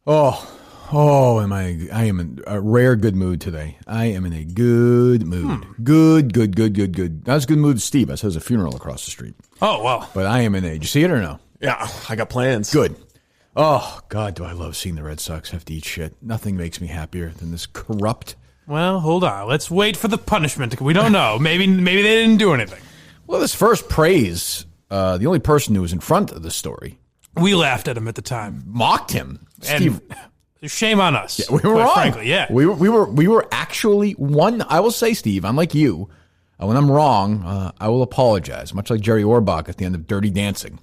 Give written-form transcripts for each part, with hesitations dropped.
I am in a rare good mood today. I am in a good mood. Good. That was a good mood, Steve. I said there's a funeral across the street. Oh, wow. But I am in a, did you see it or no? Yeah, I got plans. Good. Oh, God, do I love seeing the Red Sox have to eat shit. Nothing makes me happier than this corrupt. Well, hold on. Let's wait for the punishment. We don't know. Maybe they didn't do anything. Well, this first praise, the only person who was in front of the story. We laughed at him at the time. Mocked him. Steve. And shame on us. Yeah, we were wrong. Frankly, yeah. We were actually one. I will say, Steve, unlike you, when I'm wrong, I will apologize. Much like Jerry Orbach at the end of Dirty Dancing,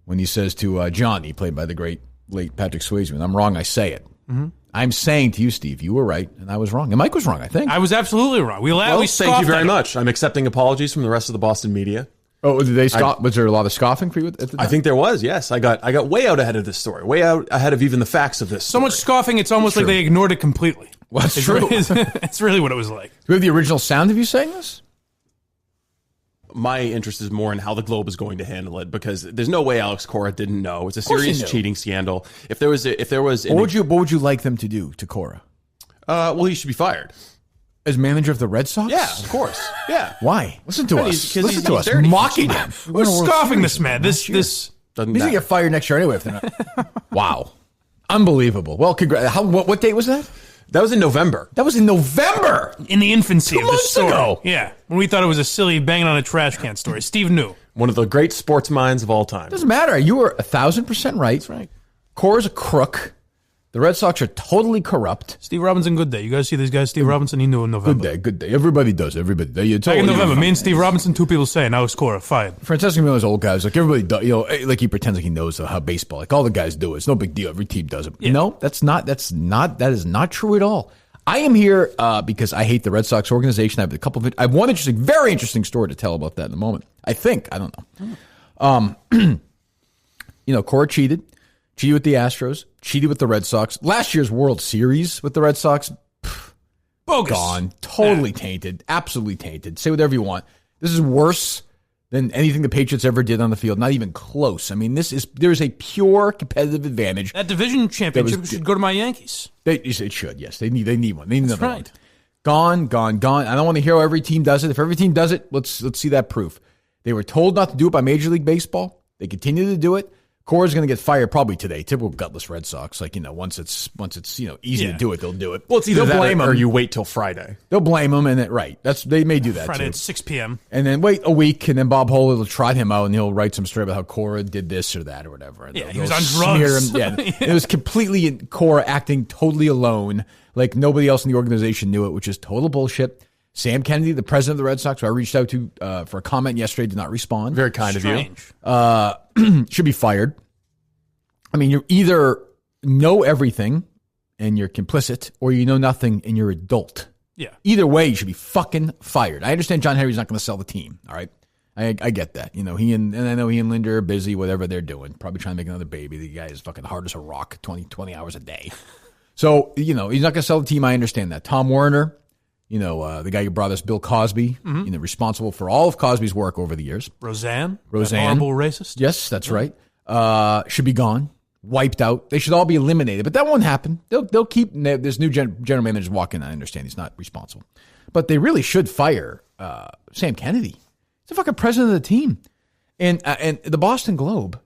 when he says to Johnny, played by the great late Patrick Swayze, when I'm wrong, I say it. Mm-hmm. I'm saying to you, Steve, you were right, and I was wrong. And Mike was wrong, I think. I was absolutely wrong. Thank you very much. I'm accepting apologies from the rest of the Boston media. Oh, did they scoff? Was there a lot of scoffing for you at the time? I think there was, yes. I got way out ahead of this story, way out ahead of even the facts of this story. So much scoffing, it's almost like they ignored it completely. Well, that's true. It's really what it was like. Do we have the original sound of you saying this? My interest is more in how the Globe is going to handle it, because there's no way Alex Cora didn't know. It's a serious cheating scandal. What would you like them to do to Cora? Well, he should be fired. As manager of the Red Sox? Yeah, of course. Yeah. Why? Listen to us. Listen to us. Dirty. Mocking him. We're scoffing this man. This He's going to get fired next year anyway. If they're not. Wow. Unbelievable. Well, what date was that? That was in November. In the infancy 2 of the months story. ago. Yeah. When we thought it was a silly banging on a trash can story. Steve knew. One of the great sports minds of all time. Doesn't matter. You were 1,000% right. That's right. Cora's a crook. The Red Sox are totally corrupt. Steve Robinson, good day. You guys see this guy, Steve Robinson? He knew in November. Good day. Everybody does. Everybody. Back in November, me and Steve Robinson, two people saying, Alex Cora, fired. Francesco Miller's old guys, like everybody does, like he pretends like he knows how baseball, like all the guys do it. It's no big deal. Every team does it. Yeah. No, that is not true at all. I am here because I hate the Red Sox organization. I have one very interesting story to tell about that in a moment. I don't know. Cora cheated with the Astros, cheated with the Red Sox. Last year's World Series with the Red Sox, bogus. Gone, totally tainted, absolutely tainted. Say whatever you want. This is worse than anything the Patriots ever did on the field. Not even close. I mean, there is a pure competitive advantage. That division championship should go to my Yankees. It should, yes. They need one. They need another one. Gone. I don't want to hear how every team does it. If every team does it, let's see that proof. They were told not to do it by Major League Baseball. They continue to do it. Cora's going to get fired probably today. Typical gutless Red Sox. Like, once it's easy to do it, they'll do it. Well, it's either that or you wait till Friday. They'll blame him, and they may do that Friday too. At 6 p.m. And then wait a week, and then Bob Holler will trot him out, and he'll write some story about how Cora did this or that or whatever. And he was on drugs. Yeah. It was completely Cora acting totally alone, like nobody else in the organization knew it, which is total bullshit. Sam Kennedy, the president of the Red Sox, who I reached out to for a comment yesterday, did not respond. Very kind of you. Should be fired. I mean, you either know everything and you're complicit, or you know nothing and you're adult. Yeah. Either way, you should be fucking fired. I understand John Henry's not going to sell the team. All right. I get that. He and I know he and Linda are busy, whatever they're doing. Probably trying to make another baby. The guy is fucking hard as a rock, 20 hours a day. So, he's not going to sell the team. I understand that. Tom Werner, the guy who brought us Bill Cosby, responsible for all of Cosby's work over the years. Roseanne. Horrible racist. Yes, that's right. Should be gone. Wiped out. They should all be eliminated, but that won't happen. They'll keep this new general manager walking. I understand he's not responsible, but they really should fire Sam Kennedy. He's the fucking president of the team, and the Boston Globe.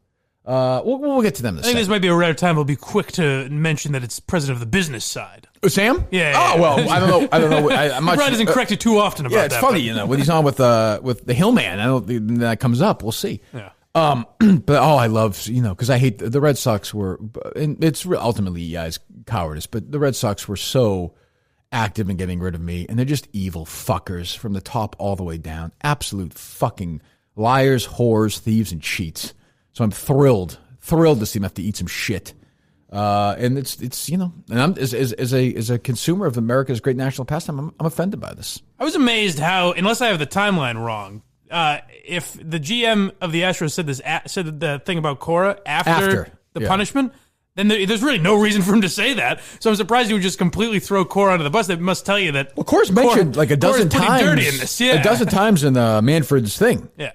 We'll get to them. I think this might be a rare time. We'll be quick to mention that it's president of the business side. Oh, Sam? Yeah. Oh well, I don't know. I'm not. Brian isn't corrected too often about that. Yeah, it's funny, when he's on with the Hillman. I don't think that comes up. We'll see. Yeah. But I love, because I hate the Red Sox and it's ultimately, it's cowardice, but the Red Sox were so active in getting rid of me, and they're just evil fuckers from the top all the way down. Absolute fucking liars, whores, thieves, and cheats. So I'm thrilled to see them have to eat some shit. And it's and I'm as a consumer of America's great national pastime, I'm offended by this. I was amazed how, unless I have the timeline wrong, if the GM of the Astros said the thing about Cora after the punishment, then there's really no reason for him to say that. So I'm surprised he would just completely throw Cora under the bus. That must tell you that. Well, Cora's mentioned like a dozen times. Dirty in this, yeah. A dozen times in Manfred's thing. Yeah.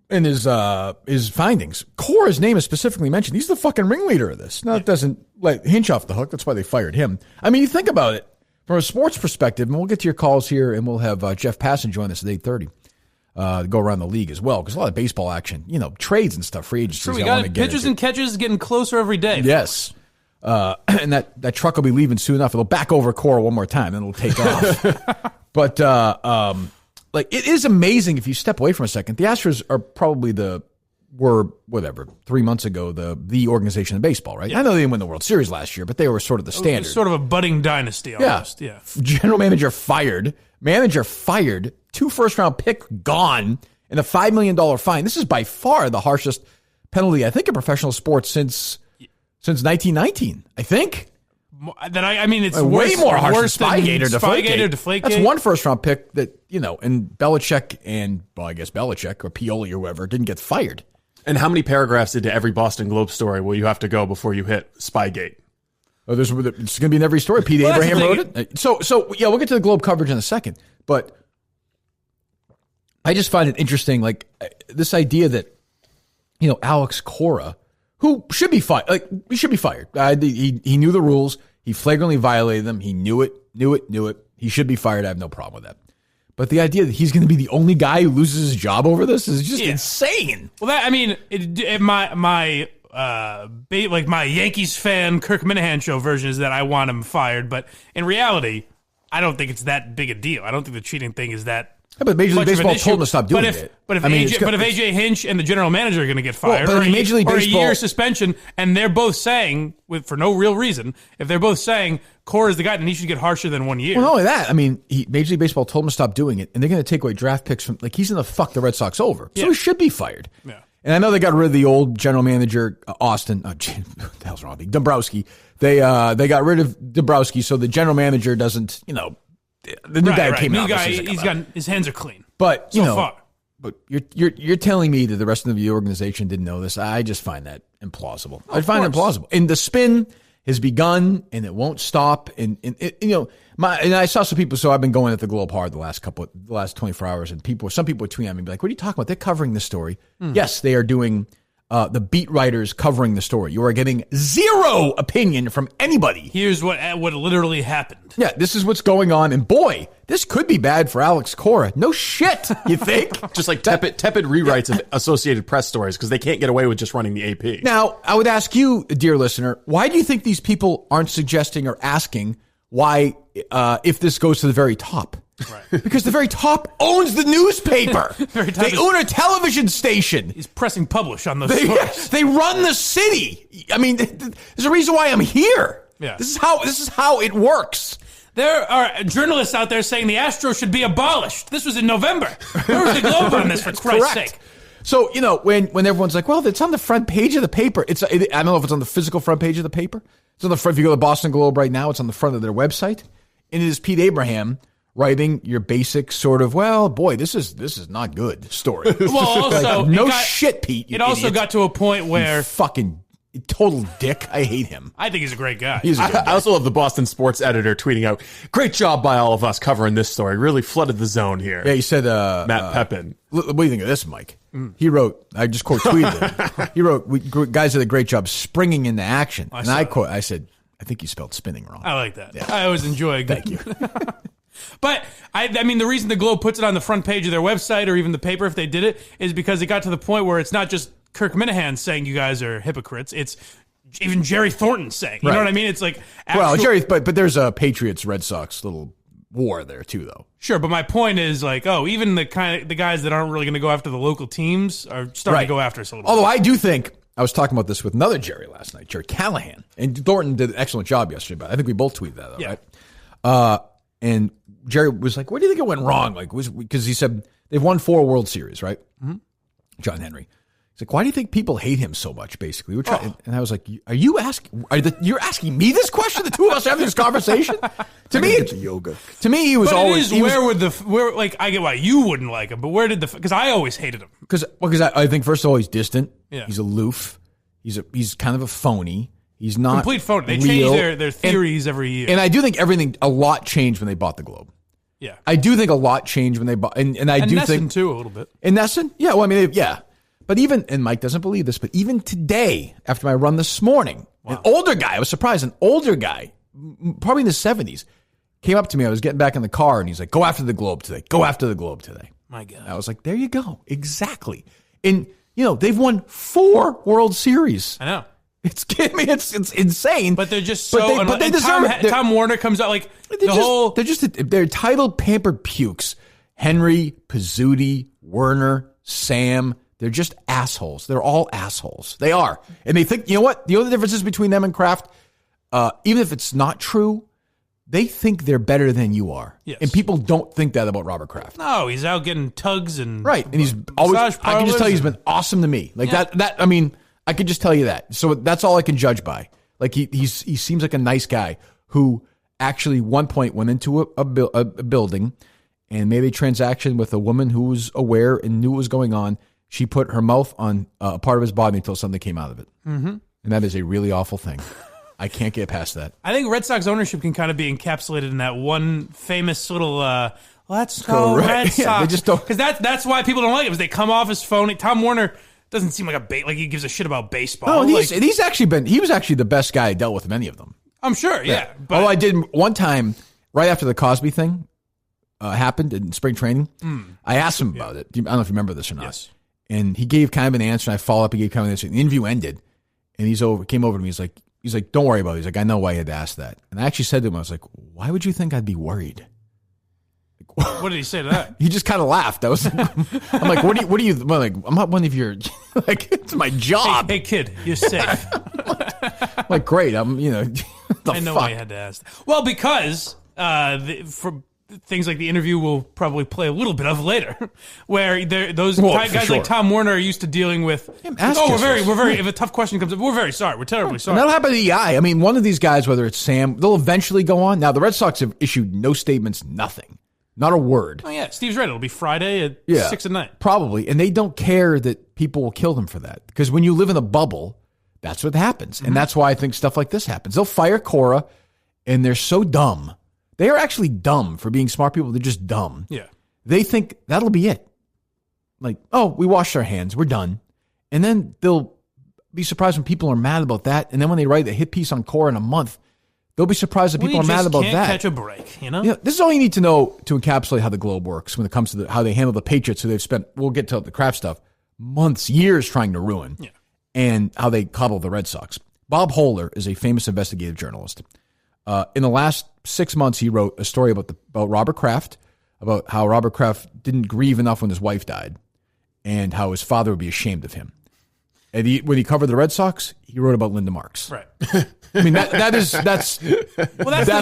in his findings, Cora's name is specifically mentioned. He's the fucking ringleader of this. Now, it doesn't let Hinch off the hook. That's why they fired him. I mean, you think about it from a sports perspective, and we'll get to your calls here, and we'll have Jeff Passan join us at 8:30. Go around the league as well, because a lot of baseball action, trades and stuff, free agencies. Sure, we got pitches and catches getting closer every day. Yes. And that truck will be leaving soon enough. It'll back over Cora one more time, then it'll take off. But it is amazing if you step away from a second. The Astros are probably 3 months ago, the organization in baseball, right? Yeah. I know they didn't win the World Series last year, but they were sort of the standard. Sort of a budding dynasty almost. Yeah. General manager fired. Manager fired. 2 first-round pick gone. And a $5 million fine. This is by far the harshest penalty, I think, in professional sports since 1919, I think. It's way more harsh than Spygate or Deflategate. That's 1 first-round pick that, and Belichick and, I guess Belichick or Pioli or whoever didn't get fired. And how many paragraphs into every Boston Globe story will you have to go before you hit Spygate? Oh, it's going to be in every story. Pete Abraham wrote it. So we'll get to the Globe coverage in a second. But I just find it interesting, this idea that, Alex Cora, who should be fired, he should be fired. He knew the rules. He flagrantly violated them. He knew it. He should be fired. I have no problem with that. But the idea that he's going to be the only guy who loses his job over this is just insane. Well, my Yankees fan Kirk Minihane show version is that I want him fired, but in reality, I don't think it's that big a deal. I don't think the cheating thing is that. Yeah, but Major League Baseball told him to stop doing it. But if AJ Hinch and the general manager are going to get fired, or a year suspension, and they're both saying, for no real reason, if they're both saying Cora is the guy, then he should get harsher than 1 year. Well, not only that, Major League Baseball told him to stop doing it, and they're going to take away draft picks from, he's going to fuck the Red Sox over. So he should be fired. Yeah. And I know they got rid of the old general manager, Austin. What the hell's wrong with me? Dombrowski. They got rid of Dombrowski, so the general manager doesn't, the new guy came out. His hands are clean. But so far. But you're telling me that the rest of the organization didn't know this. I just find that implausible. I find it implausible. And the spin has begun, and it won't stop. And I saw some people. So I've been going at the Globe hard the last 24 hours, and some people would tweet at me, be like, "What are you talking about? They're covering this story." Yes, they are doing. The beat writers covering the story. You are getting zero opinion from anybody. Here's what literally happened. Yeah, this is what's going on. And boy, this could be bad for Alex Cora. No shit, you think? Just like tepid rewrites of Associated Press stories because they can't get away with just running the AP. Now, I would ask you, dear listener, why do you think these people aren't suggesting or asking why, if this goes to the very top? Right. Because the very top owns the newspaper. They own a television station. He's pressing publish on those stories. They run the city. There's a reason why I'm here. Yeah. This is how it works. There are journalists out there saying the Astros should be abolished. This was in November. Where was the Globe on this, for Christ's sake? So, when everyone's like, well, it's on the front page of the paper. I don't know if it's on the physical front page of the paper. It's on the front. If you go to the Boston Globe right now, it's on the front of their website. And it is Pete Abraham writing your basic sort of, well, boy, this is not good story. Well, also, shit, Pete. It also got to a point where you fucking total dick. I hate him. I think he's a great guy. I also love the Boston sports editor tweeting out, "Great job by all of us covering this story. Really flooded the zone here." Yeah, he said, Matt Pepin. What do you think of this, Mike? He wrote, I just quote tweeted him. He wrote, "Guys did a great job springing into action." I said, "I think you spelled spinning wrong." I like that. Yeah. I always enjoy. Thank you. But, the reason the Globe puts it on the front page of their website or even the paper if they did it is because it got to the point where it's not just Kirk Minihane saying you guys are hypocrites. It's even Jerry Thornton saying. You know what I mean? It's like... Jerry, but there's a Patriots-Red Sox little war there too, though. Sure, but my point is even the guys that aren't really going to go after the local teams are starting to go after us a little Although bit. I do think... I was talking about this with another Jerry last night, Jerry Callahan. And Thornton did an excellent job yesterday, but I think we both tweeted that, though, right? And Jerry was like, "What do you think it went wrong?" Because he said they've won 4 World Series, right? Mm-hmm. John Henry. He's like, "Why do you think people hate him so much?" Basically, and I was like, "Are you asking? You're asking me this question? The two of us are having this conversation?" To me, it's yoga. To me, he was always. I get why you wouldn't like him, but where did because I always hated him because I think first of all he's distant. Yeah. He's aloof. He's kind of a phony. He's not complete phony. They change their theories every year. And I do think a lot changed when they bought the Globe. Yeah. I do think a lot changed when they bought, and I do Nesson think too a little bit. And Nesson? Yeah. Well, yeah. But even, and Mike doesn't believe this, but even today, after my run this morning, an older guy, I was surprised, an older guy, probably in his 70s, came up to me. I was getting back in the car, and he's like, go after the Globe today. Go after the Globe today. My God. I was like, there you go. Exactly. And, they've won 4 World Series. I know. It's insane. But they're just so... But they deserve it. Tom Warner comes out like they're titled pampered pukes. Henry, Pizzuti, Werner, Sam... They're just assholes. They're all assholes. They are. And they think, you know what? The only difference is between them and Kraft, even if it's not true, they think they're better than you are. Yes. And people don't think that about Robert Kraft. No, he's out getting tugs and... Right. And he's always... I can just tell you he's been awesome to me. Like that, I mean, I could just tell you that. So that's all I can judge by. Like he seems like a nice guy who actually one point went into a building and made a transaction with a woman who was aware and knew what was going on. She put her mouth on a part of his body until something came out of it. Mm-hmm. And that is a really awful thing. I can't get past that. I think Red Sox ownership can kind of be encapsulated in that one famous little, let's go Red Sox. Yeah, they just don't. Because that's why people don't like it, because they come off as phony. Tom Warner doesn't seem like like he gives a shit about baseball. No, he's actually he was actually the best guy I dealt with many of them. I'm sure, yeah. But I did one time, right after the Cosby thing happened in spring training, I asked him about it. I don't know if you remember this or not. Yes. And he gave kind of an answer, and I followed up. He gave kind of an answer. And the interview ended, and came over to me. He's like, don't worry about it. He's like, I know why you had to ask that. And I actually said to him, I was like, why would you think I'd be worried? What did he say to that? He just kind of laughed. I'm like, what do you, like, I'm not one of your, like, it's my job. Hey kid, you're safe. Like, great. I know why you had to ask. Well, because for things like the interview we'll probably play a little bit of later, where those guys like Tom Warner are used to dealing with. We're very. If a tough question comes up, we're very sorry. We're terribly sorry. And that'll happen to the EI. I mean, one of these guys, whether it's Sam, they'll eventually go on. Now, the Red Sox have issued no statements, nothing, not a word. Oh yeah, Steve's right. It'll be Friday at 6 at night, probably, and they don't care that people will kill them for that, because when you live in a bubble, that's what happens, and that's why I think stuff like this happens. They'll fire Cora, and they're so dumb. They are actually dumb for being smart people. They're just dumb. Yeah. They think that'll be it. Like, oh, we washed our hands. We're done. And then they'll be surprised when people are mad about that. And then when they write a hit piece on Cora in a month, they'll be surprised that people are mad about that. Can't catch a break, you know? This is all you need to know to encapsulate how the Globe works when it comes to how they handle the Patriots, who they've spent, we'll get to the Kraft stuff, months, years trying to ruin, and how they coddle the Red Sox. Bob Hohler is a famous investigative journalist. In the last 6 months, he wrote a story about Robert Kraft, about how Robert Kraft didn't grieve enough when his wife died, and how his father would be ashamed of him. And when he covered the Red Sox, he wrote about Linda Marks. Right. I mean, that's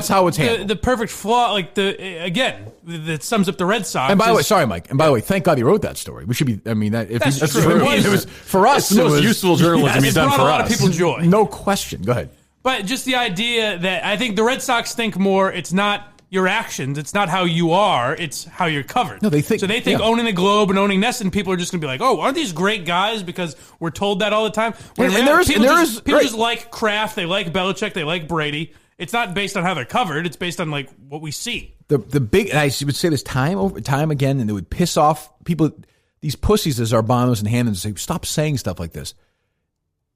how it's handled. The perfect flaw, that sums up the Red Sox. And by the way, sorry, Mike. And by the way, thank God he wrote that story. We should be. I mean, that's true. It was for us. It's the most useful journalism he's done for us. It brought a lot of people joy. No question. Go ahead. But just the idea that I think the Red Sox think more, it's not your actions, it's not how you are, it's how you're covered. No, they think owning the Globe and owning Nesson, people are just going to be like, oh, aren't these great guys because we're told that all the time? People just like Kraft, they like Belichick, they like Brady. It's not based on how they're covered, it's based on like what we see. The big, and I would say this time again, and it would piss off people, these pussies as Arbanos and Hammons say, stop saying stuff like this.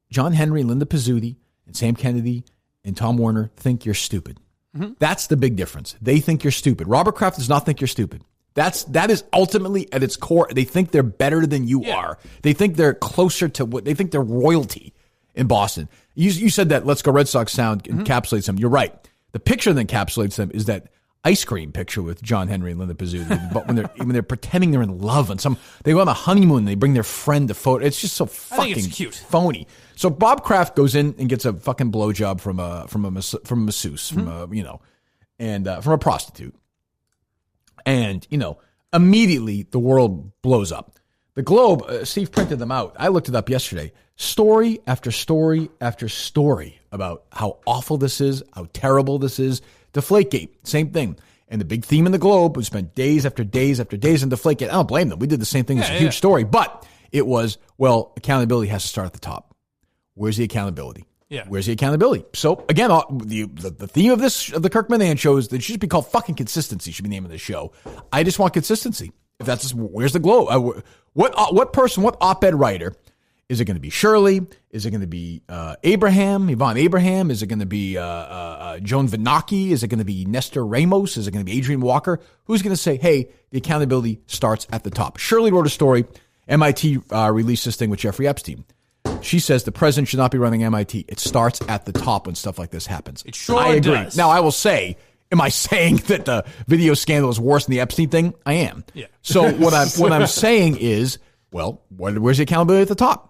John Henry, Linda Pizzuti, and Sam Kennedy and Tom Warner think you're stupid. Mm-hmm. That's the big difference. They think you're stupid. Robert Kraft does not think you're stupid. That is ultimately at its core. They think they're better than you are. They think they're closer to what they think they're royalty in Boston. You said that Let's Go Red Sox sound encapsulates them. You're right. The picture that encapsulates them is that ice cream picture with John Henry and Linda Pizzuti. But when they're pretending they're in love and they go on a honeymoon and they bring their friend to photo. It's just so fucking cute. Phony. So Bob Kraft goes in and gets a fucking blowjob from a masseuse, from a prostitute. And, immediately the world blows up. The Globe, Steve printed them out. I looked it up yesterday. Story after story after story about how awful this is, how terrible this is. Deflategate, same thing. And the big theme in the Globe, we spent days after days after days in Deflategate. I don't blame them. We did the same thing. It's a huge story. But it was, accountability has to start at the top. Where's the accountability? Yeah. Where's the accountability? So, again, the theme of the Kirk Minihane show is that it should be called fucking consistency, should be the name of the show. I just want consistency. If that's where's the Globe? What person? What op-ed writer? Is it going to be Shirley? Is it going to be Yvonne Abraham? Is it going to be Joan Vinacci? Is it going to be Nestor Ramos? Is it going to be Adrian Walker? Who's going to say, hey, the accountability starts at the top? Shirley wrote a story. MIT released this thing with Jeffrey Epstein. She says the president should not be running MIT. It starts at the top when stuff like this happens. It sure I agree. does. Now, I will say, am I saying that the video scandal is worse than the Epstein thing? I am. Yeah. So what I'm saying is, well, where's the accountability at the top?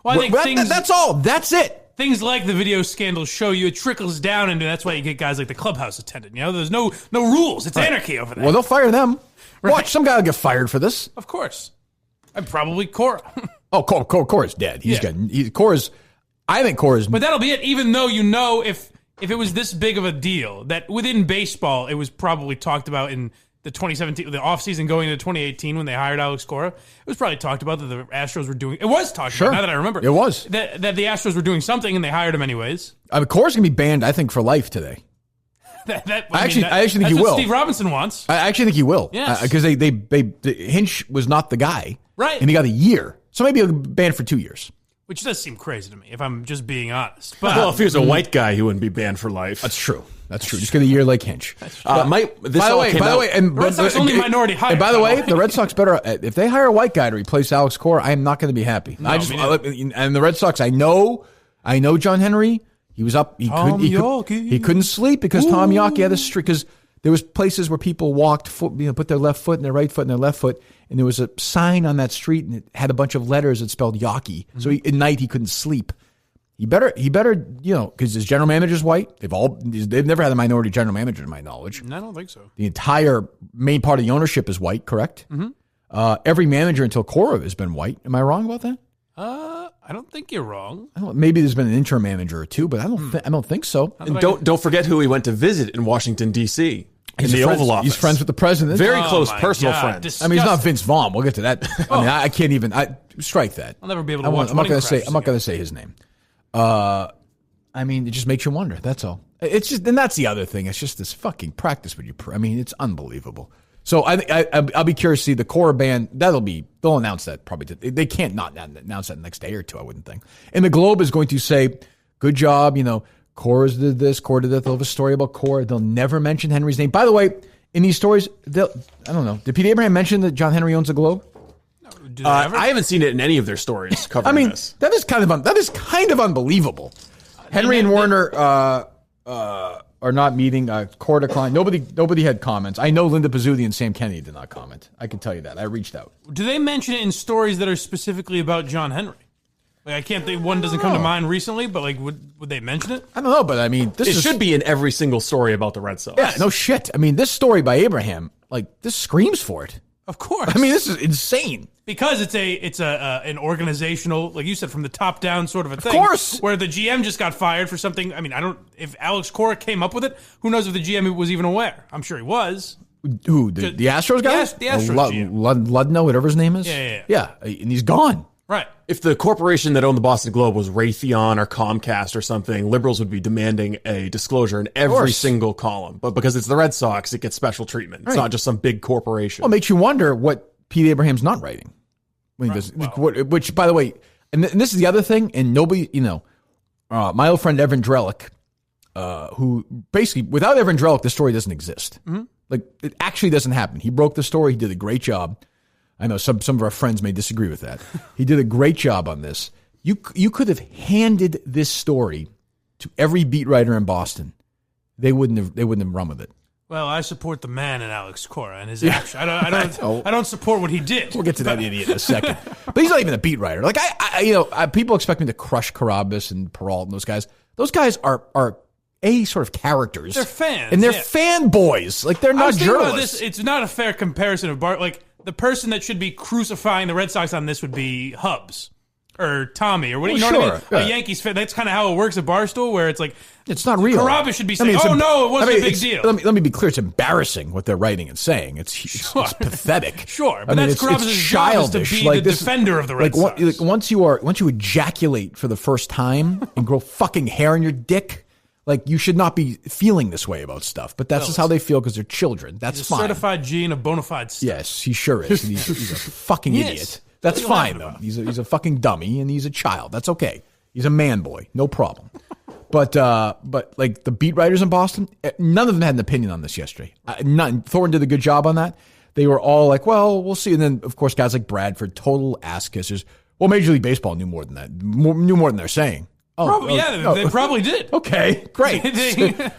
Well, I think that's all. That's it. Things like the video scandals show you it trickles down, and that's why you get guys like the clubhouse attendant. There's no rules. It's anarchy over there. Well, they'll fire them. Right. Watch, some guy will get fired for this. Of course. And probably Cora. Cora's dead. Cora's. I think Cora's. But that'll be it. Even though if it was this big of a deal that within baseball, it was probably talked about in the 2017, the offseason going into 2018 when they hired Alex Cora, it was probably talked about that the Astros were doing. It was talked about, now that I remember. It was. That the Astros were doing something and they hired him anyways. Cora's going to be banned, I think, for life today. I actually think he will. Steve Robinson wants. I actually think he will. Yes. Because Hinch was not the guy. Right. And he got a year. So maybe he'll be banned for 2 years. Which does seem crazy to me, if I'm just being honest. But, well, if he was a white guy, he wouldn't be banned for life. That's true. Just get a year like Hinch. By the way, and the Red Sox only minority hire. And by the way, the Red Sox better if they hire a white guy to replace Alex Cora, I am not going to be happy. No, and the Red Sox, I know John Henry. He was up. He couldn't sleep because Tom Yawkey had a streak. Because there was places where people walked, put their left foot in their right foot and their left foot, and there was a sign on that street and it had a bunch of letters that spelled Yawkey. Mm-hmm. So at night he couldn't sleep. He better, because his general manager's white. They've never had a minority general manager, to my knowledge. I don't think so. The entire main part of the ownership is white, correct? Mm-hmm. Every manager until Cora has been white. Am I wrong about that? I don't think you're wrong. Maybe there's been an interim manager or two, but I don't think so. And don't forget who he went to visit in Washington D.C. in the Oval Office. He's friends with the president. Very close personal friend. Disgusting. I mean, he's not Vince Vaughn. We'll get to that. I can't even. Strike that. I'll never be able to watch. I'm not going to say his name. I mean, it just makes you wonder. That's all. It's just, and that's the other thing. It's just this fucking practice with you. I mean, it's unbelievable. So I'll be curious to see the Cora ban. They'll announce that probably. They can't not announce that the next day or two, I wouldn't think. And the Globe is going to say, good job. Cora did this, Cora did that. They'll have a story about Cora. They'll never mention Henry's name. By the way, in these stories, I don't know. Did Pete Abraham mention that John Henry owns the Globe? I haven't seen it in any of their stories covering this. That is kind of unbelievable. Henry and Warner are not meeting. Cora declined. Nobody had comments. I know Linda Pizzuti and Sam Kennedy did not comment. I can tell you that. I reached out. Do they mention it in stories that are specifically about John Henry? I can't think one doesn't come to mind recently, but would they mention it? I don't know, but I mean, it should be in every single story about the Red Sox. Yeah, no shit. I mean, this story by Abraham, this screams for it. Of course. I mean, this is insane. Because it's an organizational, like you said, from the top down sort of a thing. Of course. Where the GM just got fired for something. I mean, if Alex Cora came up with it, who knows if the GM was even aware? I'm sure he was. Who, the Astros guy? The Astros GM. Ludno, whatever his name is? Yeah, and he's gone. Right. If the corporation that owned the Boston Globe was Raytheon or Comcast or something, liberals would be demanding a disclosure in every single column. But because it's the Red Sox, it gets special treatment. It's not just some big corporation. Well, it makes you wonder what Pete Abraham's not writing. When he does, which, by the way, and this is the other thing, and nobody, my old friend Evan Drellick, who basically, without Evan Drellick, the story doesn't exist. Mm-hmm. It actually doesn't happen. He broke the story. He did a great job. I know some of our friends may disagree with that. He did a great job on this. You could have handed this story to every beat writer in Boston. They wouldn't have run with it. Well, I support the man in Alex Cora and his action. I don't support what he did. We'll get to that idiot in a second. But he's not even a beat writer. People expect me to crush Carrabis and Peralt and those guys. Those guys are sort of characters. They're fans. And they're fanboys. They're not journalists. It's not a fair comparison of the person that should be crucifying the Red Sox on this would be Hubs or Tommy or what. What I mean? Yeah. A Yankees fan. That's kind of how it works at Barstool, where it's it's not real. Carrabis should be saying, no, it wasn't a big deal. Let me be clear. It's embarrassing what they're writing and saying. It's pathetic. Sure, but that's Carrabis' job is to be the defender of the Red Sox. Once you ejaculate for the first time and grow fucking hair in your dick, Like, you should not be feeling this way about stuff, but that's just how they feel because they're children. That's he's a fine. Certified G and a bona fide stud. Yes, he sure is. And he's a fucking idiot. That's fine, though. He's a fucking dummy, and he's a child. That's okay. He's a man boy. No problem. But like the beat writers in Boston, none of them had an opinion on this yesterday. None. Thornton did a good job on that. They were all like, well, we'll see. And then, of course, guys like Bradford, total ass kissers. Well, Major League Baseball knew more than that. Knew more than they're saying. They probably did. Okay, great.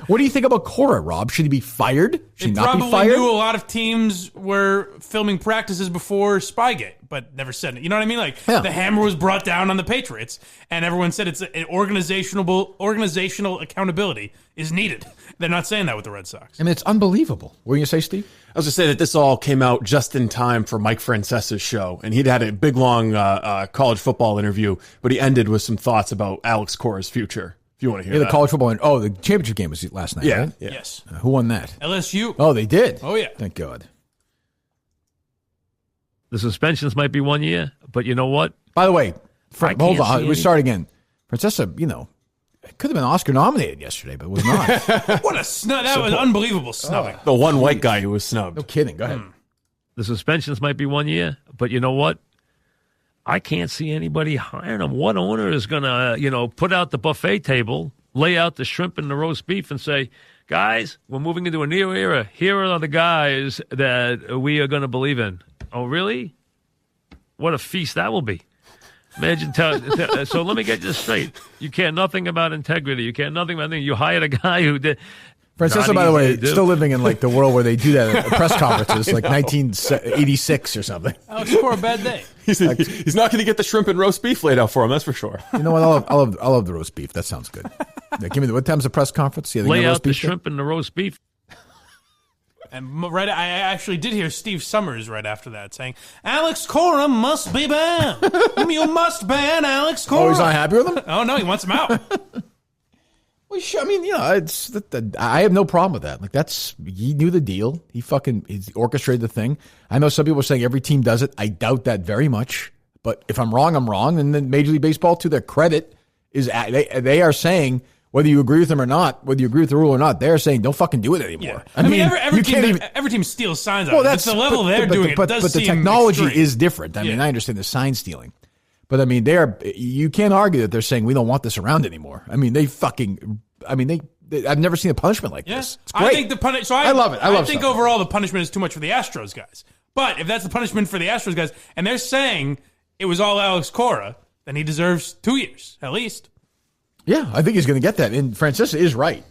What do you think about Cora, Rob? Should he be fired? Should he not be fired? Probably knew a lot of teams were filming practices before Spygate, but never said it. You know what I mean? Like, the hammer was brought down on the Patriots, and everyone said it's an organizational accountability is needed. They're not saying that with the Red Sox. I mean, it's unbelievable. What were you going to say, Steve? I was going to say that this all came out just in time for Mike Francesa's show, and he'd had a big, long college football interview, but he ended with some thoughts about Alex Cora's future, if you want to hear that. The college football, the championship game was last night, right? Yeah. Yes. Who won that? LSU. Oh, they did? Oh, yeah. Thank God. The suspensions might be 1 year, but you know what? By the way, hold on. We start again. Francesa, could have been Oscar nominated yesterday, but was not. What a snub. That was unbelievable snubbing. The one white guy who was snubbed. No kidding. Go ahead. The suspensions might be 1 year, but you know what? I can't see anybody hiring him. What owner is going to, put out the buffet table, lay out the shrimp and the roast beef and say, guys, we're moving into a new era. Here are the guys that we are going to believe in. Oh, really? What a feast that will be. Imagine, so let me get this straight. You care nothing about integrity. You care nothing about anything. You hired a guy who did. Francesa, by the way, still living in like the world where they do that at press conferences, like 1986 or something. Alex Cora, bad day. He's not going to get the shrimp and roast beef laid out for him, that's for sure. You know what? I love the roast beef. That sounds good. Yeah, give me what time's the press conference? Lay out the shrimp and the roast beef. And I actually did hear Steve Summers right after that saying, Alex Cora must be banned. You must ban Alex Cora. Oh, he's not happy with him? Oh, no, he wants him out. Well, I mean, I have no problem with that. Like, he knew the deal. He orchestrated the thing. I know some people are saying every team does it. I doubt that very much. But if I'm wrong, I'm wrong. And then Major League Baseball, to their credit, they are saying, whether you agree with them or not, whether you agree with the rule or not, they're saying don't fucking do it anymore. Yeah. I mean every team steals signs out. That's the level they're doing it. But the technology is different. I mean, I understand the sign stealing, but I mean, you can't argue that they're saying we don't want this around anymore. I mean, I've never seen a punishment like this. It's great. I think I love it. I think overall the punishment is too much for the Astros guys. But if that's the punishment for the Astros guys, and they're saying it was all Alex Cora, then he deserves 2 years at least. Yeah, I think he's going to get that. And Francesa is right.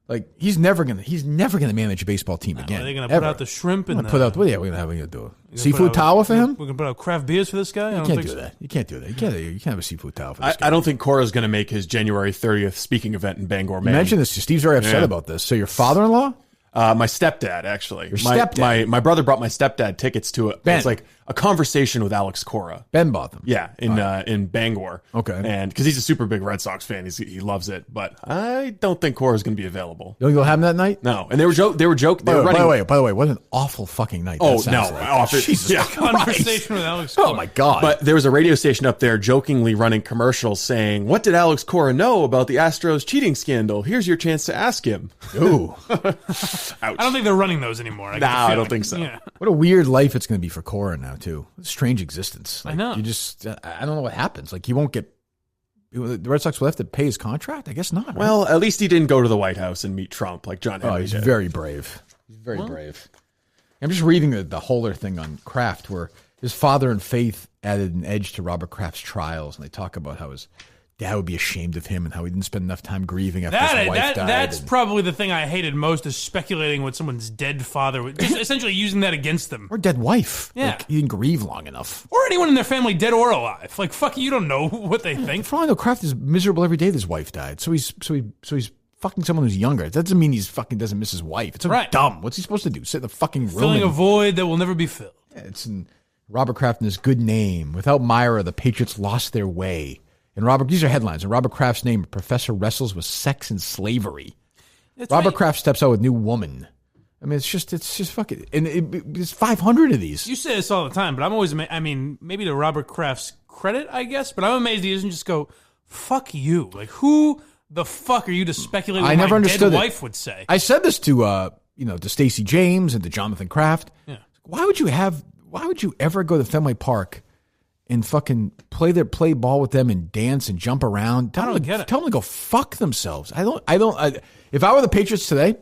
Like, he's never going to manage a baseball team again. Are they going to put out the shrimp and we're going to do a seafood tower for him? We're going to put out craft beers for this guy? You can't do that. You can't do that. You can't have a seafood tower for this guy. I don't think Cora's going to make his January 30th speaking event in Bangor, Maine. You mentioned this. Steve's very upset about this. So your father-in-law? My stepdad, actually. Your stepdad? My brother brought my stepdad tickets to it. Ben. It's like a conversation with Alex Cora. Ben bought them. Yeah, in Bangor. Okay. And because he's a super big Red Sox fan, he loves it. But I don't think Cora's going to be available. You don't think they'll have him that night? No. And they were joking. By the way, what an awful fucking night. Oh, no. Like. Jesus Christ. Conversation with Alex Cora. Oh, my God. But there was a radio station up there jokingly running commercials saying, what did Alex Cora know about the Astros cheating scandal? Here's your chance to ask him. Ooh. Ouch. I don't think they're running those anymore. I don't think so. Yeah. What a weird life it's going to be for Cora now, too. Strange existence. Like, I know. I don't know what happens. Like, he won't get. The Red Sox will have to pay his contract? I guess not. Right? Well, at least he didn't go to the White House and meet Trump like John Henry he's did. very brave. He's very brave. I'm just reading the Holler thing on Kraft, where his father and Faith added an edge to Robert Kraft's trials, and they talk about how his dad would be ashamed of him and how he didn't spend enough time grieving after his wife died. That's probably the thing I hated most, is speculating what someone's dead father would, just essentially using that against them. Or dead wife. Yeah. Like, he didn't grieve long enough. Or anyone in their family, dead or alive. Like, fuck, you don't know what they think. For all I know, Kraft is miserable every day that his wife died. So he's fucking someone who's younger. That doesn't mean he's fucking doesn't miss his wife. It's so dumb. What's he supposed to do? Sit in the fucking room? Filling a void that will never be filled. Yeah, it's in Robert Kraft and his good name. Without Myra, the Patriots lost their way. And these are headlines. In Robert Kraft's name, Professor wrestles with sex and slavery. Robert Kraft steps out with new woman. I mean, it's just fucking, and it's 500 of these. You say this all the time, but I'm always, maybe to Robert Kraft's credit, I guess, but I'm amazed he doesn't just go, fuck you. Like, who the fuck are you to speculate what I never my understood dead it. wife would say? I said this to to Stacey James and to Jonathan Kraft. Yeah. Why would you ever go to Fenway Park and fucking play ball with them and dance and jump around? Tell them to go fuck themselves. If I were the Patriots today,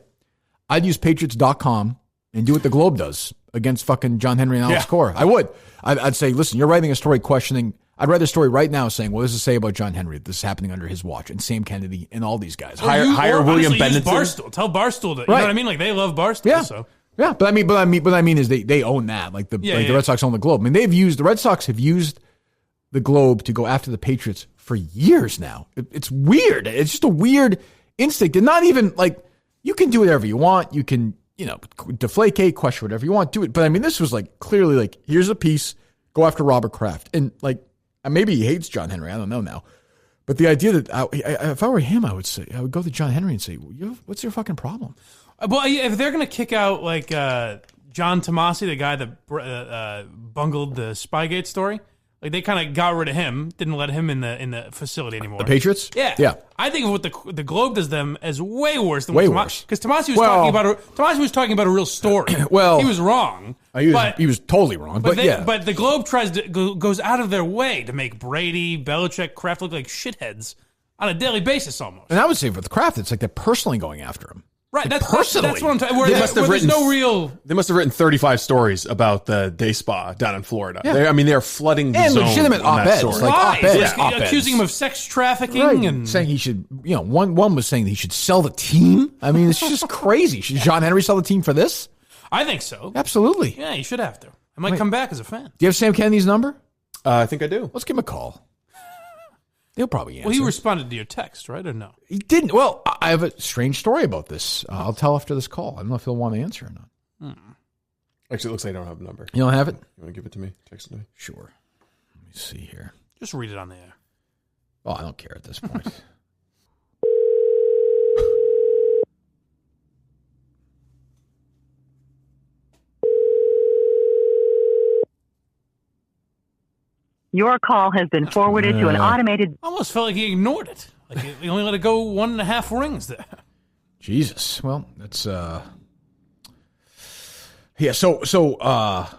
I'd use Patriots.com and do what the Globe does against fucking John Henry and Alex Cora. I would. I'd say, listen, you're writing a story questioning. I'd write a story right now saying, what does it say about John Henry? This is happening under his watch, and Sam Kennedy and all these guys. Hire William Bennett. Barstool. Tell Barstool to, you know what I mean? Like, they love Barstool. Yeah. So. Yeah, but I mean is they own that. Like the Red Sox own the Globe. I mean, the Red Sox have used the Globe to go after the Patriots for years now. It's weird. It's just a weird instinct. And not even like, you can do whatever you want. You can, deflate, question whatever you want, do it. But I mean, this was like clearly like, here's a piece, go after Robert Kraft. And like, maybe he hates John Henry. I don't know now. But the idea that if I were him, I would go to John Henry and say, what's your fucking problem? Well, if they're going to kick out like John Tomasi, the guy that bungled the Spygate story, like they kind of got rid of him, didn't let him in the facility anymore. The Patriots? Yeah. I think of what the Globe does them as way worse than way what worse. Because Tomasi was talking about a real story. Well, he was wrong. He was totally wrong. But the Globe goes out of their way to make Brady, Belichick, Kraft look like shitheads on a daily basis almost. And I would say for the Kraft, it's like they're personally going after him. Right, that's what I'm talking about. They must have written 35 stories about the day spa down in Florida. Yeah. They're flooding the and zone. legitimate op-eds. Like op-eds. Accusing him of sex trafficking. Right. And saying he should, one was saying that he should sell the team. I mean, it's just crazy. Should John Henry sell the team for this? I think so. Absolutely. Yeah, you should have to. I might come back as a fan. Do you have Sam Kennedy's number? I think I do. Let's give him a call. He'll probably answer. Well, he responded to your text, right, or no? He didn't. Well, I have a strange story about this. I'll tell after this call. I don't know if he'll want to answer or not. Actually, it looks like I don't have a number. You don't have it? You want to give it to me? Text it to me? Sure. Let me see here. Just read it on the air. Oh, I don't care at this point. Your call has been forwarded to an automated... I almost felt like he ignored it. Like he only let it go 1.5 rings there. Jesus. Well, that's yeah, so I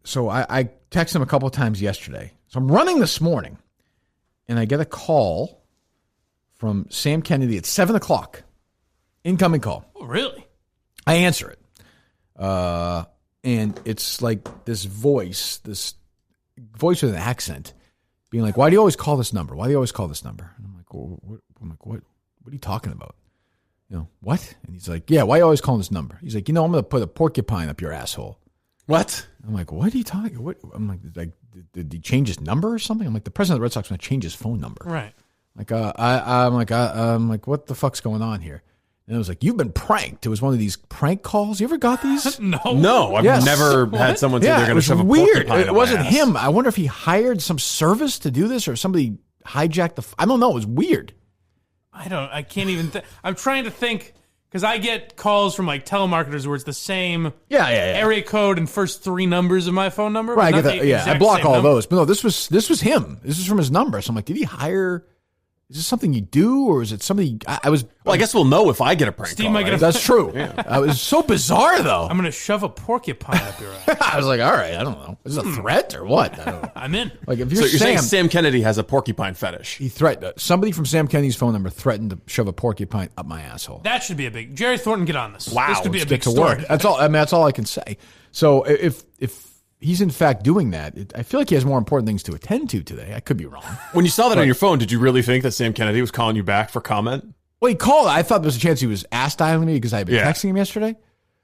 texted him a couple of times yesterday. So I'm running this morning and I get a call from Sam Kennedy at 7:00. Incoming call. Oh, really? I answer it. And it's like this voice with an accent being like, why do you always call this number? Why do you always call this number? And I'm like, what are you talking about? What? And he's like, yeah, why are you always calling this number? He's like, I'm going to put a porcupine up your asshole. What? I'm like, what are you talking about? I'm like, did he change his number or something? I'm like, the president of the Red Sox going to change his phone number. Right. Like, I'm like, what the fuck's going on here? And it was like, you've been pranked. It was one of these prank calls. You ever got these? No, I've never had someone say they're going to shove a weird. porcupine It wasn't up my ass. him. I wonder if he hired some service to do this or somebody hijacked I don't know. It was weird. I can't even I'm trying to think because I get calls from like telemarketers where it's the same area code and first 3 numbers of my phone number. Right, I get that. Yeah, I block all number. those. But no, this was him. This is from his number. So I'm like, did he hire? Is this something you do, or is it somebody? Well, I guess we'll know if I get a prank Steve call. might get a- That's true. It was so bizarre, though. I'm going to shove a porcupine up your ass. I was like, all right, I don't know. Is this a threat or what? I don't know. I'm in. Like if So you're you're saying Sam, Sam Kennedy has a porcupine fetish? he threatened somebody from Sam Kennedy's phone number threatened to shove a porcupine up my asshole. That should be a big. Jerry Thornton, get on this. Wow, This could be a let's big get to story. work. That's all. I mean, that's all I can say. So if he's in fact doing that, I feel like he has more important things to attend to today. I could be wrong. When you saw that on your phone, did you really think that Sam Kennedy was calling you back for comment? Well, he called. I thought there was a chance he was ass dialing me because I had been texting him yesterday.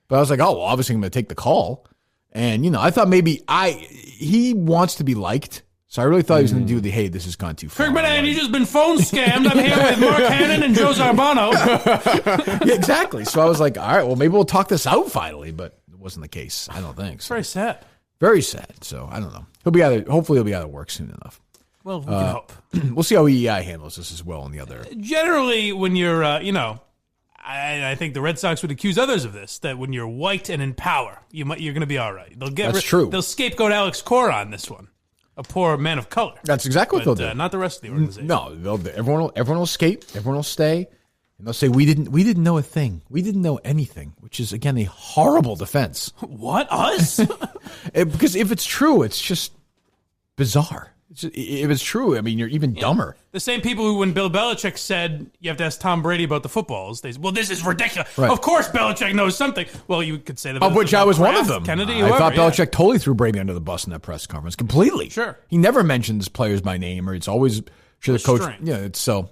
But I was like, oh, well, obviously I'm going to take the call. And, I thought maybe he wants to be liked. So I really thought he was going to do the, hey, this has gone too far. Kirk Minihane, you just been phone scammed. I'm here with Mark Hannon and Joe Zarbano. Yeah, exactly. So I was like, all right, well, maybe we'll talk this out finally. But it wasn't the case. I don't think so. Very sad. Very sad. So I don't know. Hopefully he'll be out of work soon enough. Well, we can hope. We'll see how EI handles this as well on the other. Generally, when you're, I think the Red Sox would accuse others of this, that when you're white and in power, you're going to be all right. That's true. They'll scapegoat Alex Cora on this one. a poor man of color. That's exactly what they'll do. Not the rest of the organization. No, everyone will escape. Everyone will stay. And they'll say, we didn't know a thing. We didn't know anything, which is, again, a horrible defense. What? Us? Because if it's true, it's just bizarre. If it's true, I mean, you're even dumber. The same people who, when Bill Belichick said, you have to ask Tom Brady about the footballs, they said, well, this is ridiculous. Right. Of course Belichick knows something. Well, you could say that. Of which I was one of them. Kennedy, I thought Belichick totally threw Brady under the bus in that press conference. Completely. Sure. He never mentions players by name, or it's always, should the coach. Yeah, it's so.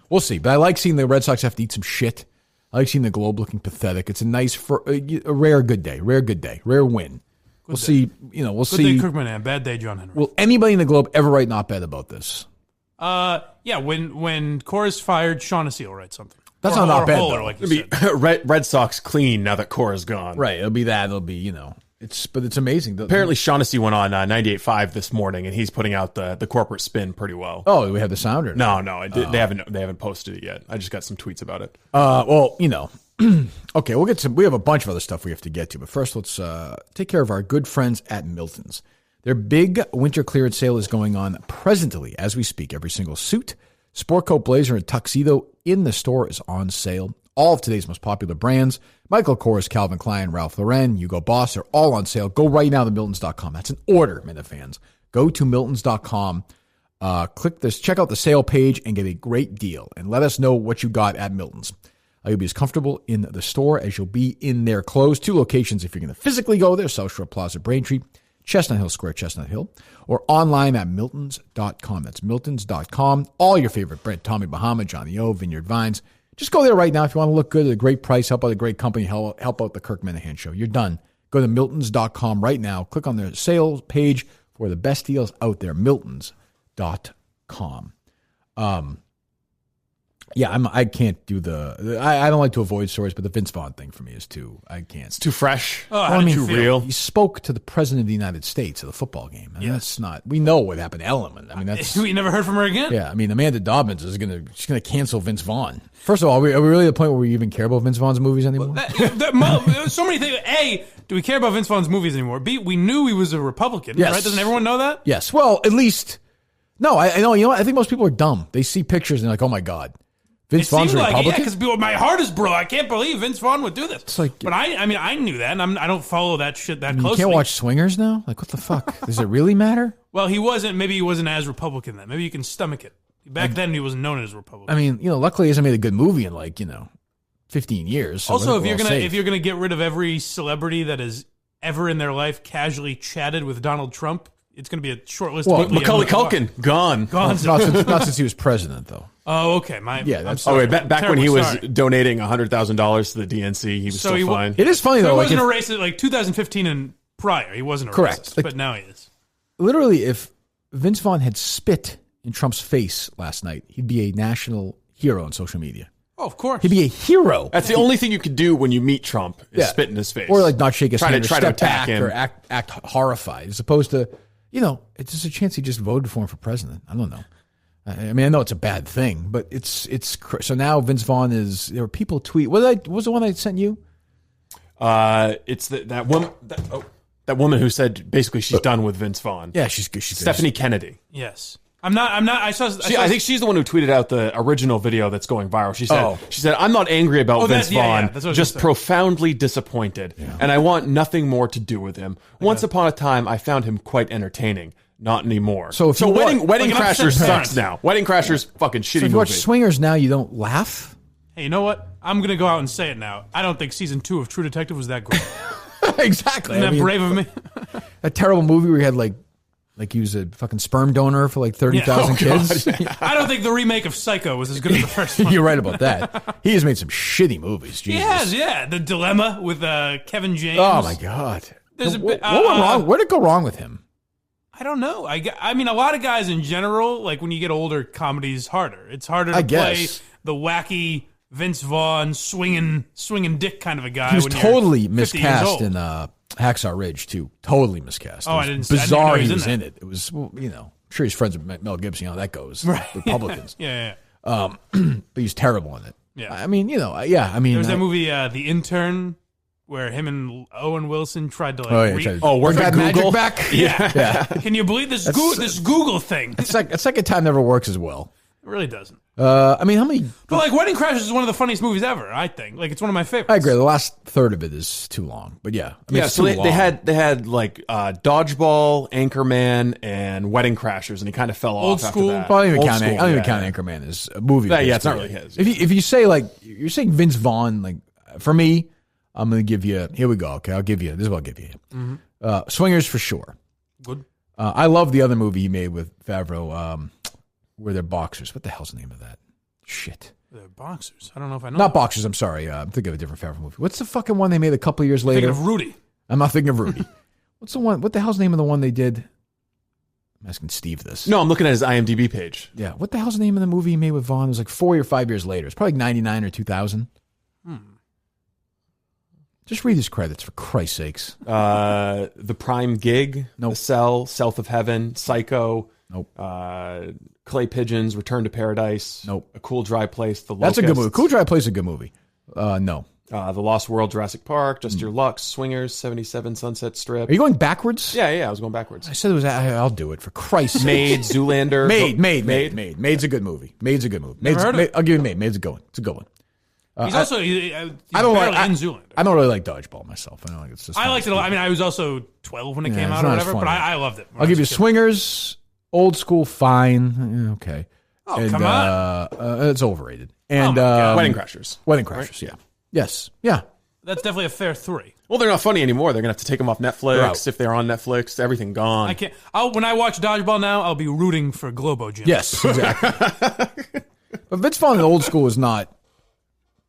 We'll see. But I like seeing the Red Sox have to eat some shit. I like seeing the Globe looking pathetic. It's a nice, a rare good day. Rare good day. Rare win. We'll see. We'll see. Good day, Kirk Minihane. Bad day, John Henry. Will anybody in the Globe ever write not bad about this? Yeah. When Cora's fired, Shaughnessy will write something. That's not bad, though. Like It'll be Red Sox clean now that Cora's gone. Right. It'll be that. It'll be it's amazing. Apparently, Shaughnessy went on 98.5 this morning, and he's putting out the corporate spin pretty well. Oh, do we have the sound or no? They haven't posted it yet. I just got some tweets about it. Well, okay, we'll get we have a bunch of other stuff we have to get to, but first let's take care of our good friends at Milton's. Their big winter clearance sale is going on presently as we speak. Every single suit, sport coat, blazer, and tuxedo in the store is on sale. All of today's most popular brands, Michael Kors, Calvin Klein, Ralph Lauren, Hugo Boss, are all on sale. Go right now to Miltons.com. That's an order, Minifans. Go to Miltons.com, click this, check out the sale page, and get a great deal. And let us know what you got at Milton's. You'll be as comfortable in the store as you'll be in their clothes. 2 locations if you're going to physically go there: South Shore Plaza, Braintree, Chestnut Hill Square, Chestnut Hill, or online at Miltons.com. That's Miltons.com. All your favorite bread, Tommy Bahama, Johnny O, Vineyard Vines. Just go there right now if you want to look good at a great price, help out a great company, help out the Kirk Minihane Show. You're done. Go to Miltons.com right now. Click on their sales page for the best deals out there. Miltons.com. Yeah, I can't do I don't like to avoid stories, but the Vince Vaughn thing for me is it's too fresh. Too real. He spoke to the president of the United States at a football game. I mean, that's not. We know what happened to Ellen. I mean, that's. We never heard from her again. Yeah, I mean, Amanda Dobbins is she's gonna cancel Vince Vaughn. First of all, are we really at the point where we even care about Vince Vaughn's movies anymore? So many things. A, do we care about Vince Vaughn's movies anymore? B, we knew he was a Republican. Yes. Right? Doesn't everyone know that? Yes. Well, at least. No, I know. You know what? I think most people are dumb. They see pictures and they're like, "Oh my God, Vince Vaughn's a Republican." Because my heart is broke. I can't believe Vince Vaughn would do this. It's like, but I knew that, and I don't follow that shit that you closely. You can't watch Swingers now. Like, what the fuck? Does it really matter? Well, maybe he wasn't as Republican then. Maybe you can stomach it. Back then, he wasn't known as Republican. I mean, luckily he hasn't made a good movie in 15 years. So also, if you're gonna get rid of every celebrity that has ever in their life casually chatted with Donald Trump, it's going to be a short list. Well, Macaulay Culkin, gone. Not since he was president, though. Oh, okay. Back when he was donating $100,000 to the DNC, he was still fine. It is funny, though. He wasn't a racist, 2015 and prior. He wasn't a racist, but now he is. Literally, if Vince Vaughn had spit in Trump's face last night, he'd be a national hero on social media. Oh, of course. He'd be a hero. That's the only thing you could do when you meet Trump is spit in his face. Or not shake his hand or try to attack him. or act horrified, as opposed to, it's just a chance he just voted for him for president. I don't know. I mean, I know it's a bad thing, but it's so now Vince Vaughn there were people tweet. What was the one I sent you? It's that woman. That woman who said basically she's done with Vince Vaughn. Yeah, she's good. She's Stephanie Kennedy. Yes. I'm not. I think she's the one who tweeted out the original video that's going viral. She said, "I'm not angry about Vince Vaughn, just profoundly disappointed, and I want nothing more to do with him. Once upon a time, I found him quite entertaining. Not anymore." So Wedding Crashers sucks now. Wedding Crashers fucking shitty. So if you watch Swingers now, you don't laugh. Hey, you know what? I'm gonna go out and say it now. I don't think season 2 of True Detective was that great. Exactly. Isn't that brave of me? A terrible movie where he had like he was a fucking sperm donor for 30,000 kids. I don't think the remake of Psycho was as good as the first one. You're right about that. He has made some shitty movies. Jesus. He has, yeah. The Dilemma with Kevin James. Oh my God. What went wrong? Where did it go wrong with him? I don't know. I mean, a lot of guys in general, when you get older, comedy's harder. It's harder to play the wacky Vince Vaughn swinging dick kind of a guy. He was totally miscast in Hacksaw Ridge too. Totally miscast. Oh, I didn't. Bizarre. I didn't know he was in it. It was, I'm sure he's friends with Mel Gibson. You know how that goes. Right. Republicans. Yeah. But he's terrible in it. Yeah. I mean, I mean, there was that movie, The Intern, where him and Owen Wilson tried to work that magic back? Yeah. Can you believe this Google thing? It's like second time never works as well. It really doesn't. I mean, how many? But like Wedding Crashers is one of the funniest movies ever. I think like it's one of my favorites. I agree. The last third of it is too long, but yeah, I mean, so they had like Dodgeball, Anchorman, and Wedding Crashers, and he kind of fell off. After that. Well, I don't even count Anchorman as a movie. Yeah, it's not really his. If you say like you're saying Vince Vaughn, like for me, I'm gonna give you. Here we go. Okay, I'll give you. This is what I'll give you. Mm-hmm. Swingers for sure. Good. I love the other movie he made with Favreau. Where they're boxers. What the hell's the name of that? Shit. They're boxers. I don't know if I know. Not boxers. I'm sorry. I'm thinking of a different Favreau movie. What's the fucking one they made a couple years later? Thinking of Rudy. I'm not thinking of Rudy. What's the one? What the hell's the name of the one they did? I'm asking Steve this. No, I'm looking at his IMDb page. Yeah. What the hell's the name of the movie he made with Vaughn? It was like 4 or 5 years later. It's probably 99 or 2000. Just read his credits, for Christ's sakes. The Prime Gig, nope. The Cell, South of Heaven, Psycho. Nope. Clay Pigeons, Return to Paradise. Nope. A Cool Dry Place, The That's Locusts. a good movie. Cool Dry Place is a good movie. No. The Lost World, Jurassic Park, Just Your Luck, Swingers, 77, Sunset Strip. Are you going backwards? Yeah, I was going backwards. I said it was. I'll do it, for Christ's sake. Maid, Zoolander. Maid. Maid's a good movie. Maid's a good movie. I'll give you Maid. Maid's a good one. It's a good one. He's also he's I don't like in Zoolander. I don't really like Dodgeball myself. I don't like it's just. I liked it a lot. I mean, I was also 12 when it came out or whatever, but I loved it. I'll give you Swingers, Old School, fine, okay. Oh, and, come on, it's overrated. And Wedding Crashers. Wedding Crashers, right? Yeah, yes, yeah. That's definitely a fair 3. Well, they're not funny anymore. They're gonna have to take them off Netflix. If they're on Netflix, everything gone. I can't. When I watch Dodgeball now, I'll be rooting for Globo Gym. Yes, exactly. But Vince Vaughn in Old School is not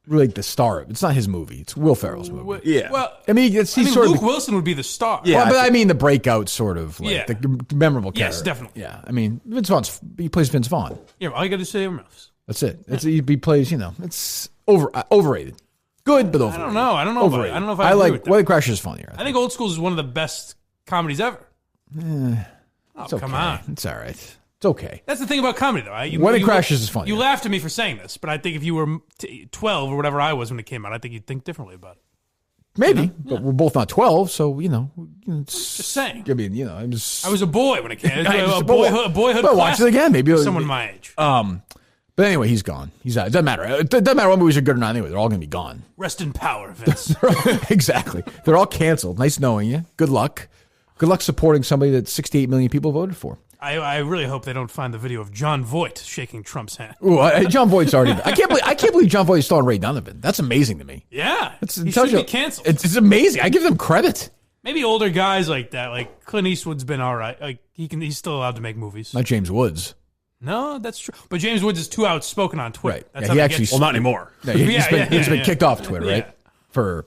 really the star. It's not his movie. It's Will Ferrell's movie. Yeah. Well, I mean, Luke Wilson would be the star. Yeah, well, but I mean the breakout sort of, like the memorable character. Yes, definitely. Yeah, I mean he plays Vince Vaughn. Yeah, all you got to say is that's it. He plays. It's overrated. Good, but overrated. I don't know. Overrated. I don't know if I like Wedding Crashers is funnier. I think Old School is one of the best comedies ever. Come on, it's all right. It's okay. That's the thing about comedy, though. Wedding Crashers is funny. You laughed at me for saying this, but I think if you were 12 or whatever I was when it came out, I think you'd think differently about it. Maybe, but we're both not 12, so just saying. I mean, I was a boy when it came. A boyhood. But watch it again, maybe someone my age. But anyway, he's gone. He's out. It doesn't matter. It doesn't matter what movies are good or not. Anyway, they're all going to be gone. Rest in power, Vince. Exactly. They're all canceled. Nice knowing you. Good luck. Good luck supporting somebody that 68 million people voted for. I really hope they don't find the video of John Voight shaking Trump's hand. Ooh, John Voight's already. I can't believe John Voight is still on Ray Donovan. That's amazing to me. Yeah, he should be canceled. It's amazing. I give them credit. Maybe older guys like that, like Clint Eastwood's been all right. Like he's still allowed to make movies. Not James Woods. No, that's true. But James Woods is too outspoken on Twitter. Right. That's he actually. Well, not anymore. Yeah, he's been kicked off Twitter, right? For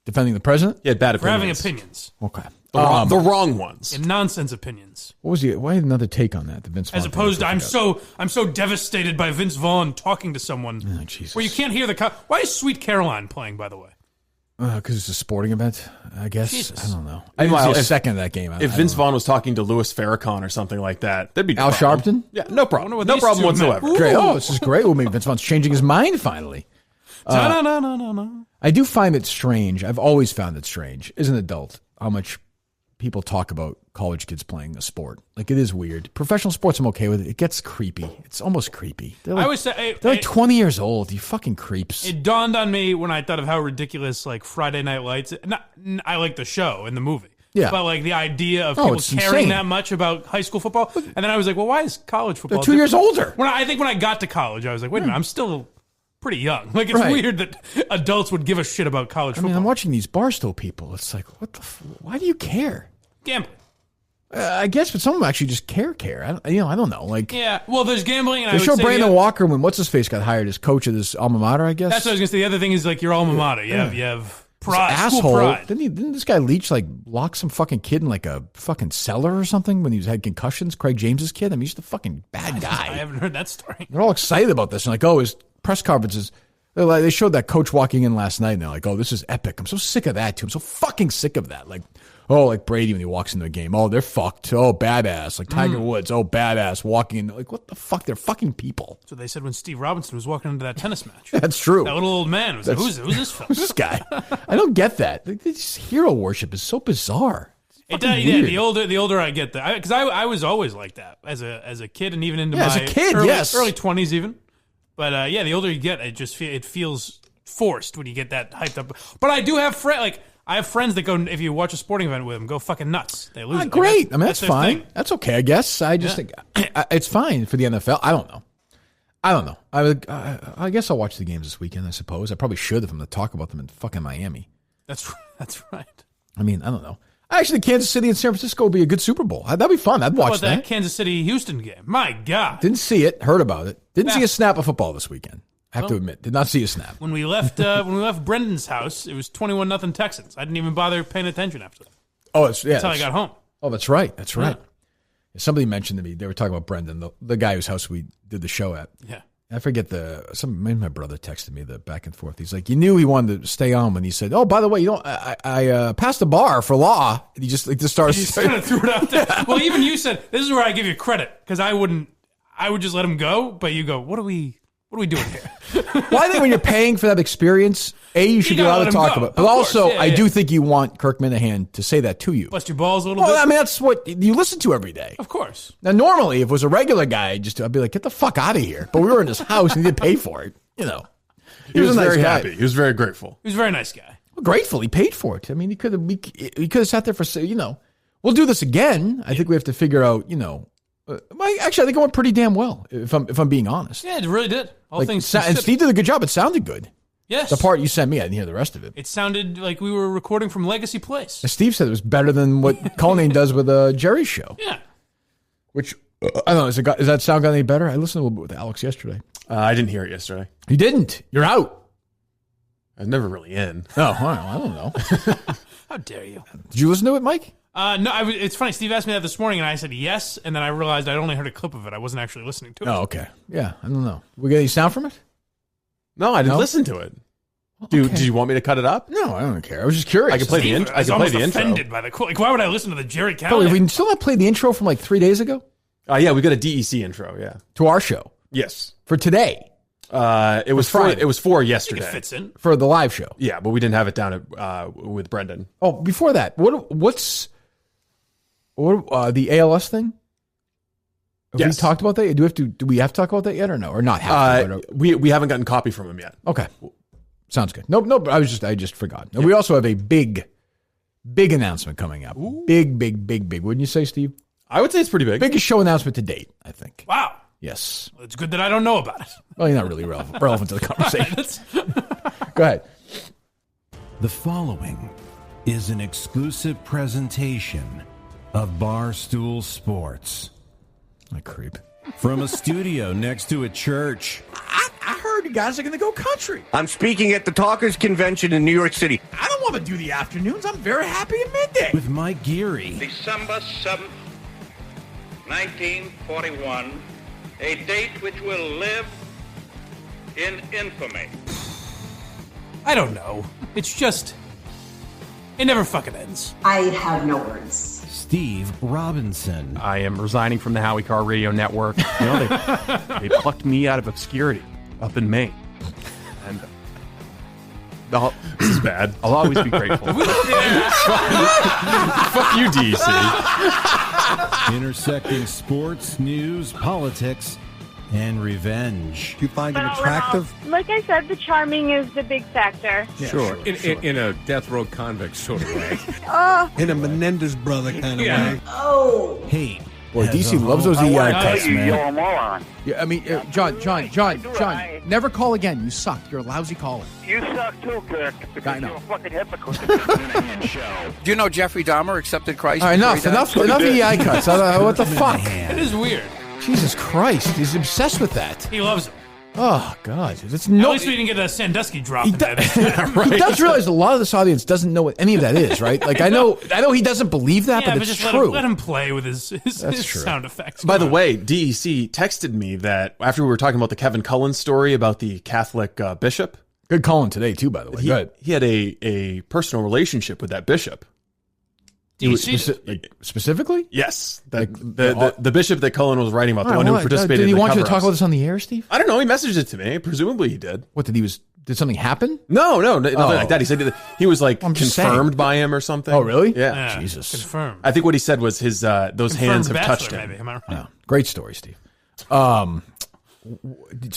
defending the president. Yeah, bad opinions. For having opinions. Okay. The wrong ones. And nonsense opinions. What was why had another take on that? The Vince Vaughn. As opposed to I'm so devastated by Vince Vaughn talking to someone where you can't hear the. Why is Sweet Caroline playing? By the way. Because it's a sporting event, I guess. Jesus. I don't know. I didn't see a second of that game. If Vince Vaughn was talking to Louis Farrakhan or something like that, that'd be Al Sharpton. Yeah, no problem. No problem whatsoever. Great. Oh, this is great. Well, maybe Vince Vaughn's changing his mind finally. No. I do find it strange. I've always found it strange, as an adult, how much people talk about college kids playing a sport. Like, it is weird. Professional sports, I'm okay with it. It gets creepy. It's almost creepy. They're like 20 years old. You fucking creeps. It dawned on me when I thought of how ridiculous, like, Friday Night Lights. I like the show and the movie. Yeah. But, like, the idea of people caring insane. that much about high school football. And then I was like, well, why is college football They're 2 years older. I think when I got to college, I was like, wait a minute, I'm still pretty young. Like, it's weird that adults would give a shit about college football. I mean, I'm watching these Barstow people. It's like, why do you care? Gambling. I guess, but some of them actually just care. I don't know. Like, yeah, well, there's gambling. And they show Brandon Walker when what's-his-face got hired as coach of this alma mater, I guess. That's what I was going to say. The other thing is, like, your alma mater. You have pride, asshole. School pride. Didn't this guy Leach, like, lock some fucking kid in, like, a fucking cellar or something when he had concussions? Craig James's kid? I mean, he's the fucking bad guy. I haven't heard that story. They're all excited about this. And like, his press conferences. They showed that coach walking in last night, and they're like, this is epic. I'm so sick of that, too. I'm so fucking sick of that. Like, Oh, like Brady when he walks into a game. Oh, they're fucked. Oh, badass. Like Tiger Woods. Oh, badass. Walking in. Like, what the fuck? They're fucking people. So they said when Steve Robinson was walking into that tennis match. That's true. That little old man was like, who's this fella? Who's this guy? I don't get that. Like, this hero worship is so bizarre. The older I get that, because I was always like that as a kid and even into my early 20s even. But the older you get, it feels forced when you get that hyped up. But I do have I have friends that go, if you watch a sporting event with them, go fucking nuts. They lose. Great. I mean, that's fine. Thing. That's okay, I guess. I just think it's fine for the NFL. I don't know. I guess I'll watch the games this weekend, I suppose. I probably should if I'm going to talk about them in fucking Miami. That's right. I mean, I don't know. Actually, Kansas City and San Francisco would be a good Super Bowl. That'd be fun. I'd watch that. Kansas City-Houston game. My God. Didn't see it. Heard about it. Didn't see a snap of football this weekend. I have to admit. Did not see a snap. When we left Brendan's house, it was 21-0 Texans. I didn't even bother paying attention after that. Oh, that's how I got home. Oh, that's right. That's right. Yeah. Somebody mentioned to me, they were talking about Brendan, the guy whose house we did the show at. Yeah. I forget maybe my brother texted me the back and forth. He's like, you knew he wanted to stay on when he said, oh, by the way, I passed the bar for law. And he just started. He just kind of threw it out there. Yeah. Well, even you said, this is where I give you credit, because I would just let him go, but you go, what are we doing here? Well, I think when you're paying for that experience, you should be allowed to talk about it. But also, I do think you want Kirk Minihane to say that to you. Bust your balls a little bit? Well, I mean, that's what you listen to every day. Of course. Now, normally, if it was a regular guy, I'd be like, get the fuck out of here. But we were in his house and he didn't pay for it. You know. He was very happy. He was very grateful. He was a very nice guy. Well, grateful. He paid for it. I mean, he could have sat there for, we'll do this again. I think we have to figure out, actually, I think it went pretty damn well, if I'm being honest. Yeah, it really did. And Steve did a good job. It sounded good. Yes. The part you sent me, I didn't hear the rest of it. It sounded like we were recording from Legacy Place. As Steve said, it was better than what Cullinane does with Jerry's show. Yeah. Which, I don't know, does that sound any better? I listened a little bit with Alex yesterday. I didn't hear it yesterday. You didn't? You're out. I was never really in. Oh, I don't know. How dare you? Did you listen to it, Mike? No, it's funny. Steve asked me that this morning, and I said yes, and then I realized I'd only heard a clip of it. I wasn't actually listening to it. Oh, okay. Yeah, I don't know. We get any sound from it? No, I didn't listen to it. Okay. Do you want me to cut it up? No, I don't care. I was just curious. I can play the intro. I can play the intro. Offended by the like, why would I listen to the Jerry Carrabis? Have we still not played the intro from like 3 days ago? Yeah, we got a DEC intro. Yeah, to our show. Yes, for today. It was Friday. It was for yesterday. It fits in for the live show. Yeah, but we didn't have it down with Brendan. Oh, before that, what's the ALS thing? Have we talked about that? Do we have to talk about that yet or no? Or not have to? We haven't gotten copy from him yet. Okay. Sounds good. No, but I just forgot. Yep. We also have a big announcement coming up. Ooh. Big. Wouldn't you say, Steve? I would say it's pretty big. Biggest show announcement to date, I think. Wow. Yes. Well, it's good that I don't know about it. Well, you're not really relevant to the conversation. Go ahead. The following is an exclusive presentation of Barstool Sports. A creep. From a studio next to a church. I heard you guys are going to go country. I'm speaking at the Talkers Convention in New York City. I don't want to do the afternoons. I'm very happy at midday. With Mike Geary. December 7th, 1941, a date which will live in infamy. I don't know. It's just, it never fucking ends. I have no words. Steve Robinson. I am resigning from the Howie Carr Radio Network. They plucked me out of obscurity up in Maine. And this is bad. I'll always be grateful. Fuck you, DC. Intersecting sports, news, politics, and revenge. You find him attractive? Like I said, the charming is the big factor. Yeah, sure. In a death row convict sort of way. In a Menendez brother kind of way. Oh. Hate. Boy, DC loves those EI cuts, man. You're a moron. Yeah, I mean, John, never call again. You suck. You're a lousy caller. You suck too, Kirk, because you're a fucking hypocrite. Do you know Jeffrey Dahmer accepted Christ? All right, enough EI cuts. What the fuck? It is weird. Jesus Christ, he's obsessed with that. He loves it. Oh, God. It's At least we didn't get a Sandusky drop in that. Right. He does realize a lot of this audience doesn't know what any of that is, right? Like, I know he doesn't believe that, but it's just true. Let him play with his sound effects. By the way, DEC texted me that after we were talking about the Kevin Cullen story about the Catholic bishop. Good calling today, too, by the way. He had a personal relationship with that bishop. Specifically? Yes. The bishop that Cullen was writing about, the one who participated Did he in the want you to talk cover-ups. about this on the air, Steve? I don't know. He messaged it to me. Presumably he did. What, did something happen? No, nothing like that. He said he was like confirmed by him or something. Oh, really? Yeah. Jesus. Confirmed. I think what he said was his those Confirmed hands have bachelor, touched him. Maybe. Am I right? Great story, Steve. So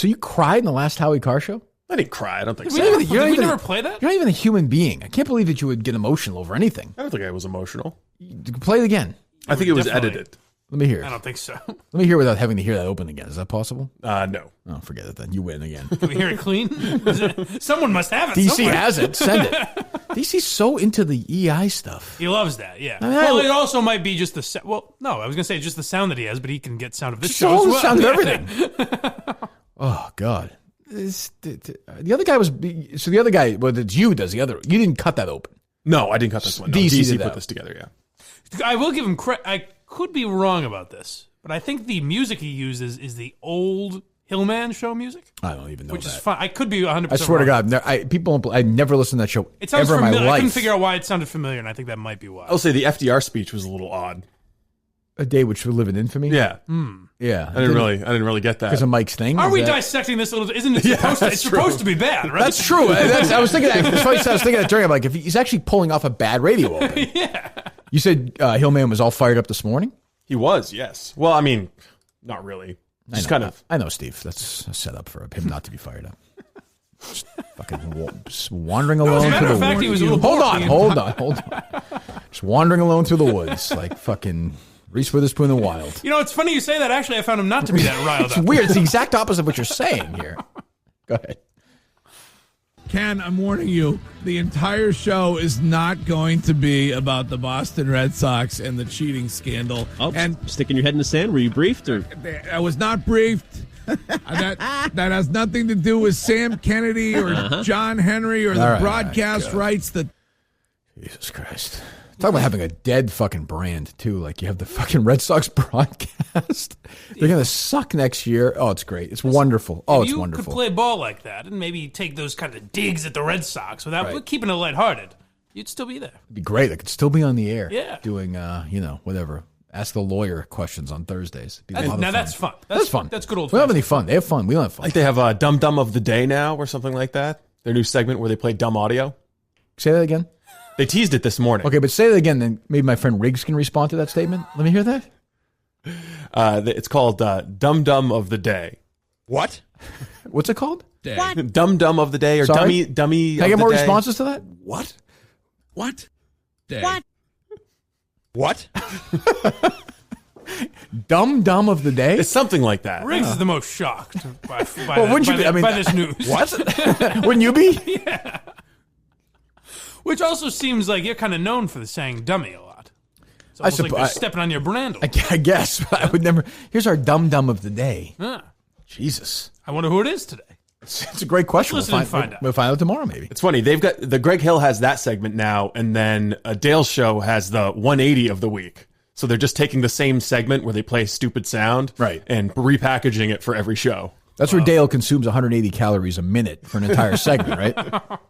you cried in the last Howie Carr show? I didn't cry. I don't think so. Did we never play that? You're not even a human being. I can't believe that you would get emotional over anything. I don't think I was emotional. Play it again. I think it was edited. Let me hear it. I don't think so. Let me hear without having to hear that open again. Is that possible? No. Oh, forget it then. You win again. Can we hear it clean? Someone must have it. DC somewhere. has it. Send it. DC's so into the EI stuff. He loves that, yeah. I mean, well, it also might be just the well, no, I was going to say just the sound that he has, but he can get sound of this show as the well. sound of everything. Oh, God. The other guy was... So the other guy... Well, it's you does the other... You didn't cut that open. No, I didn't cut this one. No, DC put this together, yeah. I will give him credit. I could be wrong about this, but I think the music he uses is the old Hillman show music. I don't even know which that. is fun. I could be 100%. I swear wrong. to God, I never listened to that show it sounds ever familiar. in my life. I couldn't figure out why it sounded familiar, and I think that might be why. I'll say the FDR speech was a little odd. A day which will live in infamy. Yeah, yeah. I didn't really get that because of Mike's thing. Are we dissecting this a little? Isn't it supposed to? It's supposed to be bad, right? That's true. I was thinking that. That's why I was thinking that during. I'm like, if he's actually pulling off a bad radio open. Yeah. You said Hillman was all fired up this morning. He was, yes. Well, I mean, not really. Just kind of. I know, Steve. That's a setup for him not to be fired up. Just fucking wandering alone through the fact, woods. he was a little Hold on. Just wandering alone through the woods, like fucking Reese Witherspoon in the wild. You know, it's funny you say that. Actually, I found him not to be that riled It's up. weird. It's the exact opposite of what you're saying here. Go ahead. Ken, I'm warning you, the entire show is not going to be about the Boston Red Sox and the cheating scandal. Oh, and sticking your head in the sand? Were you briefed? Or? I was not briefed. that has nothing to do with Sam Kennedy or John Henry or the broadcast rights that... Jesus Christ. Talk about having a dead fucking brand, too. Like, you have the fucking Red Sox broadcast. They're going to suck next year. Oh, it's great. It's wonderful. Oh, it's wonderful. If you could play ball like that and maybe take those kind of digs at the Red Sox without keeping it lighthearted, you'd still be there. It'd be great. I could still be on the air. Yeah. Doing, whatever. Ask the lawyer questions on Thursdays. That's fun. That's fun. That's good old We don't have any fun. They have fun. We don't have fun. Like they have a Dum Dum of the Day now or something like that. Their new segment where they play dumb audio. Say that again. They teased it this morning. Okay, but say that again, then maybe my friend Riggs can respond to that statement. Let me hear that. It's called Dum Dum of the Day. What? What's it called? What? Dum Dum of the Day or Dummy Can I of get the more day? responses to that? What? day. What? Dumb of the day? It's something like that. Riggs is the most shocked by this news. What? Wouldn't you be? Yeah. Which also seems like you're kind of known for saying dummy a lot. It's almost like they're stepping on your brand a little. I guess, but I would never. Here's our dumb of the day. Huh. Jesus. I wonder who it is today. It's a great question. Let's listen and find out. We'll find out tomorrow, maybe. It's funny. They've got the Greg Hill has that segment now, and then Dale's show has the 180 of the week. So they're just taking the same segment where they play stupid sound, right, and repackaging it for every show. That's where Dale consumes 180 calories a minute for an entire segment, right?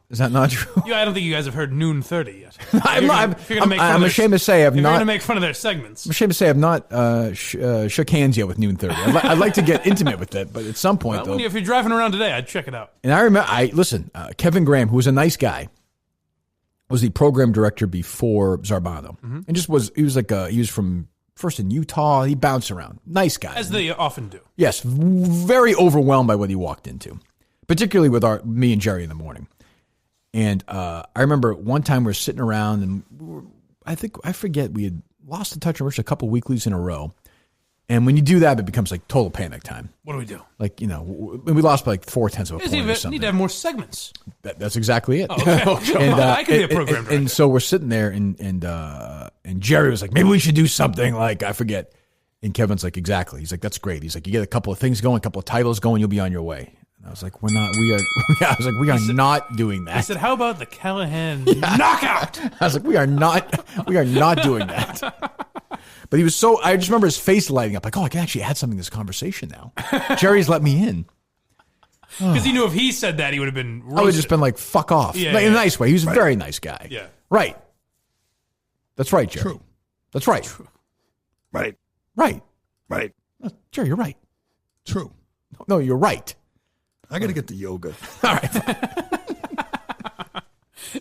Is that not true? Yeah, I don't think you guys have heard Noon 30 yet. I'm ashamed to say I've not. You're going to make fun of their segments. I'm ashamed to say I've not shook hands yet with Noon 30. I'd like to get intimate with it, but at some point, though. If you're driving around today, I'd check it out. And I remember, Kevin Graham, who was a nice guy, was the program director before Zarbano, and he was from first in Utah. He bounced around. Nice guy. As they often do. Yes. Very overwhelmed by what he walked into, particularly with me and Jerry in the morning. And I remember one time we were sitting around and I forget, we had lost the touch and a couple weeklies in a row. And when you do that, it becomes like total panic time. What do we do? Like, we lost by like 0.4 of a point or something. We need to have more segments. That's exactly it. Oh, okay. And, I can be a program director. And so we're sitting there and Jerry was like, maybe we should do something like, I forget. And Kevin's like, exactly. He's like, that's great. He's like, you get a couple of things going, a couple of titles going, you'll be on your way. And I was like, we are not doing that. I said, how about the Callahan knockout? I was like, we are not doing that. But he was I just remember his face lighting up like, oh, I can actually add something to this conversation now. Jerry's let me in. Because he knew if he said that, he would have been roasted. I would have just been like, fuck off. In a nice way. He was a very nice guy. Yeah. Right. That's right, Jerry. True. That's right. True. Right. Right. Right. No, Jerry, you're right. True. No, you're right. I got to get the yoga. All right.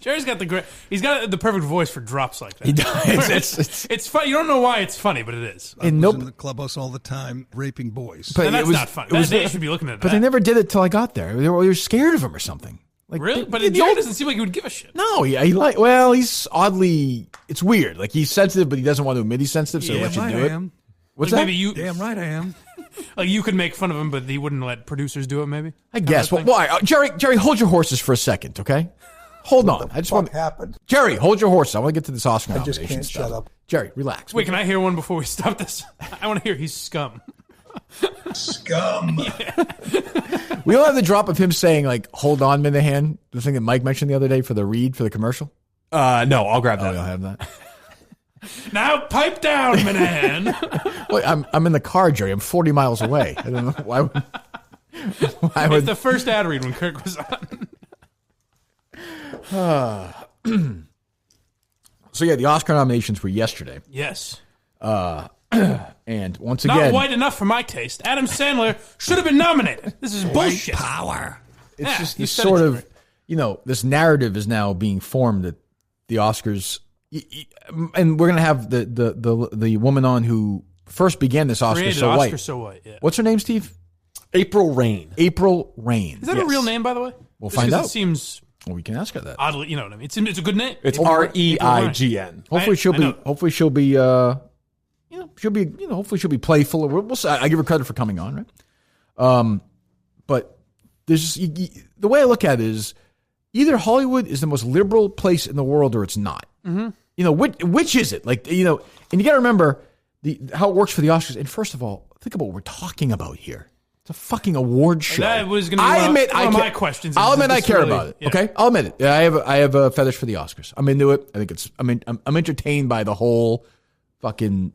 Jerry's got he's got the perfect voice for drops like that. He does. It's funny. You don't know why it's funny, but it is. I was in the clubhouse all the time raping boys. But that's not funny. They should be looking at that. But they never did it till I got there. They were scared of him or something. Like, really? But Jerry doesn't seem like he would give a shit. No, he's oddly, it's weird. Like, he's sensitive, but he doesn't want to admit he's sensitive, so he lets you do it. What's that? Damn right I am. Like, you could make fun of him, but he wouldn't let producers do it, maybe? I guess. Well, why? Jerry, hold your horses for a second, okay? Hold on. I just want happened. Jerry, hold your horses. I want to get to this Oscar I nomination just can't stuff. shut up. Jerry, relax. Wait, can I hear one before we stop this? I want to hear he's scum. Scum. We all have the drop of him saying, like, hold on, Minihane, the thing that Mike mentioned the other day for the commercial. No, I'll grab that. I'll have that. Now pipe down, Minihane. Wait, I'm in the car, Jerry. I'm 40 miles away. I don't know why. It's the first ad read when Kirk was on. So yeah, the Oscar nominations were yesterday. Yes. And once again, not white enough for my taste. Adam Sandler should have been nominated. This is bullshit. Power. It's just this sort of, this narrative is now being formed that the Oscars, and we're gonna have the woman on who first began this Oscar So White. Oscar So White. Yeah. What's her name, Steve? April Rain. April Rain. Is that a real name, by the way? We'll find out. It seems. Well, we can ask her that. Oddly, you know what I mean. It's a good name. It's REIGN. Hopefully she'll be. Hopefully she'll be playful. We'll see. I give her credit for coming on, right? But there's the way I look at it is either Hollywood is the most liberal place in the world or it's not. Mm-hmm. Which is it? Like, and you got to remember how it works for the Oscars. And first of all, think about what we're talking about here. It's a fucking award show. That was going to be one of my questions. I'll admit I care about it. Yeah. Okay, I'll admit it. Yeah, I have a fetish for the Oscars. I'm into it. I think I'm entertained by the whole fucking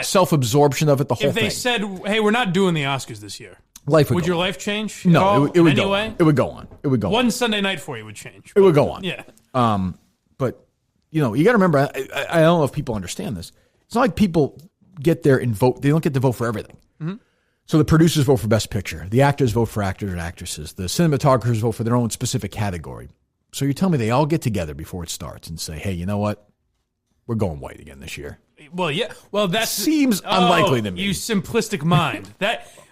self-absorption of it. The whole thing. If they said, "Hey, we're not doing the Oscars this year," would your life change? No, it would go on. It would go on. It would go on. One Sunday night for you would change. It would go on. Yeah. But you got to remember. I don't know if people understand this. It's not like people get there and vote. They don't get to vote for everything. Mm-hmm. So the producers vote for Best Picture. The actors vote for actors and actresses. The cinematographers vote for their own specific category. So you're telling me they all get together before it starts and say, hey, you know what? We're going white again this year. Well, yeah. Well, that seems unlikely to me. You simplistic mind.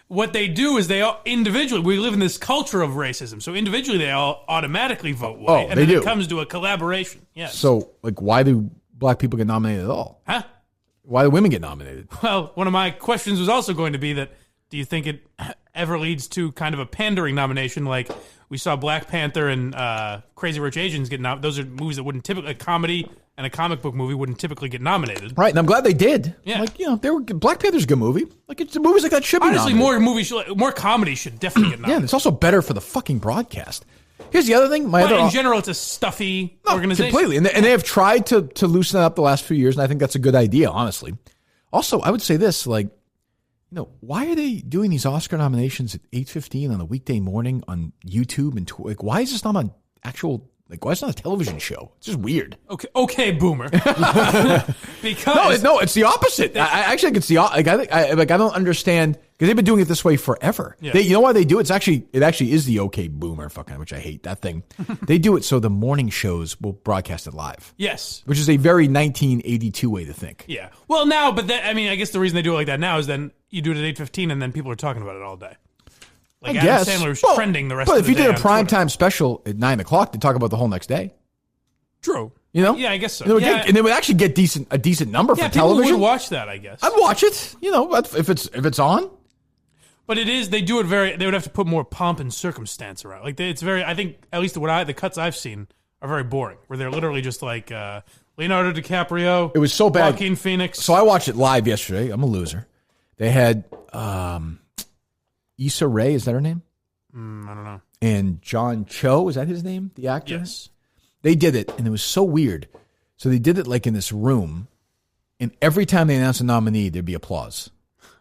What they do is they all individually, we live in this culture of racism. So individually they all automatically vote white. Oh, and then it comes to a collaboration. Yes. So, why do black people get nominated at all? Huh? Why do women get nominated? Well, one of my questions was also going to be that, do you think it ever leads to kind of a pandering nomination? Like we saw Black Panther and Crazy Rich Asians get nominated. Those are movies that wouldn't typically, a comedy and a comic book movie wouldn't typically get nominated. Right, and I'm glad they did. Yeah. Black Panther's a good movie. Movies like that should be honestly, nominated. more comedy should definitely get nominated. Yeah, it's also better for the fucking broadcast. Here's the other thing. In general, it's a stuffy organization. Completely. And they have tried to loosen it up the last few years, and I think that's a good idea, honestly. Also, I would say this, why are they doing these Oscar nominations at 8:15 on a weekday morning on YouTube? And why is this not on actual, why is it not a television show? It's just weird. Okay, boomer. Because no, it's the opposite. I actually think it's the I don't understand because they've been doing it this way forever. Yeah. You know why they do it? It actually is the okay boomer which I hate that thing. They do it so the morning shows will broadcast it live. Yes, which is a very 1982 way to think. Yeah. Well, now, but I guess the reason they do it like that now is then you do it at 8:15 and then people are talking about it all day. I guess. Adam Sandler's trending the rest of the day. But if you did a primetime special at 9 o'clock, they talk about the whole next day. True. Yeah, I guess so. And they would actually get a decent number for television. People would watch that, I guess. I'd watch it. If it's on. But they do it they would have to put more pomp and circumstance around. It's very, I think, at least the cuts I've seen are very boring, where they're literally just like Leonardo DiCaprio. It was so bad. Joaquin Phoenix. So I watched it live yesterday. I'm a loser. They had Issa Rae, is that her name? I don't know. And John Cho, is that his name? The actor? Yes. They did it, and it was so weird. So they did it in this room, and every time they announced a nominee, there'd be applause.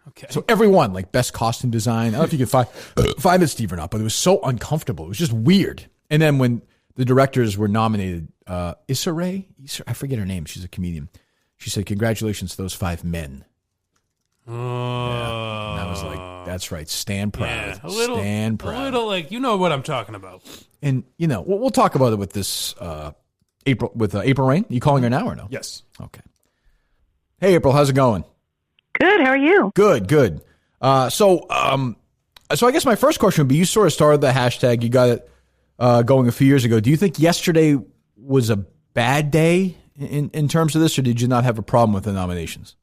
Okay. So everyone, best costume design. I don't know if you can find it, Steve, or not, but it was so uncomfortable. It was just weird. And then when the directors were nominated, Issa Rae, I forget her name. She's a comedian. She said, "Congratulations to those 5 men." Oh. Yeah. And I was like, "That's right. Stand proud. Yeah, Stand proud." A little like, you know what I'm talking about. And we'll talk about it with this April Rain. You calling her now or no? Yes. Okay. Hey, April, how's it going? Good. How are you? Good. So I guess my first question would be: you sort of started the hashtag. You got it going a few years ago. Do you think yesterday was a bad day in terms of this, or did you not have a problem with the nominations?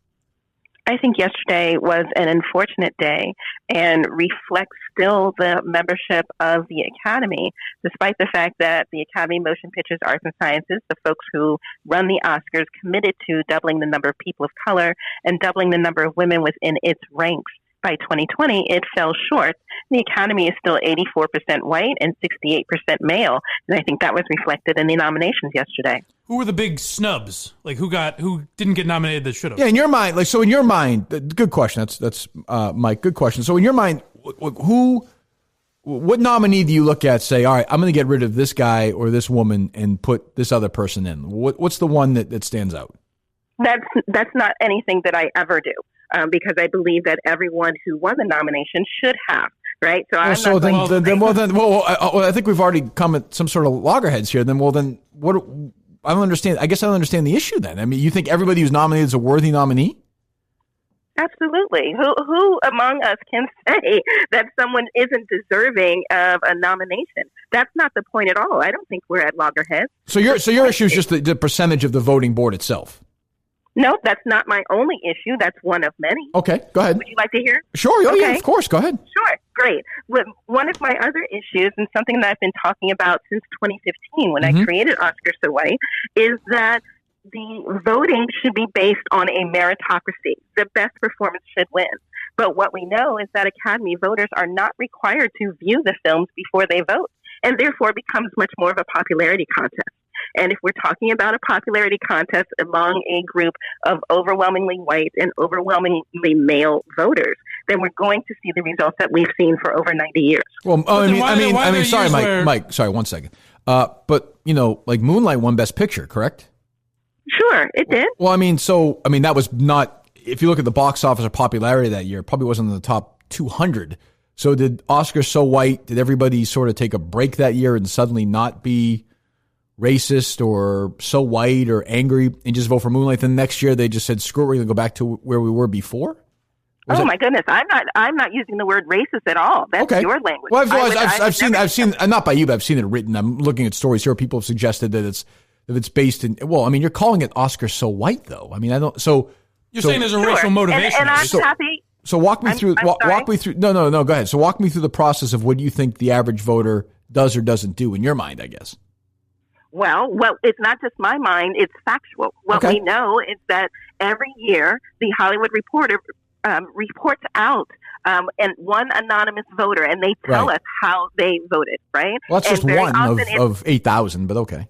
I think yesterday was an unfortunate day and reflects still the membership of the Academy, despite the fact that the Academy Motion Pictures, Arts and Sciences, the folks who run the Oscars, committed to doubling the number of people of color and doubling the number of women within its ranks. By 2020, it fell short. The Academy is still 84% white and 68% male, and I think that was reflected in the nominations yesterday. Who were the big snubs? Like who didn't get nominated that should have? Yeah, in your mind, good question. That's Mike. Good question. So in your mind, what nominee do you look at? Say, all right, I'm going to get rid of this guy or this woman and put this other person in. What's the one that stands out? That's not anything that I ever do. Because I believe that everyone who won the nomination should have, right? So I think we've already come at some sort of loggerheads here. Then what? I don't understand. I guess I don't understand the issue. Then, I mean, you think everybody who's nominated is a worthy nominee? Absolutely. Who among us can say that someone isn't deserving of a nomination? That's not the point at all. I don't think we're at loggerheads. So your issue is just the percentage of the voting board itself. No, that's not my only issue. That's one of many. Okay, go ahead. Would you like to hear? Sure. Oh, yeah, of course. Go ahead. Sure. Great. One of my other issues, and something that I've been talking about since 2015 when I created Oscar So White, is that the voting should be based on a meritocracy. The best performance should win. But what we know is that Academy voters are not required to view the films before they vote, and therefore it becomes much more of a popularity contest. And if we're talking about a popularity contest among a group of overwhelmingly white and overwhelmingly male voters, then we're going to see the results that we've seen for over 90 years. Well, sorry, Mike, sorry, 1 second. But, like Moonlight won Best Picture, correct? Sure, it did. Well, that was not, if you look at the box office or popularity that year, it probably wasn't in the top 200. So did Oscar So White, did everybody sort of take a break that year and suddenly not be racist or so white or angry and just vote for Moonlight? Then next year they just said, screw it, we're going to go back to where we were before? My goodness, I'm not using the word racist at all. That's your language. Well, I've seen not by you, but I've seen it written. I'm looking at stories here. People have suggested that it's based in. Well, I mean, you're calling it Oscar So White, though. I mean, I don't. So you're saying there's a racial motivation, and I'm happy. So walk me through. Walk me through. No. Go ahead. So walk me through the process of what you think the average voter does or doesn't do in your mind, I guess. Well, it's not just my mind, it's factual. What we know is that every year the Hollywood Reporter reports out and one anonymous voter, and they tell us how they voted, right? Well, that's just one of 8,000, but okay.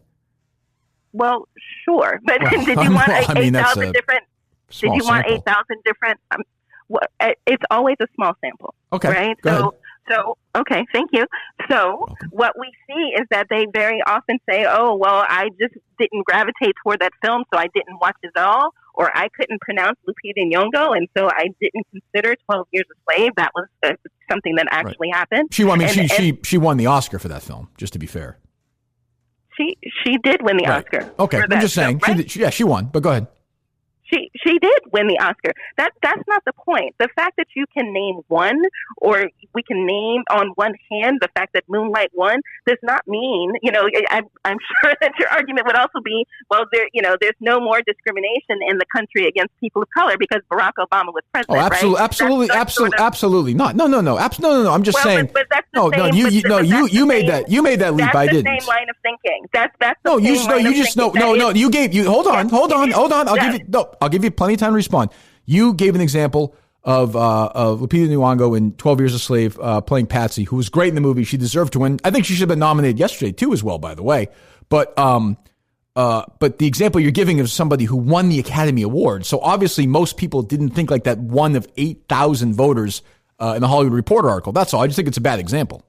Well, sure. But did you want 8,000 different? Did you want 8,000 different? It's always a small sample. Okay. Right? Go ahead. So, okay, thank you. So what we see is that they very often say, oh, well, I just didn't gravitate toward that film, so I didn't watch it at all, or I couldn't pronounce Lupita Nyong'o, and so I didn't consider 12 Years a Slave. That was something that actually happened. She won the Oscar for that film, just to be fair. She did win the Oscar. Okay, I'm just saying. Film, right? She won, but go ahead. She did win the Oscar. That's not the point. The fact that you can name one, or we can name on one hand the fact that Moonlight won, does not mean, I'm sure that your argument would also be, well, there's no more discrimination in the country against people of color because Barack Obama was president. Oh, absolutely, right? absolutely not. No. I'm just saying. But that's the same. You made that leap. I didn't. That's the same line of thinking. That's Hold on. I'll give you plenty of time to respond. You gave an example of Lupita Nyong'o in 12 Years a Slave playing Patsy, who was great in the movie. She deserved to win. I think she should have been nominated yesterday too, as well, by the way. But the example you're giving is somebody who won the Academy Award. So obviously most people didn't think like that one of 8,000 voters in the Hollywood Reporter article. That's all. I just think it's a bad example.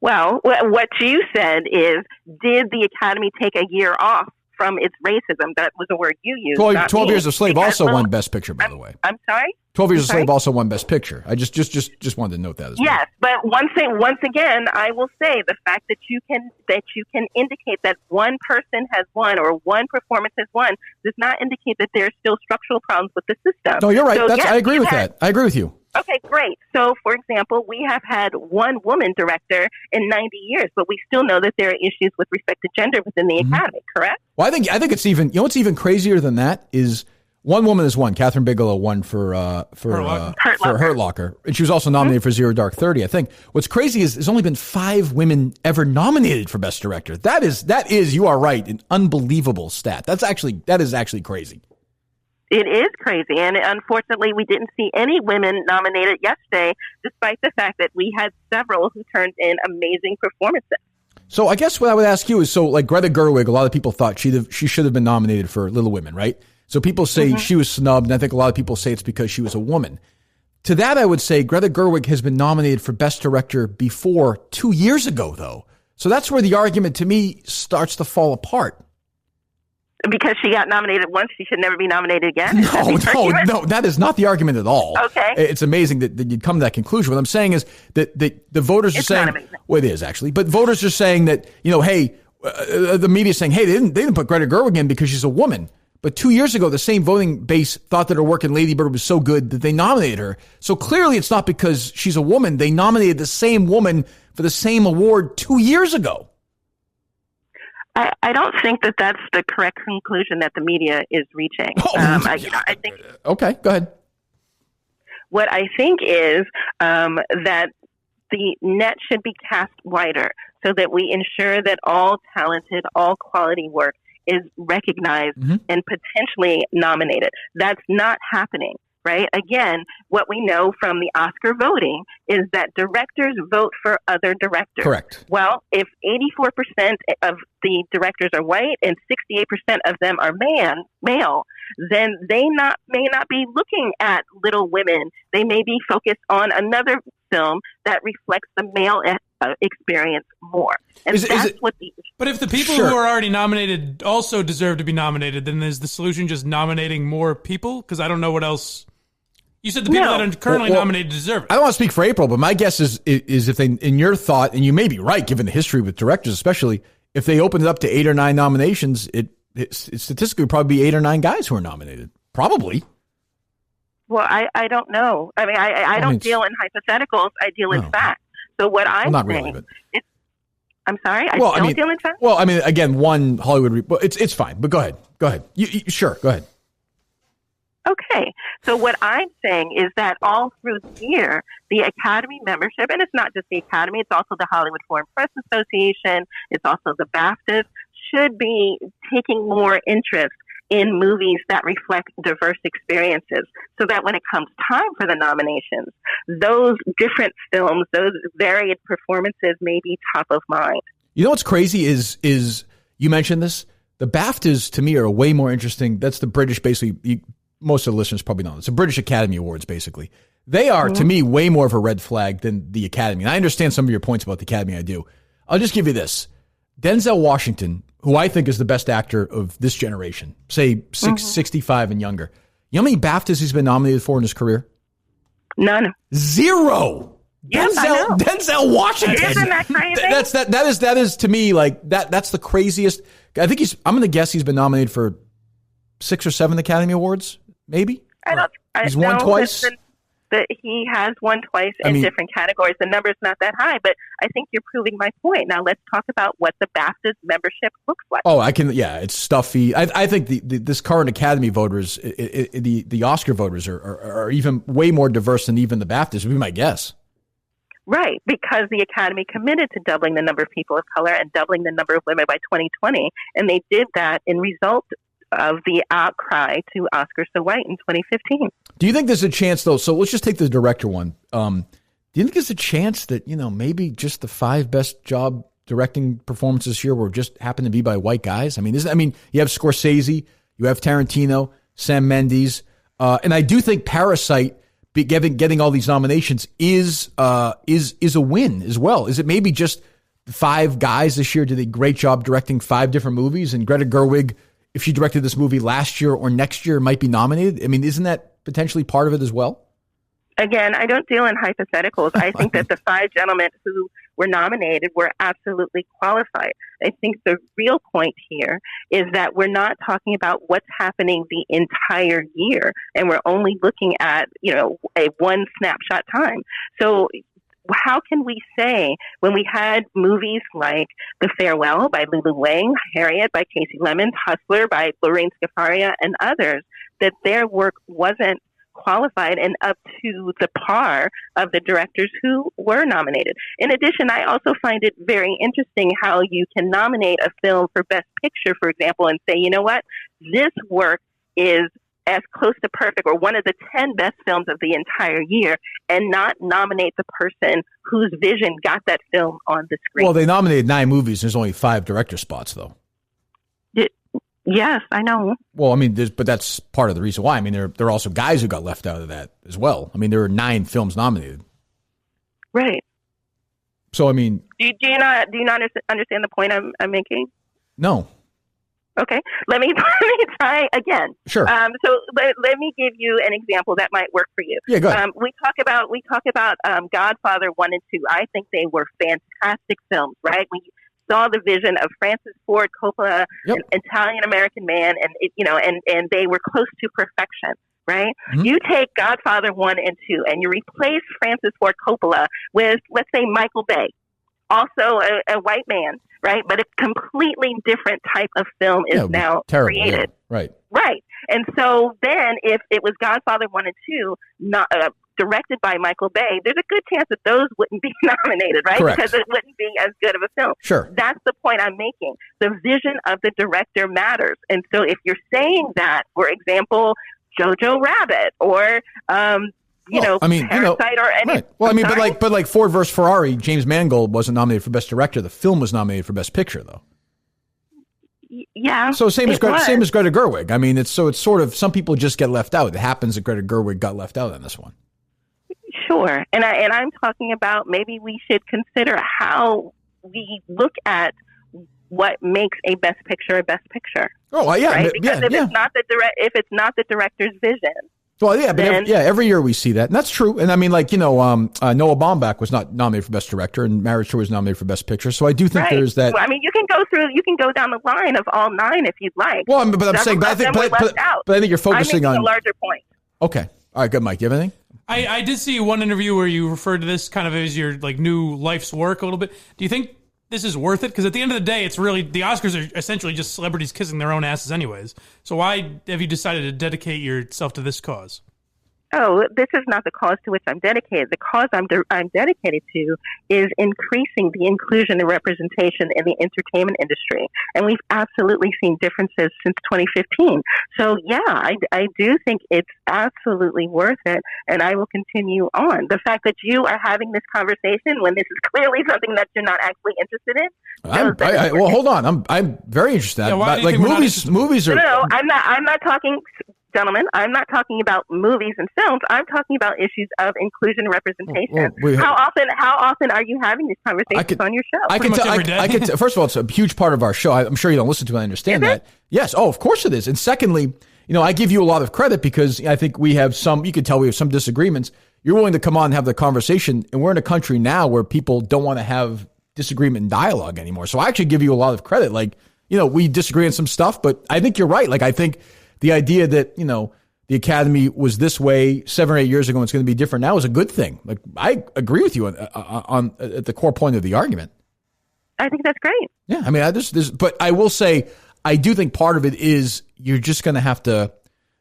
Well, what you said is, did the Academy take a year off from its racism. That was a word you used. 12 Years a Slave also won Best Picture, by the way. I'm sorry? 12 Years a Slave also won Best Picture. I just wanted to note that as well. Yes, but once again, I will say the fact that you can indicate that one person has won or one performance has won does not indicate that there's still structural problems with the system. No, you're right. So, I agree with that. I agree with you. Okay, great. So, for example, we have had one woman director in 90 years, but we still know that there are issues with respect to gender within the Academy, correct? Well, I think it's even, what's even crazier than that is one woman has won. Catherine Bigelow won for Hurt Locker. And she was also nominated for Zero Dark 30, I think. What's crazy is there's only been 5 women ever nominated for Best Director. That is, you are right, an unbelievable stat. That is actually crazy. It is crazy, and unfortunately, we didn't see any women nominated yesterday, despite the fact that we had several who turned in amazing performances. So I guess what I would ask you is, like Greta Gerwig, a lot of people thought she should have been nominated for Little Women, right? So people say she was snubbed, and I think a lot of people say it's because she was a woman. To that, I would say Greta Gerwig has been nominated for Best Director before 2 years ago, though. So that's where the argument, to me, starts to fall apart. Because she got nominated once, she should never be nominated again? No, that is not the argument at all. Okay. It's amazing that you'd come to that conclusion. What I'm saying is that the voters are saying, well, it is actually, but voters are saying that, hey, the media is saying, hey, they didn't put Greta Gerwig in because she's a woman. But 2 years ago, the same voting base thought that her work in Lady Bird was so good that they nominated her. So clearly it's not because she's a woman. They nominated the same woman for the same award 2 years ago. I don't think that that's the correct conclusion that the media is reaching. I think. Okay, go ahead. What I think is that the net should be cast wider so that we ensure that all talented, all quality work is recognized and potentially nominated. That's not happening. Right? Again, what we know from the Oscar voting is that directors vote for other directors. Correct. Well, if 84% of the directors are white and 68% of them are male, then they may not be looking at Little Women. They may be focused on another film that reflects the male experience more. And But if the people who are already nominated also deserve to be nominated, then is the solution just nominating more people? Because I don't know what else. You said the people that are currently nominated deserve it. I don't want to speak for April, but my guess is if they, in your thought, and you may be right, given the history with directors, especially if they opened it up to 8 or 9 nominations, it statistically would probably be 8 or 9 guys who are nominated. Probably. Well, I don't know. I mean, I don't deal in hypotheticals. I deal in facts. So what I'm saying is, I'm sorry, I don't deal in facts? Well, I mean, again, one Hollywood, it's fine, but go ahead. Sure, go ahead. Okay, so what I'm saying is that all through the year, the Academy membership, and it's not just the Academy, it's also the Hollywood Foreign Press Association, it's also the BAFTAs, should be taking more interest in movies that reflect diverse experiences so that when it comes time for the nominations, those different films, those varied performances may be top of mind. You know what's crazy is you mentioned this, the BAFTAs to me are way more interesting. That's the British, basically, most of the listeners probably know. It's the British Academy Awards, basically. They are, to me, way more of a red flag than the Academy. And I understand some of your points about the Academy, I do. I'll just give you this. Denzel Washington, who I think is the best actor of this generation, say 65 and younger. You know how many BAFTAs he's been nominated for in his career? None. 0. Yes, Denzel Washington. Isn't that crazy? That is to me like that's the craziest. I think I'm going to guess he's been nominated for 6 or 7 Academy Awards, maybe. He's won twice. That he has won twice in different categories. The number's not that high, but I think you're proving my point. Now let's talk about what the BAFTAs membership looks like. Oh, it's stuffy. I think this current Academy voters, the Oscar voters are even way more diverse than even the BAFTAs, would be my guess. Right, because the Academy committed to doubling the number of people of color and doubling the number of women by 2020, and they did that in result of the outcry to Oscar so white in 2015. Do you think there's a chance, though? So let's just take the director one. Do you think there's a chance that, maybe just the 5 best job directing performances here were just happen to be by white guys? I mean, you have Scorsese, you have Tarantino, Sam Mendes, and I do think Parasite getting all these nominations is a win as well. Is it maybe just 5 guys this year did a great job directing 5 different movies, and Greta Gerwig if she directed this movie last year or next year, might be nominated? I mean, isn't that potentially part of it as well? Again, I don't deal in hypotheticals. I think that the 5 gentlemen who were nominated were absolutely qualified. I think the real point here is that we're not talking about what's happening the entire year, and we're only looking at, a one snapshot time. So how can we say when we had movies like The Farewell by Lulu Wang, Harriet by Casey Lemons, Hustler by Lorraine Scafaria, and others, that their work wasn't qualified and up to the par of the directors who were nominated? In addition, I also find it very interesting how you can nominate a film for Best Picture, for example, and say, you know what, this work is as close to perfect or one of the 10 best films of the entire year, and not nominate the person whose vision got that film on the screen. Well, they nominated 9 movies. There's only 5 director spots, though. Yes, I know. Well, I mean, but that's part of the reason why. I mean, there are also guys who got left out of that as well. I mean, there were 9 films nominated. Right. So, I mean, do you not understand the point I'm making? No. Okay, let me try again. Sure. So let me give you an example that might work for you. Yeah, go ahead. We talk about Godfather 1 and 2. I think they were fantastic films, right? We saw the vision of Francis Ford Coppola, an Italian-American man, and they were close to perfection, right? Mm-hmm. You take Godfather 1 and 2, and you replace Francis Ford Coppola with, let's say, Michael Bay, also a white man, right? But a completely different type of film is now created. Yeah. Right. And so then if it was Godfather 1 and 2, not directed by Michael Bay, there's a good chance that those wouldn't be nominated, right? Correct. Because it wouldn't be as good of a film. Sure. That's the point I'm making. The vision of the director matters. And so if you're saying that, for example, Jojo Rabbit or Parasite or any. Right. Well, I mean, but like Ford versus Ferrari, James Mangold wasn't nominated for Best Director. The film was nominated for Best Picture, though. Yeah. So same as Greta Gerwig. I mean, it's sort of, some people just get left out. It happens that Greta Gerwig got left out on this one. Sure. And I'm talking about maybe we should consider how we look at what makes a Best Picture a Best Picture. Oh, yeah. Right? Because if it's not the director's vision. Well, yeah, but every year we see that, and that's true. And I mean, like, Noah Baumbach was not nominated for Best Director, and Marriage Story was nominated for Best Picture. So I do think there's that. Well, I mean, you can go down the line of all 9 if you'd like. Well, but I'm saying, but I think you're focusing on a larger point. Okay, all right, good, Mike. Do you have anything? I did see one interview where you referred to this kind of as your like new life's work a little bit. Do you think this is worth it? Because at the end of the day, it's really, the Oscars are essentially just celebrities kissing their own asses anyways. So why have you decided to dedicate yourself to this cause? Oh, this is not the cause to which I'm dedicated. The cause I'm dedicated to is increasing the inclusion and representation in the entertainment industry. And we've absolutely seen differences since 2015. So, yeah, I do think it's absolutely worth it, and I will continue on. The fact that you are having this conversation when this is clearly something that you're not actually interested in. Well, hold on. I'm very interested. Yeah, like movies are. No, I'm not talking. Gentlemen, I'm not talking about movies and films. I'm talking about issues of inclusion and representation. How often are you having these conversations on your show? I can tell. First of all, it's a huge part of our show. I'm sure you don't listen to it. I understand that. Yes. Oh, of course it is. And secondly, I give you a lot of credit because I think we have you can tell we have some disagreements. You're willing to come on and have the conversation. And we're in a country now where people don't want to have disagreement and dialogue anymore. So I actually give you a lot of credit. Like, we disagree on some stuff, but I think you're right. Like, I think the idea that, the Academy was this way 7 or 8 years ago and it's going to be different now is a good thing. Like, I agree with you on at the core point of the argument. I think that's great. Yeah. I mean, but I will say, I do think part of it is you're just going to have to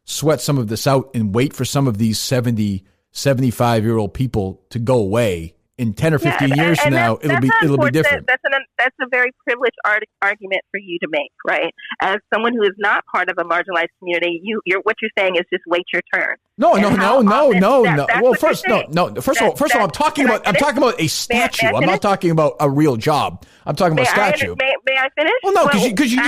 sweat some of this out and wait for some of these 70, 75-year-old people to go away. In 10 or 15 years from now, it'll be different. That's a very privileged argument for you to make, right? As someone who is not part of a marginalized community, what you're saying is just wait your turn. No. Well, first of all, I'm talking about a statue. I'm not talking about a real job. I'm talking about a statue. May I finish? Well, no, because you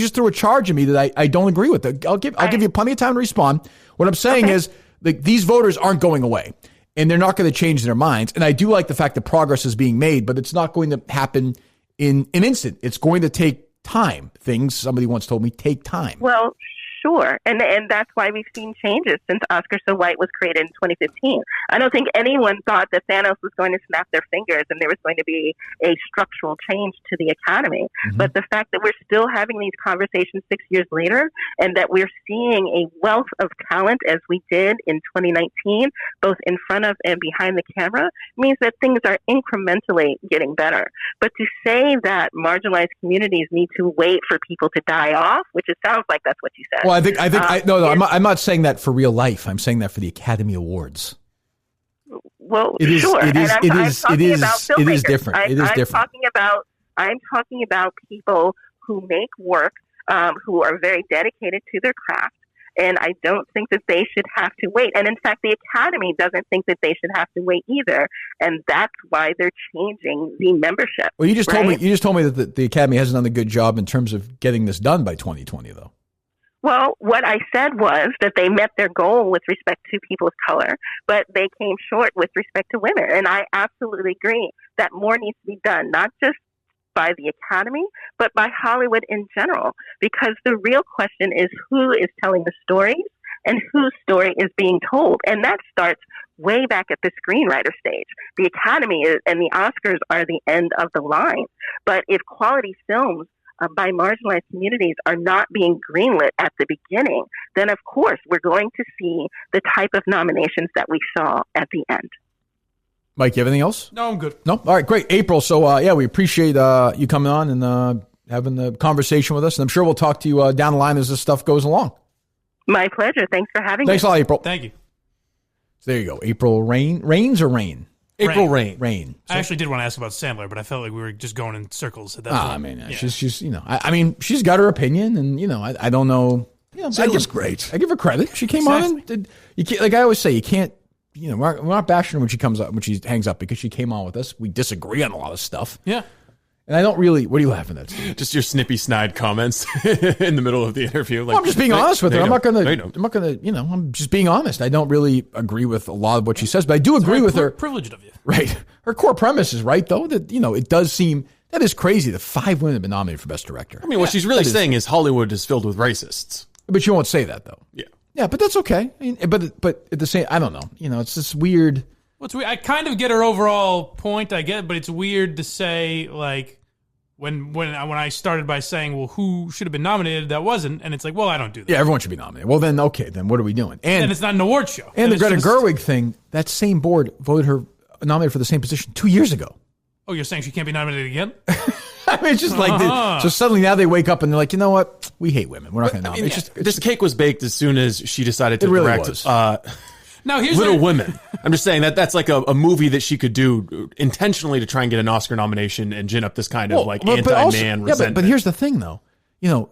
just threw a charge at me that I don't agree with. I'll give you plenty of time to respond. What I'm saying is, these voters aren't going away. And they're not going to change their minds. And I do like the fact that progress is being made, but it's not going to happen in an instant. It's going to take time. Things somebody once told me take time. Well, sure. And that's why we've seen changes since Oscar So White was created in 2015. I don't think anyone thought that Thanos was going to snap their fingers and there was going to be a structural change to the Academy. Mm-hmm. But the fact that we're still having these conversations 6 years later and that we're seeing a wealth of talent as we did in 2019, both in front of and behind the camera, means that things are incrementally getting better. But to say that marginalized communities need to wait for people to die off, which it sounds like that's what you said. Well, I'm not saying that for real life. I'm saying that for the Academy Awards. Well, it is, sure. It is different. I'm talking about people who make work, who are very dedicated to their craft. And I don't think that they should have to wait. And in fact, the Academy doesn't think that they should have to wait either. And that's why they're changing the membership. Well, you just told me that the Academy hasn't done a good job in terms of getting this done by 2020, though. Well, what I said was that they met their goal with respect to people of color, but they came short with respect to women. And I absolutely agree that more needs to be done, not just by the Academy, but by Hollywood in general, because the real question is who is telling the stories and whose story is being told. And that starts way back at the screenwriter stage. The Academy and the Oscars are the end of the line. But if quality films by marginalized communities are not being greenlit at the beginning, then of course we're going to see the type of nominations that we saw at the end. Mike, you have anything else? No, I'm good. No? All right, great. April, so we appreciate you coming on and having the conversation with us. And I'm sure we'll talk to you down the line as this stuff goes along. My pleasure. Thanks for having me. Thanks a lot, April. Thank you. So there you go. April Rains or Rain? April Rain. Rain. I actually did want to ask about Sandler, but I felt like we were just going in circles at that point. I mean, she's she's got her opinion, and I don't know. Sandler's great. I give her credit. She came on and did. You can't, like I always say, you can't. We're not bashing her when she hangs up because she came on with us. We disagree on a lot of stuff. Yeah. And I don't really. What are you laughing at? Just your snippy snide comments in the middle of the interview. I'm just being honest with her. I'm not gonna. I'm just being honest. I don't really agree with a lot of what she says, but I do agree with her. Privileged of you, right? Her core premise is right, though. That it does seem that is crazy that 5 women have been nominated for Best Director. I mean, what she's really saying is Hollywood is filled with racists. But you won't say that, though. Yeah. Yeah, but that's okay. I mean, but at the same, I don't know. It's this weird. Well, it's weird. I kind of get her overall point. I get it, but it's weird to say like. When I started by saying, well, who should have been nominated, that wasn't, and it's like, well, I don't do that. Yeah, everyone should be nominated. Well, then, okay, then what are we doing? And it's not an award show. And the Greta Gerwig thing, that same board voted her nominated for the same position 2 years ago. Oh, you're saying she can't be nominated again? I mean, it's just like, so suddenly now they wake up and they're like, you know what? We hate women. We're not going to nominate. This cake was baked as soon as she decided to direct. Now, here's Little Women. I'm just saying that's like a movie that she could do intentionally to try and get an Oscar nomination and gin up this kind of anti-man resentment. But here's the thing, though.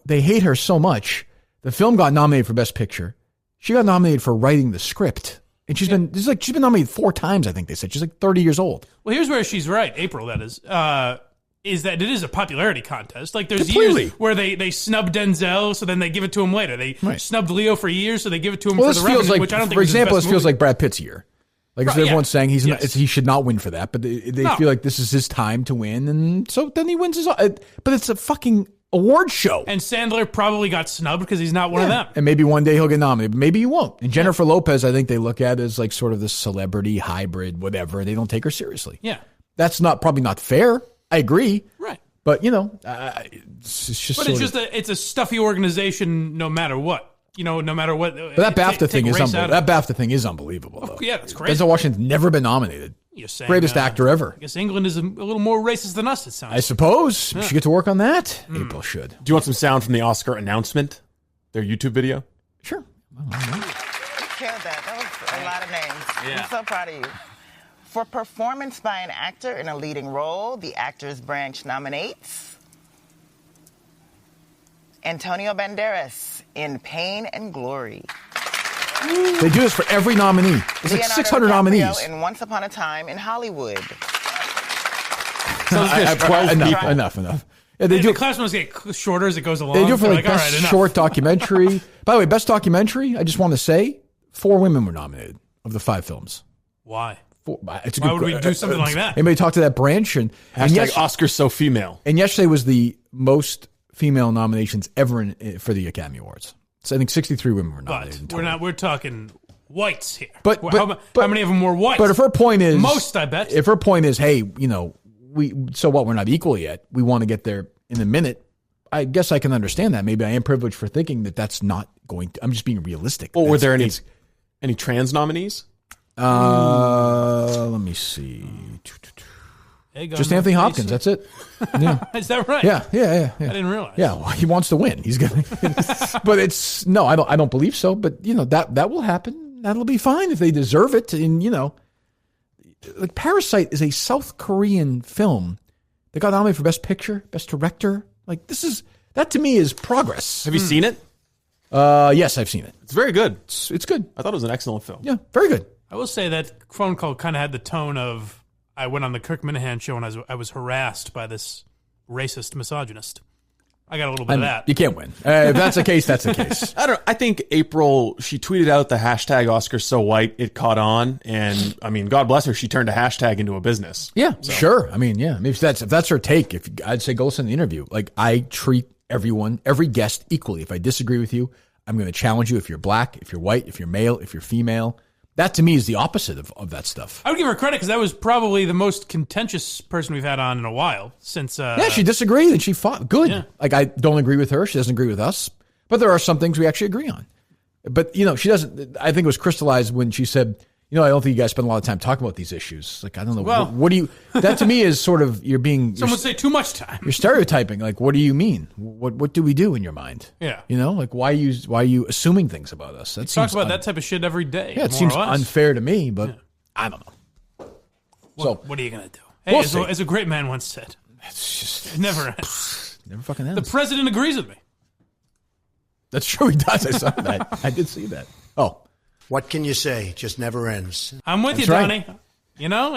They hate her so much. The film got nominated for Best Picture. She got nominated for writing the script. And she's been nominated 4 times, I think they said. She's like 30 years old. Well, here's where she's right, April, that is that it is a popularity contest. Like there's Completely. years where they snub Denzel, so then they give it to him later. They snubbed Leo for years, so they give it to him for the Revenant, which I don't think for example, is his best this feels movie. like Brad Pitt's year. Like everyone's saying he should not win for that, but they feel like this is his time to win, and so then he wins his. But it's a fucking award show. And Sandler probably got snubbed because he's not one of them. And maybe one day he'll get nominated, but maybe he won't. And Jennifer Lopez, I think they look at as like sort of this celebrity hybrid, whatever. They don't take her seriously. Yeah, that's probably not fair. I agree. Right. But it's just. But it's a stuffy organization, no matter what. No matter what. But that BAFTA thing is unbelievable. That BAFTA thing is unbelievable. Though. Yeah, that's crazy. Denzel Washington's never been nominated. You're saying, greatest actor ever. I guess England is a little more racist than us. It sounds. I suppose we should get to work on that. April should. Do you want some sound from the Oscar announcement? Their YouTube video. Sure. You killed that. That was a lot of names. Yeah. I'm so proud of you. For performance by an actor in a leading role, the Actors Branch nominates Antonio Banderas in Pain and Glory. They do this for every nominee. There's like 600 nominees. In Once Upon a Time in Hollywood. Enough. Yeah, the class must get shorter as it goes along. They do it for best short documentary. By the way, best documentary, I just want to say 4 women were nominated of the 5 films. Why? Why would we do something like that? Anybody talk to that branch? And Oscar so female. And yesterday was the most female nominations ever for the Academy Awards. So I think 63 women were nominated. But we're talking whites here. But how many of them were whites? But if her point is most, I bet. If her point is, hey, so what? We're not equal yet. We want to get there in a minute. I guess I can understand that. Maybe I am privileged for thinking that that's not going to. I'm just being realistic. Well, were there any trans nominees? Let me see. Just Anthony Hopkins. That's it. Yeah. Is that right? Yeah. I didn't realize. Yeah, well, he wants to win. He's gonna. But it's no, I don't believe so. But that will happen. That'll be fine if they deserve it. And like Parasite is a South Korean film that got nominated for Best Picture, Best Director. Like that to me is progress. Have you seen it? Yes, I've seen it. It's very good. It's good. I thought it was an excellent film. Yeah, very good. I will say that phone call kind of had the tone of I went on the Kirk Minihane show and I was harassed by this racist misogynist. I got a little bit of that. You can't win. If that's the case, that's the case. I think April, she tweeted out the hashtag Oscars so white, it caught on. And I mean, God bless her, she turned a hashtag into a business. Yeah, sure. I mean, yeah. If that's her take, I'd say go listen to the interview. Like, I treat every guest equally. If I disagree with you, I'm going to challenge you if you're black, if you're white, if you're male, if you're female. That to me is the opposite of that stuff. I would give her credit because that was probably the most contentious person we've had on in a while since. Yeah, she disagreed and she fought. Good. Yeah. Like, I don't agree with her. She doesn't agree with us. But there are some things we actually agree on. But, she doesn't. I think it was crystallized when she said, I don't think you guys spend a lot of time talking about these issues. Like, I don't know. Well, what do you. That to me is sort of you're being. Some would say too much time. You're stereotyping. Like, what do you mean? What do we do in your mind? Yeah. Like, why are you assuming things about us? That talk about that type of shit every day. Yeah, it seems unfair to me, but I don't know. What are you going to do? Hey, as a great man once said, it never ends. Never fucking ends. The president agrees with me. That's true. He does. I saw that. I did see that. Oh. What can you say? It just never ends. I'm with you, Donnie. Right.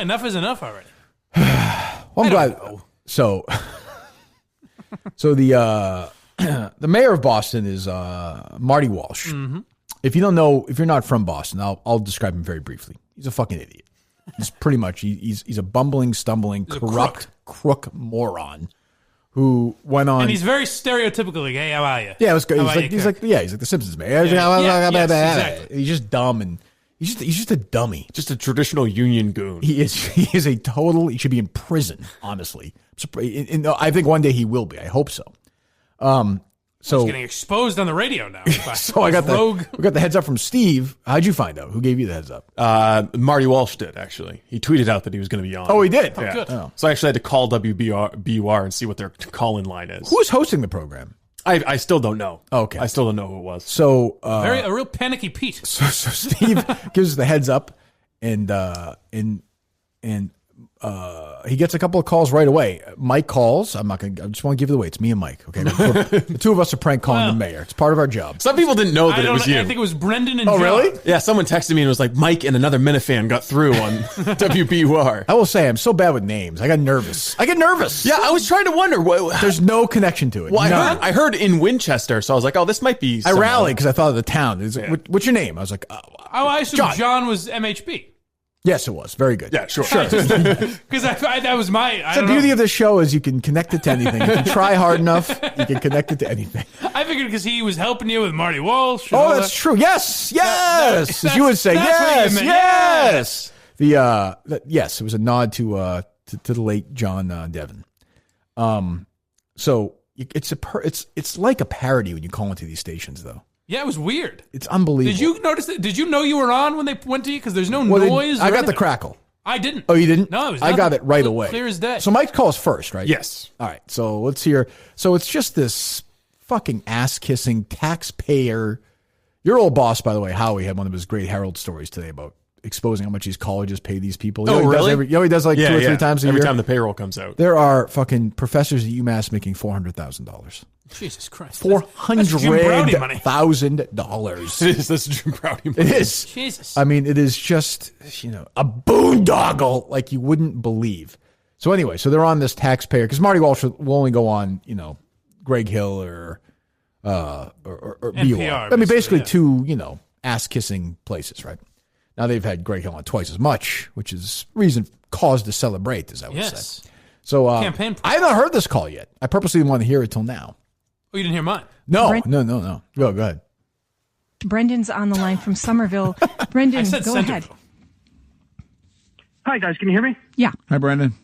Enough is enough already. Well, I'm glad. So the mayor of Boston is Marty Walsh. Mm-hmm. If you don't know, if you're not from Boston, I'll describe him very briefly. He's a fucking idiot. He's pretty much he's a bumbling, stumbling, corrupt crook moron who went on. And he's very stereotypical. Like, hey, how are you? Yeah, he's like the Simpsons mayor. Yes, exactly. He's just dumb and he's just a dummy. Just a traditional union goon. He is a total. He should be in prison. Honestly, I think one day he will be. I hope so. So he's getting exposed on the radio now. So we got the heads up from Steve. How'd you find out? Who gave you the heads up? Marty Walsh did, actually. He tweeted out that he was going to be on. Oh, he did? Oh, good. Oh. So I actually had to call WBUR and see what their call-in line is. Who's hosting the program? I still don't know. Okay. I still don't know who it was. So a real panicky Pete. So Steve gives us the heads up and he gets a couple of calls right away. Mike calls. I just want to give it away. It's me and Mike. Okay, the two of us are prank calling the mayor. It's part of our job. Some people didn't know that it was you. I think it was Brendan and John. Really? Yeah, someone texted me and was like, Mike and another Minifan got through on WBUR. I will say, I'm so bad with names. I got nervous. Yeah, I was trying to wonder. There's no connection to it. Well, I heard in Winchester, so I was like, oh, this mimight be I rallied because I thought of the town. What's your name? I was like, I assumed John was MHB. Yes, it was. Very good. Yeah, sure. Because that was my... The beauty of this show is you can connect it to anything. If you try hard enough, you can connect it to anything. I figured because he was helping you with Marty Walsh. Oh, that's true. Yes. As you would say, yes. Yes, it was a nod to the late John Devon. So it's like a parody when you call into these stations, though. Yeah, it was weird. It's unbelievable. Did you notice that? Did you know you were on when they went to you? Because there's no noise. I got the crackle. I didn't. Oh, you didn't? No, it was I got it right away. Clear as day. So Mike calls first, right? Yes. All right. So let's hear. So it's just this fucking ass-kissing taxpayer. Your old boss, by the way, Howie, had one of his great Herald stories today about exposing how much these colleges pay these people. Oh, really? He does like 2 or 3 times a year. Every time the payroll comes out. There are fucking professors at UMass making $400,000. Jesus Christ. $400,000. It is. That's Jim Browdy money. It is. Jesus. I mean, it is just, a boondoggle like you wouldn't believe. So anyway, so they're on this taxpayer, because Marty Walsh will only go on, Greg Hill or NPR, BUR. I mean, basically two, ass-kissing places, right? Now they've had Greg Hill on twice as much, which is cause to celebrate, as I would say. So I haven't heard this call yet. I purposely didn't want to hear it till now. Oh, you didn't hear mine? No. Go ahead. Brendan's on the line from Somerville. Brendan, go ahead. Hi, guys. Can you hear me? Yeah. Hi, Brendan.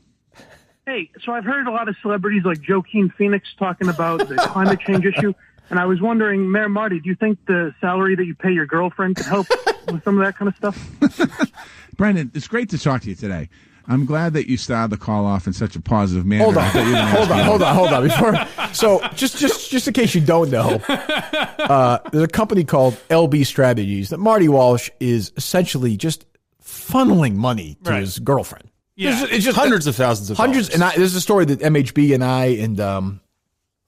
Hey, so I've heard a lot of celebrities like Joaquin Phoenix talking about the climate change issue, and I was wondering, Mayor Marty, do you think the salary that you pay your girlfriend could help with some of that kind of stuff? Brendan, it's great to talk to you today. I'm glad that you started the call off in such a positive manner. Hold on. So just in case you don't know, there's a company called LB Strategies that Marty Walsh is essentially just funneling money to his girlfriend. Yeah. It's just hundreds of thousands of dollars. And there's a story that MHB and I and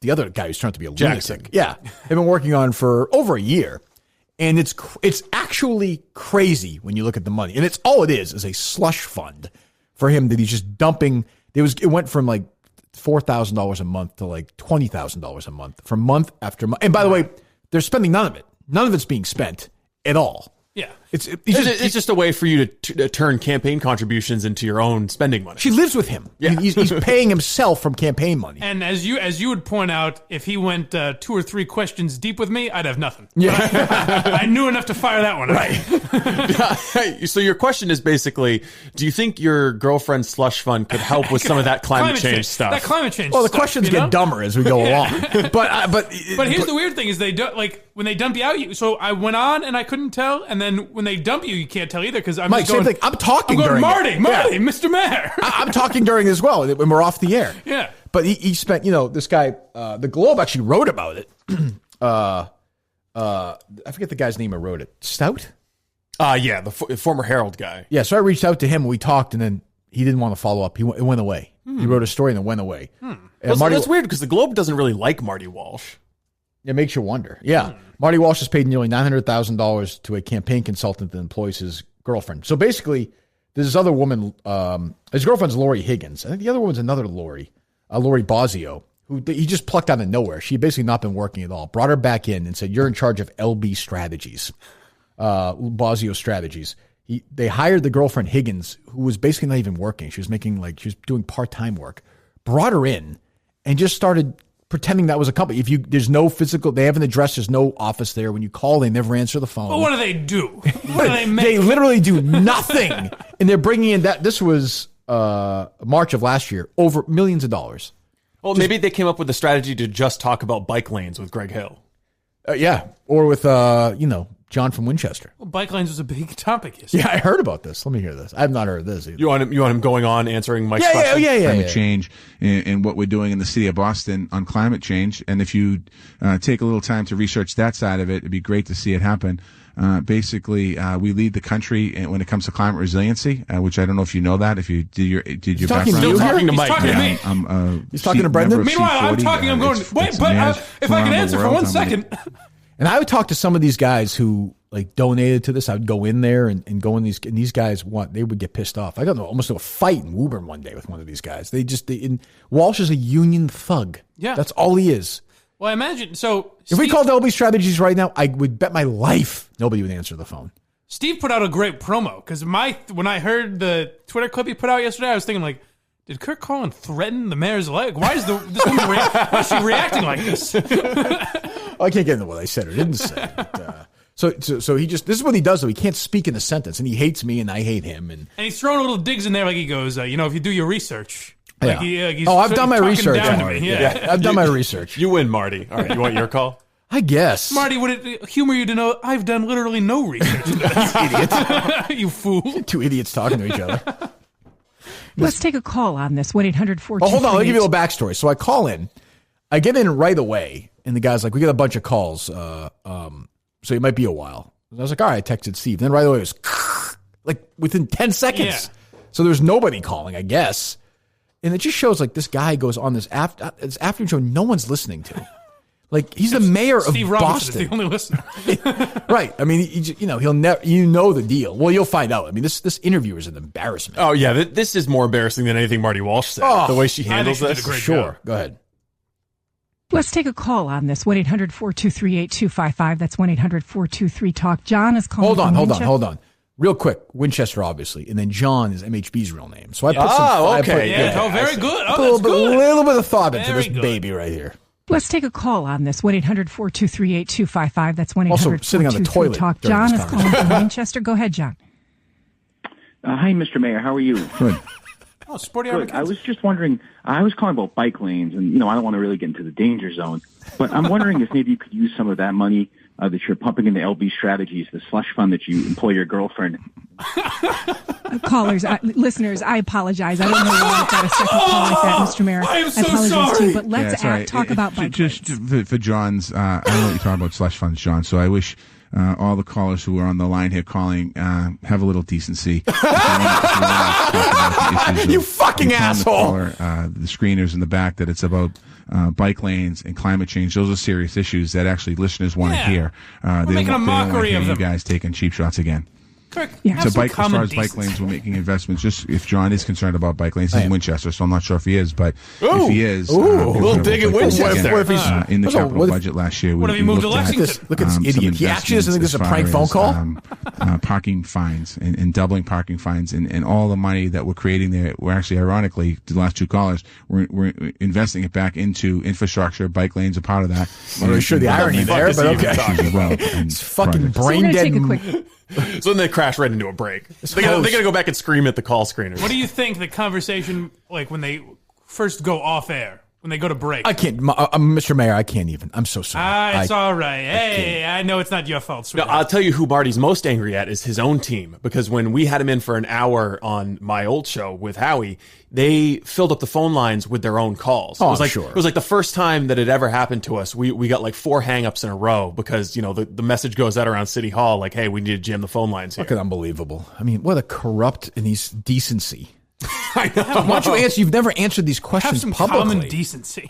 the other guy who's trying to be a lunatic, have been working on for over a year. And it's actually crazy when you look at the money. And it's all it is a slush fund for him that he's just dumping. It went from like $4,000 a month to like $20,000 a month for month after month. And by the way, they're spending none of it. None of it's being spent at all. Yeah. It's just a way for you to turn campaign contributions into your own spending money. She lives with him. Yeah. He's paying himself from campaign money. And as you would point out, if he went 2 or 3 questions deep with me, I'd have nothing. Yeah. I knew enough to fire that one right. So your question is basically, do you think your girlfriend's slush fund could help with some of that climate change stuff? That climate change Well, the stuff, questions get dumber as we go along. But here's the weird thing is they do, like when they dump you out, so I went on and I couldn't tell, and then when they dump you can't tell either because I'm Mike, just going, same thing. I'm talking during Marty, it. Mr. Mayor. I'm talking during as well when we're off the air. Yeah. But he spent, this guy, the Globe actually wrote about it. I forget the guy's name who wrote it. Stout? The former Herald guy. Yeah, so I reached out to him and we talked and then he didn't want to follow up. It went away. He wrote a story and it went away. That's weird because the Globe doesn't really like Marty Walsh. It makes you wonder. Yeah. Marty Walsh has paid nearly $900,000 to a campaign consultant that employs his girlfriend. So basically, there's this other woman, his girlfriend's Lori Higgins. I think the other woman's another Lori Bosio, who he just plucked out of nowhere. She had basically not been working at all. Brought her back in and said, you're in charge of LB Strategies, Bosio Strategies. They hired the girlfriend Higgins, who was basically not even working. She was doing part-time work. Brought her in and just started pretending that was a company. There's no physical, they have an address, there's no office there. When you call, they never answer the phone. But what do they do? What do they make? They literally do nothing. And they're bringing in this was March of last year, over millions of dollars. Well, maybe they came up with a strategy to just talk about bike lanes with Greg Hill. Or with, John from Winchester. Well, bike lanes was a big topic yesterday. Yeah, I heard about this. Let me hear this. I have not heard this either. You want him going on answering Mike's question? Yeah. Climate change and what we're doing in the city of Boston on climate change. And if you take a little time to research that side of it, it'd be great to see it happen. Basically, we lead the country when it comes to climate resiliency, which I don't know if you know that. If you did your background, still talking to Mike. He's talking to me. He's talking to Brendan. Meanwhile, I'm talking. I'm going. Wait, but if I can answer for 1 second. And I would talk to some of these guys who donated to this. I would go in there and go in and these guys they would get pissed off. I got almost a fight in Woburn one day with one of these guys. Walsh is a union thug. Yeah. That's all he is. Well, I imagine. So if we called LB Strategies right now, I would bet my life nobody would answer the phone. Steve put out a great promo because when I heard the Twitter clip he put out yesterday, I was thinking did Kirk call and threaten the mayor's leg? Why is this woman why is she reacting like this? I can't get into what I said or didn't say. But, so he just, this is what he does though. He can't speak in a sentence and he hates me and I hate him. And he's throwing little digs in there he goes, if you do your research. I've done my research. I've done my research. You win, Marty. All right, you want your call? I guess. Marty, would it humor you to know I've done literally no research? Idiot. You fool. Two idiots talking to each other. Let's take a call on this. 1-800-423. Oh, hold on. Let me give you a little backstory. So I call in. I get in right away, and the guy's like, we got a bunch of calls, so it might be a while. And I was like, all right, I texted Steve. Then right away it was within 10 seconds. Yeah. So there's nobody calling, I guess. And it just shows this guy goes on this afternoon show no one's listening to. He's the mayor of Steve Boston. Steve Robinson is the only listener. Right. I mean, he'll never, the deal. Well, you'll find out. I mean, this interview is an embarrassment. Oh, yeah. This is more embarrassing than anything Marty Walsh said. The way she handles this. Did a great sure. job. Go ahead. Let's take a call on this. 1-800-423-8255. That's 1-800-423-TALK. John is calling. Hold on. Real quick, Winchester, obviously, and then John is MHB's real name. So I put very good. Oh, a little bit of thought into this baby right here. Let's take a call on this. 1-800-423-8255. That's 1-800-423-TALK. Also sitting on the toilet. John is calling from Manchester. Go ahead, John. Hi, Mr. Mayor. How are you? Good. Oh, sporty. Good. I was just wondering, I was calling about bike lanes, and, I don't want to really get into the danger zone, but I'm wondering if maybe you could use some of that money that you're pumping into LB Strategies, the slush fund that you employ your girlfriend. Callers, listeners, I apologize. I don't know why I've got a second call like that, Mr. Mayor. I am so apologize sorry. to you, but let's talk about bike just lanes. for John's. I don't know what you're talking about slush funds, John. So I wish all the callers who are on the line here calling have a little decency. You fucking asshole! The screeners in the back that it's about bike lanes and climate change. Those are serious issues that actually listeners want to hear. We're making a mockery of you them. guys taking cheap shots again. Kirk, as far as bike lanes, we're making investments. Just if John is concerned about bike lanes, he's in Winchester, so I'm not sure if he is. But if he is, we'll dig at Winchester. In the capital budget last year, what if he moved to Lexington? Look at this idiot. He actually doesn't think this is a prank phone call. Parking fines and doubling parking fines and all the money that we're creating there. We're actually, ironically, the last two callers, we're investing it back into infrastructure. Bike lanes are part of that. I'm not sure the irony there, but okay. It's fucking brain dead. So then they crash right into a break. They got to go back and scream at the call screeners. What do you think the conversation, like when they first go off air, when they go to break? I can't, Mr. Mayor, I can't even. I'm so sorry. It's all right. Hey, I know it's not your fault. No, I'll tell you who Marty's most angry at is his own team. Because when we had him in for an hour on my old show with Howie, they filled up the phone lines with their own calls. Oh, it was like, sure. It was like the first time that it ever happened to us. We got like 4 hangups in a row because, the message goes out around City Hall like, hey, we need to jam the phone lines here. Fucking unbelievable. I mean, what a corrupt and these decency. I know. Why don't you answer? You've never answered these questions Have some publicly. common decency.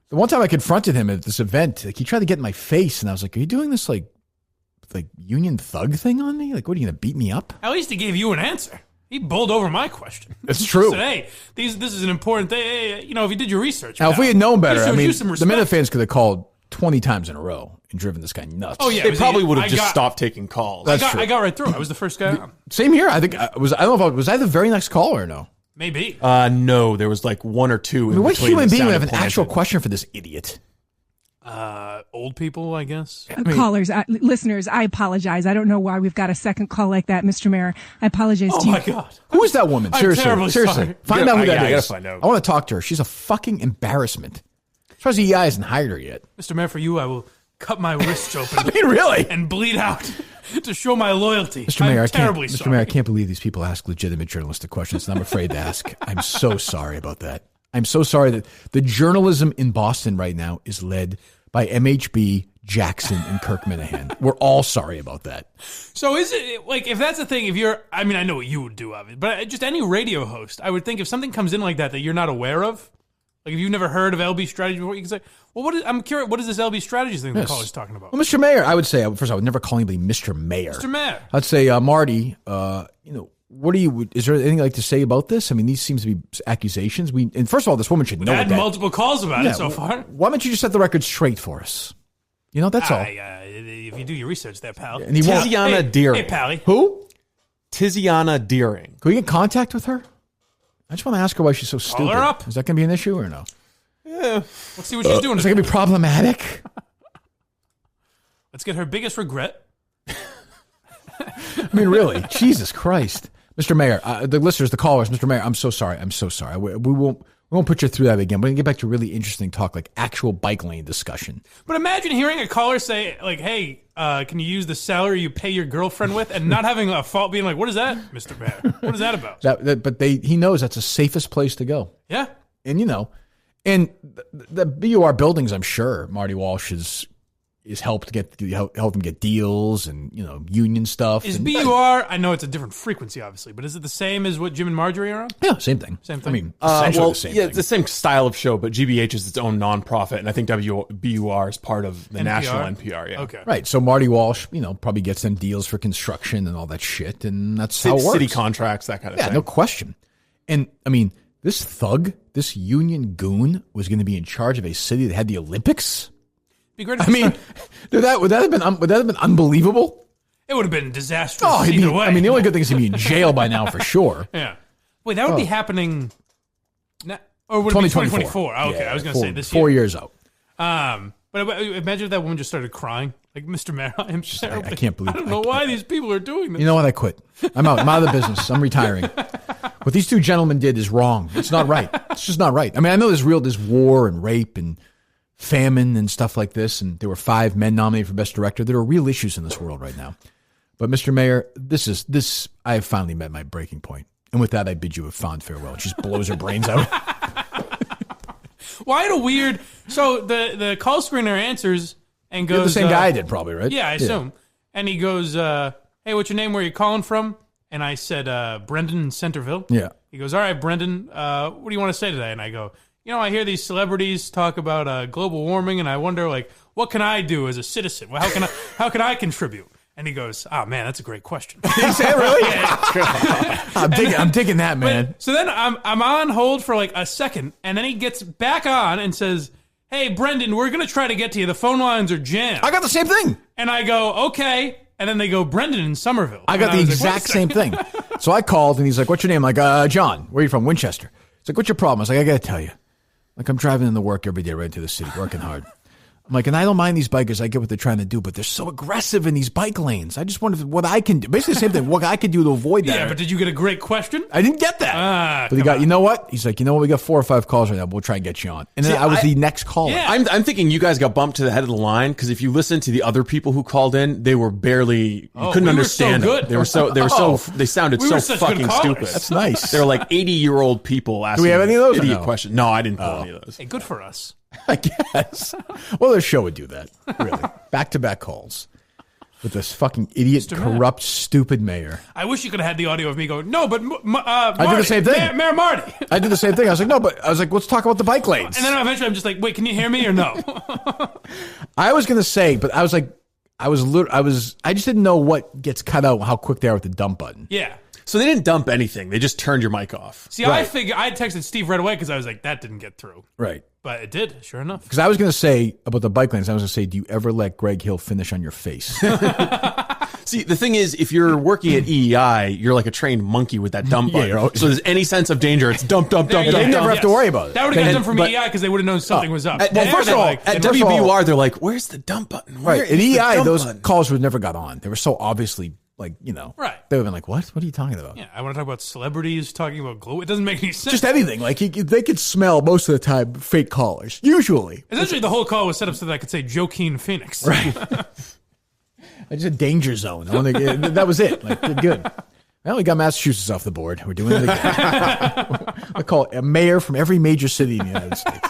The one time I confronted him at this event, like he tried to get in my face, and I was like, "Are you doing this like union thug thing on me? Like, what are you going to beat me up?" At least he gave you an answer. He bowled over my question. It's true. He said, hey, this is an important thing. Hey, if you did your research. Now, if we had known better, I mean, the Minute fans could have called 20 times in a row and driven this guy nuts. Oh yeah, they probably would have just stopped taking calls. I got right through. I was the first guy on. Same here. I think I don't know if was I the very next caller or no. Maybe. No, there was like 1 or 2. I mean, what human being would have an actual question for this idiot? Old people, I guess. Callers, listeners, I apologize. I don't know why we've got a second call like that, Mr. Mayor. I apologize to you. Oh my God. Who is that woman? Seriously. Sorry. Find out who that is. I gotta find out. I want to talk to her. She's a fucking embarrassment. As far as the EI hasn't hired her yet. Mr. Mayor, for you, I will cut my wrists open. I mean, really? And bleed out to show my loyalty. Mr. Mayor, Mr. Mayor, I can't believe these people ask legitimate journalistic questions, and I'm afraid to ask. I'm so sorry about that. I'm so sorry that the journalism in Boston right now is led by MHB, Jackson, and Kirk Minihane. We're all sorry about that. So is it, like, if that's the thing, I know what you would do of it, but just any radio host, I would think if something comes in like that you're not aware of, like if you've never heard of LB strategy before, you can say, well, I'm curious, what is this LB strategies thing the caller's talking about? Well, Mr. Mayor, I would say, first, I would never call anybody Mr. Mayor. Mr. Mayor. I'd say, Marty, what do you, is there anything you'd like to say about this? I mean, these seems to be accusations. And first of all, this woman should know We've had that. multiple calls about it so far. Why don't you just set the record straight for us? That's all. If you do your research there, pal. And Tiziana Deering. Hey, Pally. Who? Tiziana Deering. Can we get in contact with her? I just want to ask her why she's so stupid. Call her up. Is that going to be an issue or no? Yeah. Let's see what she's doing. Is that going to be problematic? Let's get her biggest regret. I mean, really? Jesus Christ. Mr. Mayor, the listeners, the callers, Mr. Mayor, I'm so sorry. We won't put you through that again. We're going to get back to really interesting talk, like actual bike lane discussion. But imagine hearing a caller say, like, hey, can you use the salary you pay your girlfriend with? And not having a fault being like, what is that, Mr. Mayor? What is that about? But he knows that's the safest place to go. Yeah. And, and the BUR buildings, I'm sure, Marty Walsh is helped help them get deals and union stuff. Is BUR? I know it's a different frequency, obviously, but is it the same as what Jim and Marjorie are on? Yeah, same thing. Same thing. I mean, essentially the same thing. It's the same style of show, but GBH is its own nonprofit, and I think WBUR is part of the national NPR. Yeah, okay, right. So Marty Walsh, probably gets them deals for construction and all that shit, and that's how it works. City contracts, that kind of thing. Yeah, no question. And I mean, this thug, this union goon, was going to be in charge of a city that had the Olympics. Be great. Would that have been unbelievable? It would have been disastrous either way. I mean, the only good thing is he'd be in jail by now for sure. Yeah. Wait, that would be happening now, or would it be 2024? Oh, okay, I was going to say this year. 4 years out. But imagine if that woman just started crying. Like, Mr. Mayor, I'm terrible. I can't believe I don't know why these people are doing this. You know what? I quit. I'm out. I'm out of the business. I'm retiring. What these two gentlemen did is wrong. It's not right. It's just not right. I mean, I know there's war and rape and famine and stuff like this, and there were 5 men nominated for Best Director. There are real issues in this world right now. But, Mr. Mayor, I have finally met my breaking point. And with that, I bid you a fond farewell. She just blows her brains out. Why a weird... So the call screener answers and goes... You're the same guy I did, probably, right? Yeah, I assume. And he goes, hey, what's your name? Where are you calling from? And I said, Brendan in Centerville. Yeah. He goes, all right, Brendan, what do you want to say today? And I go, I hear these celebrities talk about global warming, and I wonder, like, what can I do as a citizen? Well, how can I contribute? And he goes, oh, man, that's a great question. He said, really? I'm digging that, man. So then I'm on hold for like a second, and then he gets back on and says, hey, Brendan, we're going to try to get to you. The phone lines are jammed. I got the same thing. And I go, okay. And then they go, Brendan in Somerville. I got the exact same thing. So I called, and he's like, what's your name? I'm like, John. Where are you from? Winchester. He's like, what's your problem? I was like, I got to tell you. Like, I'm driving into work every day right into the city, working hard. I'm like, and I don't mind these bikers. I get what they're trying to do, but they're so aggressive in these bike lanes. I just wonder what I can do. Basically the same thing. What I can do to avoid that. Yeah, but did you get a great question? I didn't get that. But he got, you know what? He's like, you know what? We got 4 or 5 calls right now. We'll try and get you on. And then I was the next caller. Yeah. I'm thinking you guys got bumped to the head of the line because if you listen to the other people who called in, they were barely, you couldn't understand so good. They sounded so fucking stupid. That's nice. They're like 80-year-old people asking Do we have any of those idiot questions. No, I didn't pull any of those. Hey, good for us. I guess. Well, their show would do that. Really. Back-to-back calls with this fucking idiot, corrupt, stupid mayor. I wish you could have had the audio of me going, no, but Marty, I did the same thing. Mayor Marty. I did the same thing. I was like, no, but I was like, let's talk about the bike lanes. And then eventually I'm just like, wait, can you hear me or no? I was going to say, but I was like, I just didn't know what gets cut out, how quick they are with the dump button. Yeah. So they didn't dump anything. They just turned your mic off. See, right. I texted Steve right away because I was like, that didn't get through. Right. But it did, sure enough. Because I was going to say about the bike lanes, I was going to say, do you ever let Greg Hill finish on your face? See, the thing is, if you're working at EEI, you're like a trained monkey with that dump button. So there's any sense of danger, it's dump. They never have to worry about it. That would have got them from EEI because they would have known something was up. First of all, at WBUR, they're like, where's the dump button? Right. At EEI, those calls would never got on. They were so obviously... right. They would have been like, what? What are you talking about? Yeah, I want to talk about celebrities talking about glue. It doesn't make any sense. Just anything. Like, they could smell most of the time fake callers. Usually. Essentially, the whole call was set up so that I could say Joaquin Phoenix. Right. I just a danger zone. That was it. Like, good. Well, we got Massachusetts off the board. We're doing it again. I call a mayor from every major city in the United States.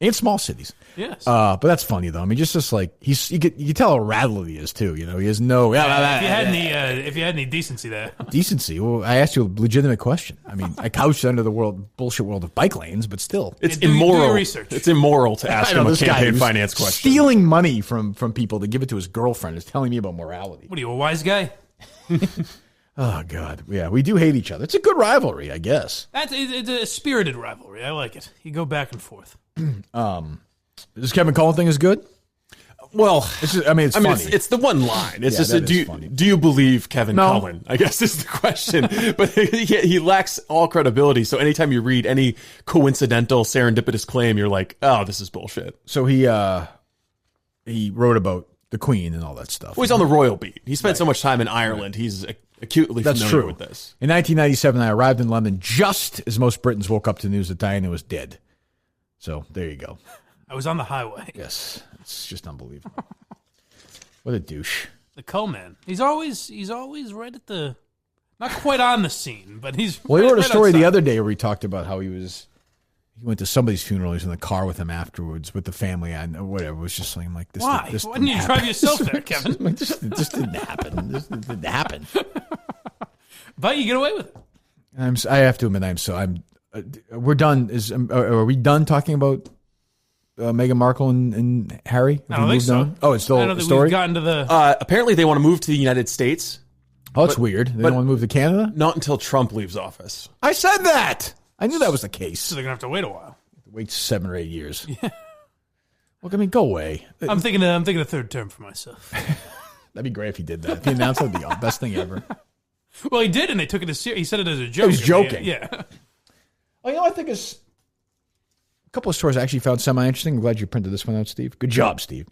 And small cities. Yes. But that's funny, though. I mean, just like, you can tell how rattled he is, too. He has no... If you had any decency there. Decency? Well, I asked you a legitimate question. I mean, I couched under the bullshit world of bike lanes, but still. It's immoral. Do your research. It's immoral to ask him a campaign finance question. Stealing money from people to give it to his girlfriend is telling me about morality. What are you, a wise guy? Oh, God. Yeah, we do hate each other. It's a good rivalry, I guess. It's a spirited rivalry. I like it. You go back and forth. This Kevin Cullen thing is good? Well, it's funny. It's the one line. It's just, do you believe Kevin Cullen? I guess is the question. But he lacks all credibility. So anytime you read any coincidental, serendipitous claim, you're like, oh, this is bullshit. So he wrote about the Queen and all that stuff. Well, he's on the royal beat. He spent so much time in Ireland. He's acutely familiar with this. In 1997, I arrived in London just as most Britons woke up to the news that Diana was dead. So there you go. I was on the highway. Yes. It's just unbelievable. What a douche. The Cull man. He's always right at the, not quite on the scene, but he's. Well, he wrote a story the other day where he talked about how he went to somebody's funeral. He was in the car with him afterwards with the family and whatever. It was just like this. Why? Why didn't you drive yourself there, Kevin? This didn't happen. This didn't happen. But you get away with it. I have to admit, we're done. Are we done talking about Meghan Markle and Harry? I don't think so. Oh, it's still a story? We've gotten to the... apparently they want to move to the United States. Oh, that's weird. They don't want to move to Canada? Not until Trump leaves office. I said that! I knew that was the case. So they're going to have to wait a while. Wait 7 or 8 years. Yeah. Well, I mean, go away. I'm thinking a third term for myself. That'd be great if he did that. If he announced it, that'd be the best thing ever. Well, he did, and they took it as serious. He said it as a joke. He was joking. Yeah. Oh, I think it's couple of stories I actually found semi-interesting. I'm glad you printed this one out, Steve. Good job, Steve.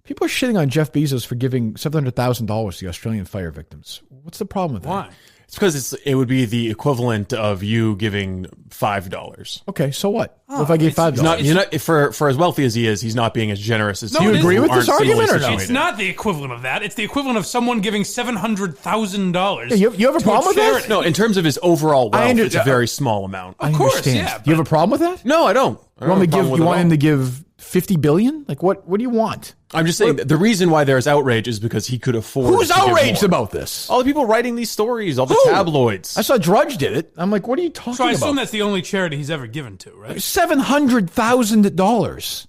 People are shitting on Jeff Bezos for giving $700,000 to the Australian fire victims. What's the problem with that? Why? It's because it would be the equivalent of you giving $5. Okay, so what? What if I gave $5? You're not, for as wealthy as he is, he's not being as generous as Do you agree with this argument or no? It's not the equivalent of that. It's the equivalent of someone giving $700,000. Yeah, you have a problem with that? No, in terms of his overall wealth, it's a very small amount. I understand. Yeah, Do you have a problem with that? No, I don't. You want him to give $50 billion? Like what do you want? I'm just saying the reason why there's outrage is because he could afford. Who's outraged about this? All the people writing these stories, all the tabloids. I saw Drudge did it. I'm like, what are you talking about? So I assume that's the only charity he's ever given to, right? $700,000.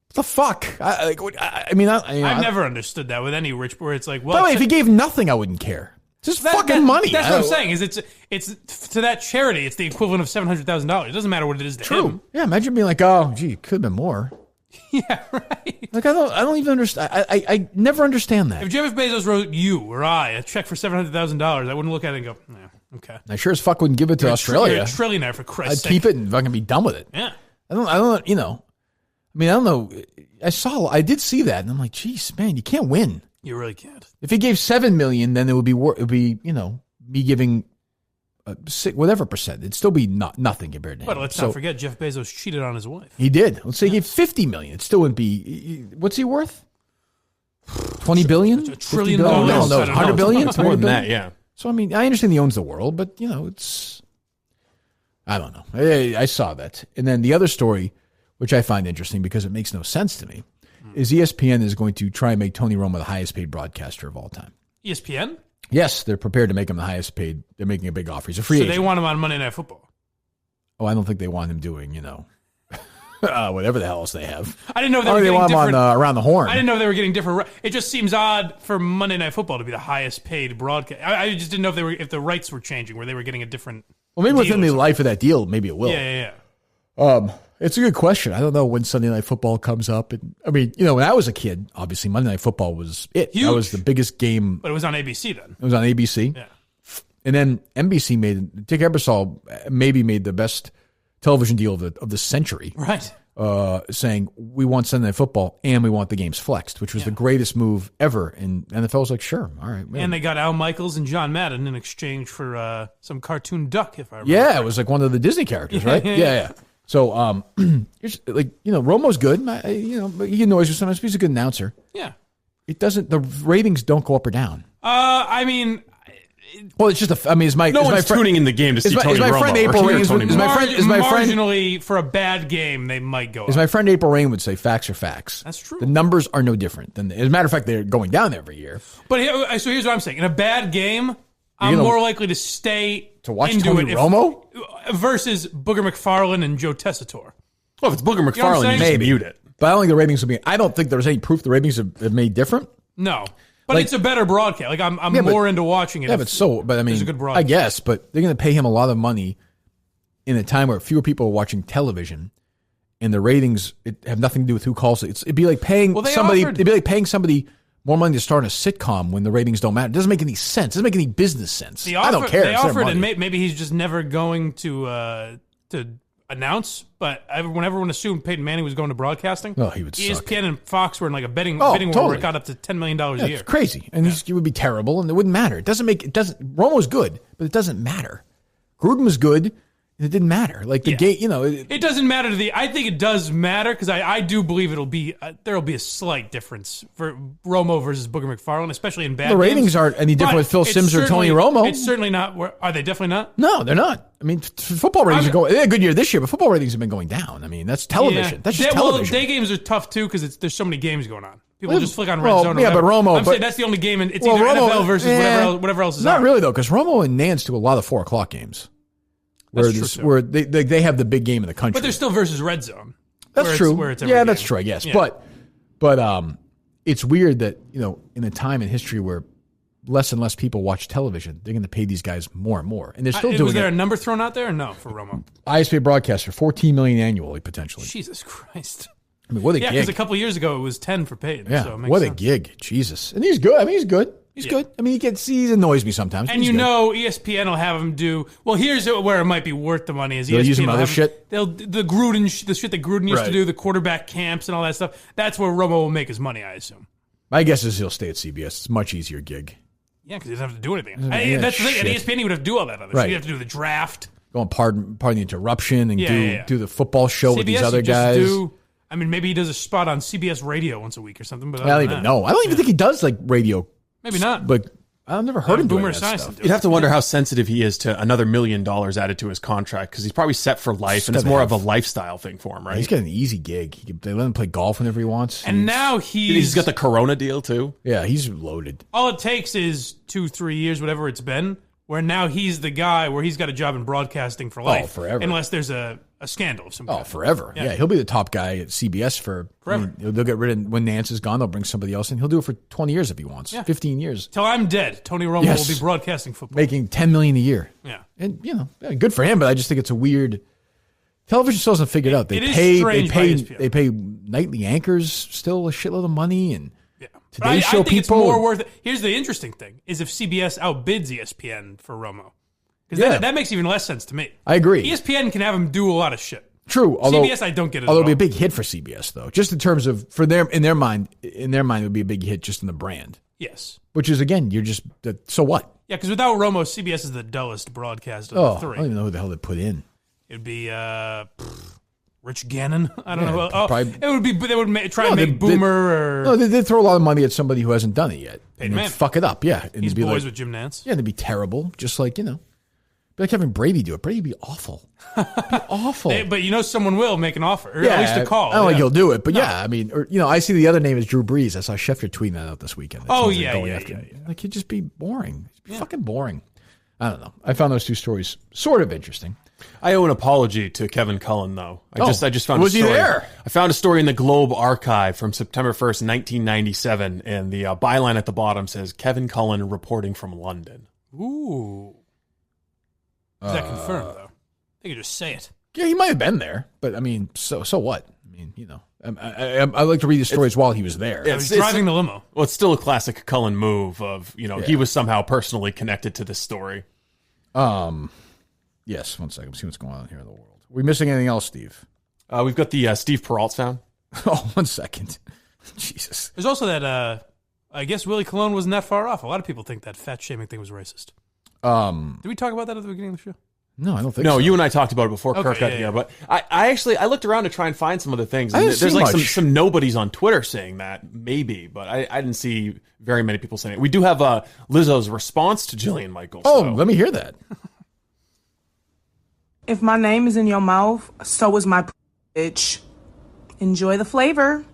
What the fuck? I've never understood that with any rich, where it's like, well, by the way, if he gave nothing, I wouldn't care. It's just fucking money. That's what I'm saying. Is it's to that charity, it's the equivalent of $700,000. It doesn't matter what it is to him. Yeah, imagine being like, oh, gee, it could have been more. Yeah, right. Like I don't even understand. I never understand that. If Jeff Bezos wrote you or I a check for $700,000, I wouldn't look at it and go, no, okay. I sure as fuck wouldn't give it to Australia. You're a trillionaire, for Christ's sake. I'd keep it and fucking be done with it. Yeah. I don't. You know. I mean, I don't know. I did see that, and I'm like, geez, man, you can't win. You really can't. If he gave $7 million, then it would be me giving whatever percent. It'd still be nothing compared to him. But let's not forget, Jeff Bezos cheated on his wife. He did. Let's say he gave $50 million. It still wouldn't be. What's he worth? $20 billion? $1 trillion? No, $100 billion. It's more than that. Yeah. So I mean, I understand he owns the world, but it's. I don't know. I saw that, and then the other story, which I find interesting because it makes no sense to me, is ESPN is going to try and make Tony Romo the highest paid broadcaster of all time. ESPN? Yes, they're prepared to make him the highest paid. They're making a big offer. He's a free agent. So they want him on Monday Night Football. Oh, I don't think they want him doing, whatever the hell else they have. I didn't know they were want getting him on Around the Horn. I didn't know they were getting different. It just seems odd for Monday Night Football to be the highest paid broadcast. I just didn't know if the rights were changing, where they were getting a different. Well, maybe within the life of that deal, maybe it will. Yeah. It's a good question. I don't know when Sunday Night Football comes up. And, I mean, when I was a kid, obviously Monday Night Football was it. Huge. That was the biggest game. But it was on ABC then. It was on ABC. Yeah. And then NBC Dick Ebersol maybe made the best television deal of the century. Right. Saying we want Sunday Night Football and we want the games flexed, which was the greatest move ever. And NFL was like, sure, all right. Man. And they got Al Michaels and John Madden in exchange for some cartoon duck, if I remember. Yeah, it was like one of the Disney characters, right? Yeah. So, Romo's good. He annoys you sometimes. He's a good announcer. Yeah. The ratings don't go up or down. I mean. Well, it's just no one's tuning in the game to see Tony Romo. Friend April Rain marginally for a bad game, they might go up. As my friend April Rain would say, facts are facts. That's true. The numbers are no different. As a matter of fact, they're going down every year. But so here's what I'm saying. In a bad game, I'm more likely to stay to watch into Tony Romo versus Booger McFarlane and Joe Tessitore. Well, if it's Booger McFarlane, you just mute it. But I don't think the ratings will be. I don't think there's any proof the ratings have made different. No. But it's a better broadcast. Like I'm more into watching it. Yeah, but I mean, it's a good broadcast. I guess, but they're going to pay him a lot of money in a time where fewer people are watching television, and the ratings have nothing to do with who calls it. It'd be like paying somebody. It'd be like paying somebody more money to star in a sitcom when the ratings don't matter. It doesn't make any sense. It doesn't make any business sense. I don't care. They offered, and maybe he's just never going to announce. But everyone assumed Peyton Manning was going to broadcasting. Oh, he would suck. ESPN and Fox were in like a betting war where it got up to $10 million a year. It's crazy, and it would be terrible, and it wouldn't matter. Romo's good, but it doesn't matter. Gruden was good. It didn't matter. Like the game, it doesn't matter to I think it does matter because I do believe there'll be a slight difference for Romo versus Booger McFarlane, especially in bad games. The ratings aren't any different with Phil Simms or Tony Romo. It's certainly not. Are they definitely not? No, they're not. I mean, football ratings are going. They had a good year this year, but football ratings have been going down. I mean, that's television. That's just television. Well, day games are tough too because there's so many games going on. People just flick on Red Zone. Yeah, but Romo. I'm saying that's the only game, and it's either Romo, NFL versus whatever else is not on. really though, because Romo and Nance do a lot of 4:00 games. Where they have the big game in the country. But they're still versus Red Zone. That's true. Yeah, that's true, I guess. Yeah. But it's weird that, in a time in history where less and less people watch television, they're going to pay these guys more and more. And they're still doing it. Was there a number thrown out there or no for Romo? ISP broadcaster, $14 million annually, potentially. Jesus Christ. I mean, what a gig. Yeah, because a couple of years ago it was 10 for Peyton. Yeah, so it makes what sense. A gig. Jesus. And he's good. I mean, he's good. He's good. I mean, he annoys me sometimes. And ESPN will have him do. Well, here's where it might be worth the money. Is they'll ESPN use him other shit. The shit that Gruden used to do, the quarterback camps and all that stuff. That's where Romo will make his money, I assume. My guess is he'll stay at CBS. It's a much easier gig. Yeah, because he doesn't have to do anything. That's the thing. At ESPN, he would have to do all that other shit. He'd have to do the draft. Go on, pardon the interruption, and do the football show CBS, with these other guys. Maybe he does a spot on CBS Radio once a week or something. But I don't even know. I don't even think he does like radio. Maybe not. But I've never heard him doing that stuff. You'd have to wonder how sensitive he is to another $1 million added to his contract, because he's probably set for life, and it's more of a lifestyle thing for him, right? He's got an easy gig. They let him play golf whenever he wants. And now he's got the Corona deal too. Yeah, he's loaded. All it takes is 2-3 years, whatever it's been, where now he's the guy where he's got a job in broadcasting for life. Oh, forever. Unless there's a scandal of some kind. Oh, forever. Yeah, he'll be the top guy at CBS for forever. They'll get rid of when Nance is gone. They'll bring somebody else in. He'll do it for 20 years if he wants. 15 years. Till I'm dead, Tony Romo will be broadcasting football. Making $10 million a year. Yeah. And, good for him, but I just think it's a weird... Television still hasn't figured out. They pay nightly anchors still a shitload of money, and Today's Show I think people... it's more worth it. Here's the interesting thing, is if CBS outbids ESPN for Romo. Because that makes even less sense to me. I agree. ESPN can have him do a lot of shit. True. Although, CBS, I don't get it. Although it'd be a big hit for CBS, though, just in terms of in their mind, it would be a big hit just in the brand. Yes. Which is again, so what? Yeah, because without Romo, CBS is the dullest broadcast of the three. I don't even know who the hell they put in. It'd be Rich Gannon. I don't know. It would be. They would try and make Boomer. No, they'd throw a lot of money at somebody who hasn't done it yet. Peyton Manning. Fuck it up. Yeah, and he's boys with Jim Nance. Yeah, they'd be terrible. Just like Be like having Brady do it. Brady'd be awful. Awful. But someone will make an offer, or at least a call. I don't think he'll do it, but I see the other name is Drew Brees. I saw Schefter tweeting that out this weekend. Like, he'd just be boring. He'd be fucking boring. I don't know. I found those two stories sort of interesting. I owe an apology to Kevin Cullen, though. I just found was a story. He there? I found a story in the Globe Archive from September 1st, 1997, and the byline at the bottom says, Kevin Cullen reporting from London. Ooh. Is that confirmed, though? They could just say it. Yeah, he might have been there, but I mean, so what? I mean, I like to read the stories while he was there. He's driving the limo. Well, it's still a classic Cullen move of, he was somehow personally connected to this story. Yes, one second. See what's going on here in the world. Are we missing anything else, Steve? We've got the Steve Peralt sound. Oh, 1 second. Jesus. There's also that, I guess Willie Colon wasn't that far off. A lot of people think that fat-shaming thing was racist. Did we talk about that at the beginning of the show? No, I don't think so. No, you and I talked about it before Kirk got here. But I looked around to try and find some other things. And there's like some nobodies on Twitter saying that, maybe, but I didn't see very many people saying it. We do have Lizzo's response to Jillian Michaels. Oh, let me hear that. If my name is in your mouth, so is my bitch. Enjoy the flavor.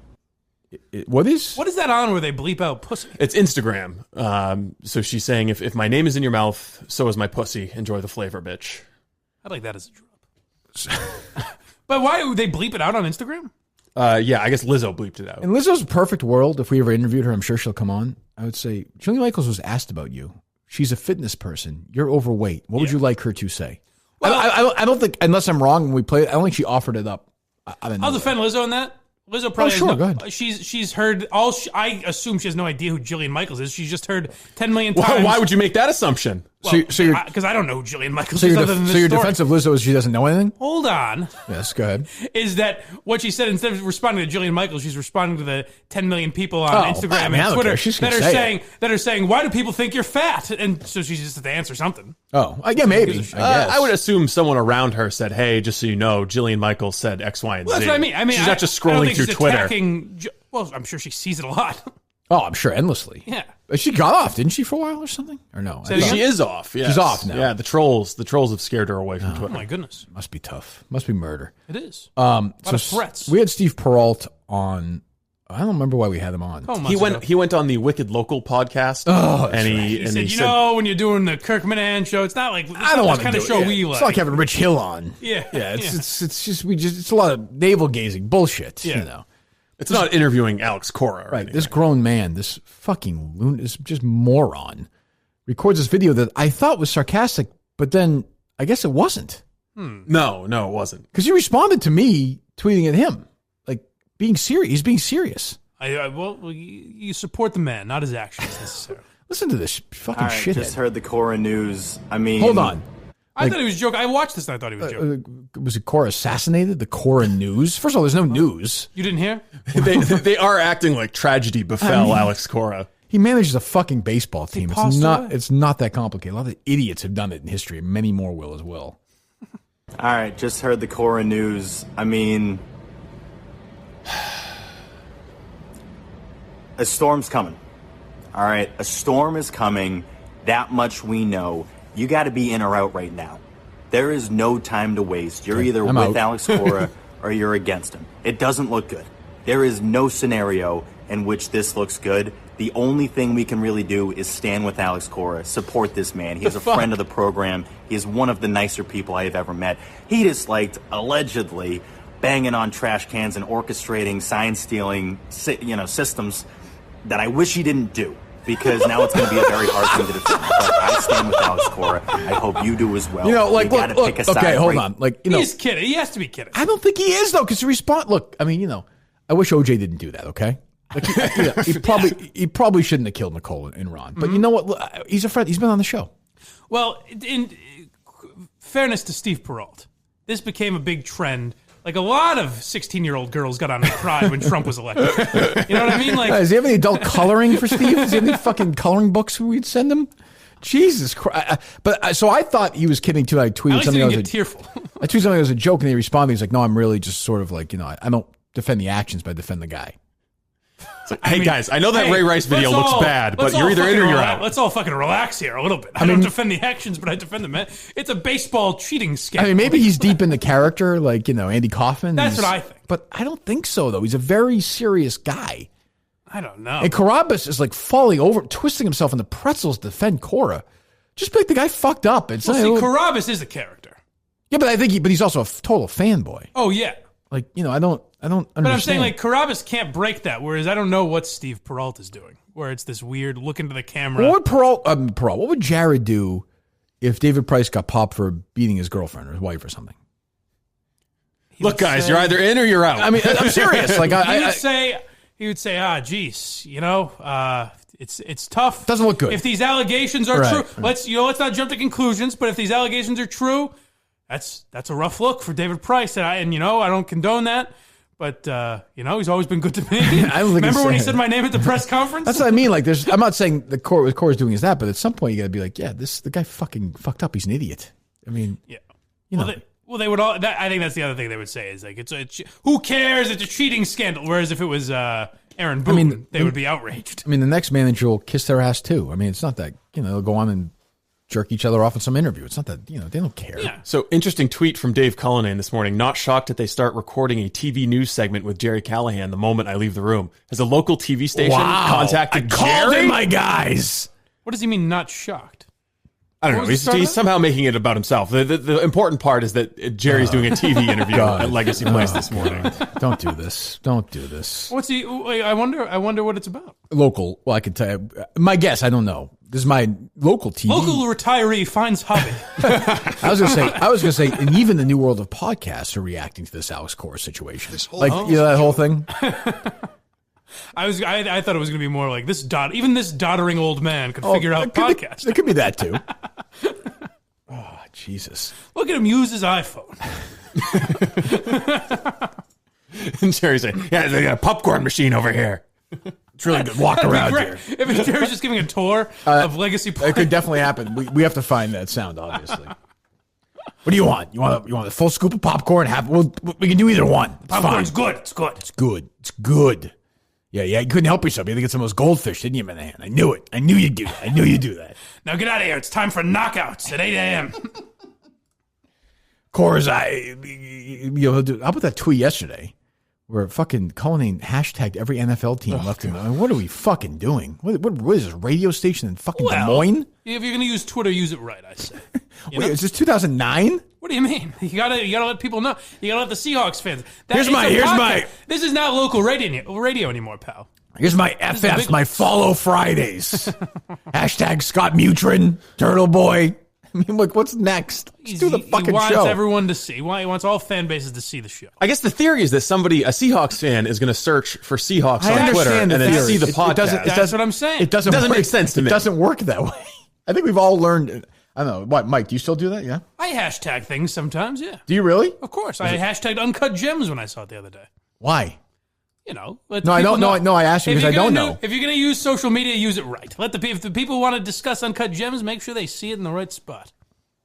What is that on where they bleep out pussy? It's Instagram. So she's saying, if my name is in your mouth, so is my pussy. Enjoy the flavor, bitch. I'd like that as a drop. But why would they bleep it out on Instagram? Yeah, I guess Lizzo bleeped it out. In Lizzo's perfect world, if we ever interviewed her, I'm sure she'll come on. I would say, Jillian Michaels was asked about you. She's a fitness person. You're overweight. What would you like her to say? Well, I don't think, unless I'm wrong when we play it, I don't think she offered it up. I'll defend Lizzo on that. Lizzo probably go ahead. She's heard all. I assume she has no idea who Jillian Michaels is. She's just heard 10 million times. Why would you make that assumption? Well, because I don't know who Jillian Michaels is other than this So your story. defense of Lizzo is she doesn't know anything? Hold on. Yes, go ahead. Is that what she said? Instead of responding to Jillian Michaels, she's responding to the 10 million people on Instagram and Twitter that are saying, "Why do people think you're fat?" And so she's just to answer something. Oh, yeah, maybe. I would assume someone around her said, "Hey, just so you know, Jillian Michaels said X, Y, and Z." Well, that's what I mean. She's not just scrolling through Twitter. Well, I'm sure she sees it a lot. Oh, I'm sure endlessly. Yeah. But she got off, didn't she, for a while or something? Or no? She is off. Yes. She's off now. Yeah, the trolls have scared her away from Twitter. Oh my goodness. Must be tough. Must be murder. It is. A lot of threats. We had Steve Peralt on. I don't remember why we had him on. He went on the Wicked Local podcast. He said, when you're doing the Kirk Minihane show, it's not like I don't want to kind of show we like. It's not like having Rich Hill on. Yeah. It's a lot of navel gazing bullshit. Yeah. You know. It's not interviewing Alex Cora, right? This grown man, this fucking loon, this just moron, records this video that I thought was sarcastic, but then I guess it wasn't. No, it wasn't. Because he responded to me tweeting at him, like being serious. He's being serious. Well, you support the man, not his actions necessarily. Listen to this fucking All right, shithead. just heard the Cora news. I mean, hold on. I thought he was joking. I watched this and I thought he was joking. Was it Cora assassinated? The Cora news? First of all, there's no news. You didn't hear? they are acting like tragedy befell Alex Cora. He manages a fucking baseball team. Away? It's not that complicated. A lot of idiots have done it in history. Many more will as well. All right, just heard the Cora news. I mean, a storm's coming. All right, a storm is coming. That much we know. You got to be in or out right now. There is no time to waste. You're either with out. Alex Cora or you're against him. It doesn't look good. There is no scenario in which this looks good. The only thing we can really do is stand with Alex Cora, support this man. He is a friend of the program. He is one of the nicer people I have ever met. He just allegedly banging on trash cans and orchestrating sign-stealing, systems that I wish he didn't do. Because now it's going to be a very hard thing to defend. But I stand with Alex Cora. I hope you do as well. Look, pick a side. Okay, hold on. He's kidding. He has to be kidding. I don't think he is, though, because look, I mean, I wish OJ didn't do that, okay? He probably shouldn't have killed Nicole and Ron. But you know what? He's a friend. He's been on the show. Well, in fairness to Steve Peralt, this became a big trend. Like a lot of 16-year-old girls got on and cried when Trump was elected. You know what I mean? Does he have any adult coloring for Steve? Does he have any fucking coloring books we'd send him? Jesus Christ! So I thought he was kidding too. I tweeted something. I tearful. I tweeted something as a joke, and he responded. He's like, "No, I'm really just sort of like I don't defend the actions, but I defend the guy." Like, hey guys, I know that Ray Rice video looks bad, but you're either in or you're out. Let's all fucking relax here a little bit. I don't defend the actions, but I defend the man. It's a baseball cheating scandal. I mean, maybe he's deep in the character, like Andy Kaufman. That's what I think. But I don't think so, though. He's a very serious guy. I don't know. And Carrabis is like falling over, twisting himself in the pretzels to defend Cora. Just like the guy fucked up. Carrabis is a character. Yeah, but I think he's also a total fanboy. Oh yeah. I don't understand. But I'm saying Carrabis can't break that. Whereas I don't know what Steve Peralt is doing, where it's this weird look into the camera. What would what would Jared do if David Price got popped for beating his girlfriend or his wife or something? Look, guys, you're either in or you're out. I mean, I'm serious. He would say, geez, it's tough. Doesn't look good. If these allegations are true, let's not jump to conclusions. But if these allegations are true, that's a rough look for David Price, and I don't condone that. But he's always been good to me. Remember when he said my name at the press conference? That's what I mean. Like, I'm not saying what Cora's doing is that, but at some point you got to be like, the guy fucking fucked up. He's an idiot. I mean, yeah. They would all. I think that's the other thing they would say is like who cares? It's a cheating scandal. Whereas if it was Aaron Boone, they would be outraged. I mean, the next manager will kiss their ass too. I mean, it's not that they'll go on and jerk each other off in some interview. It's not that they don't care. Yeah. So interesting tweet from Dave Cullinane this morning. Not shocked that they start recording a TV news segment with Jerry Callahan the moment I leave the room. Has a local TV station contacted Jerry? Called in my guys. What does he mean? Not shocked. I don't know. He's somehow making it about himself. The important part is that Jerry's doing a TV interview at Legacy Place this morning. Don't do this. Don't do this. What's he? I wonder what it's about. Local. Well, I can tell you. My guess. I don't know. This is my local TV. Local retiree finds hobby. I was gonna say, and even the new world of podcasts are reacting to this Alex Cora situation. That whole thing. I thought it was going to be more like this. Even this doddering old man could figure out podcasts. It could be that too. Oh, Jesus! Look at him use his iPhone. And Jerry's saying, "Yeah, they got a popcorn machine over here. It's really good. Walk around here." If Jerry's just giving a tour of Legacy Place. It could definitely happen. We have to find that sound, obviously. What do you want? You want a full scoop of popcorn? We can do either one. Popcorn's good. It's good. It's good. It's good. Yeah, you couldn't help yourself. You think it's the most goldfish, didn't you, Minihane? I knew it. I knew you'd do that. I knew you'd do that. Now get out of here. It's time for knockouts at 8 a.m. Cora's how about that tweet yesterday where fucking Cullinane hashtagged every NFL team left in. What are we fucking doing? What is this, radio station in fucking Des Moines? If you're going to use Twitter, use it right, I say. Wait, is this 2009? What do you mean? You gotta let people know. You gotta let the Seahawks fans. Here's my. This is not local radio anymore, pal. Here's my FFs, my follow Fridays. Hashtag Scott Mutrin, Turtle Boy, mean, look, what's next? Let's do the fucking he wants show. everyone to see. He wants all fan bases to see the show. I guess the theory is that a Seahawks fan, is going to search for Seahawks on Twitter and then see the podcast. That's what I'm saying. It doesn't make sense to me. It doesn't work that way. I think we've all learned. I don't know. What, Mike? Do you still do that? Yeah. I hashtag things sometimes. Yeah. Do you really? Of course. I hashtagged Uncut Gems when I saw it the other day. Why? You know. No, I don't know. No, I asked you because I don't know. If you're going to use social media, use it right. If the people want to discuss Uncut Gems, make sure they see it in the right spot.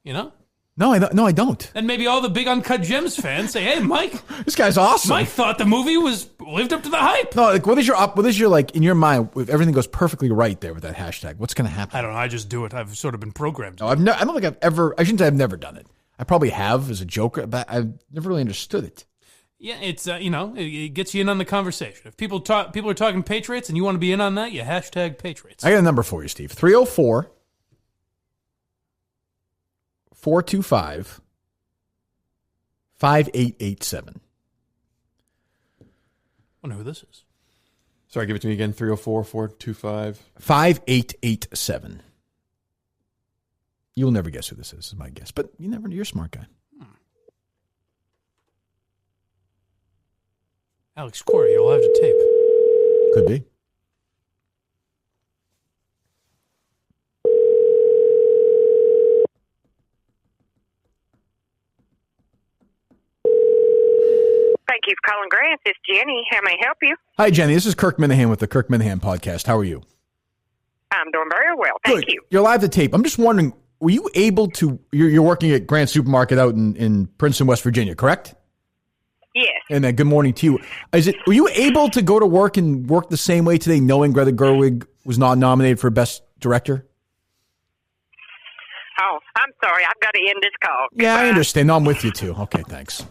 You know? No, I don't. And maybe all the big Uncut Gems fans say, "Hey, Mike, this guy's awesome. Mike thought the movie lived up to the hype." No, like what is your like in your mind? If everything goes perfectly right there with that hashtag, what's going to happen? I don't know. I just do it. I've sort of been programmed. No, I don't think I've ever. I shouldn't say I've never done it. I probably have as a joker, but I've never really understood it. Yeah, it's it gets you in on the conversation. If people are talking Patriots and you want to be in on that, you hashtag Patriots. I got a number for you, Steve. 304 425 5887. I wonder who this is. Sorry, give it to me again. 304-425. 5887. You'll never guess who this is my guess. But you're a smart guy. Alex Cora, you'll have to tape. Could be. Thank you for calling Grant. This is Jenny. How may I help you? Hi, Jenny. This is Kirk Minihane with the Kirk Minihane podcast. How are you? I'm doing very well. Thank you. You're live to tape. I'm just wondering, were you able to, you're working at Grant Supermarket out in Princeton, West Virginia, correct? Yes. And good morning to you. Were you able to go to work and work the same way today, knowing Greta Gerwig was not nominated for Best Director? Oh, I'm sorry. I've got to end this call. Yeah, I understand. No, I'm with you too. Okay, thanks.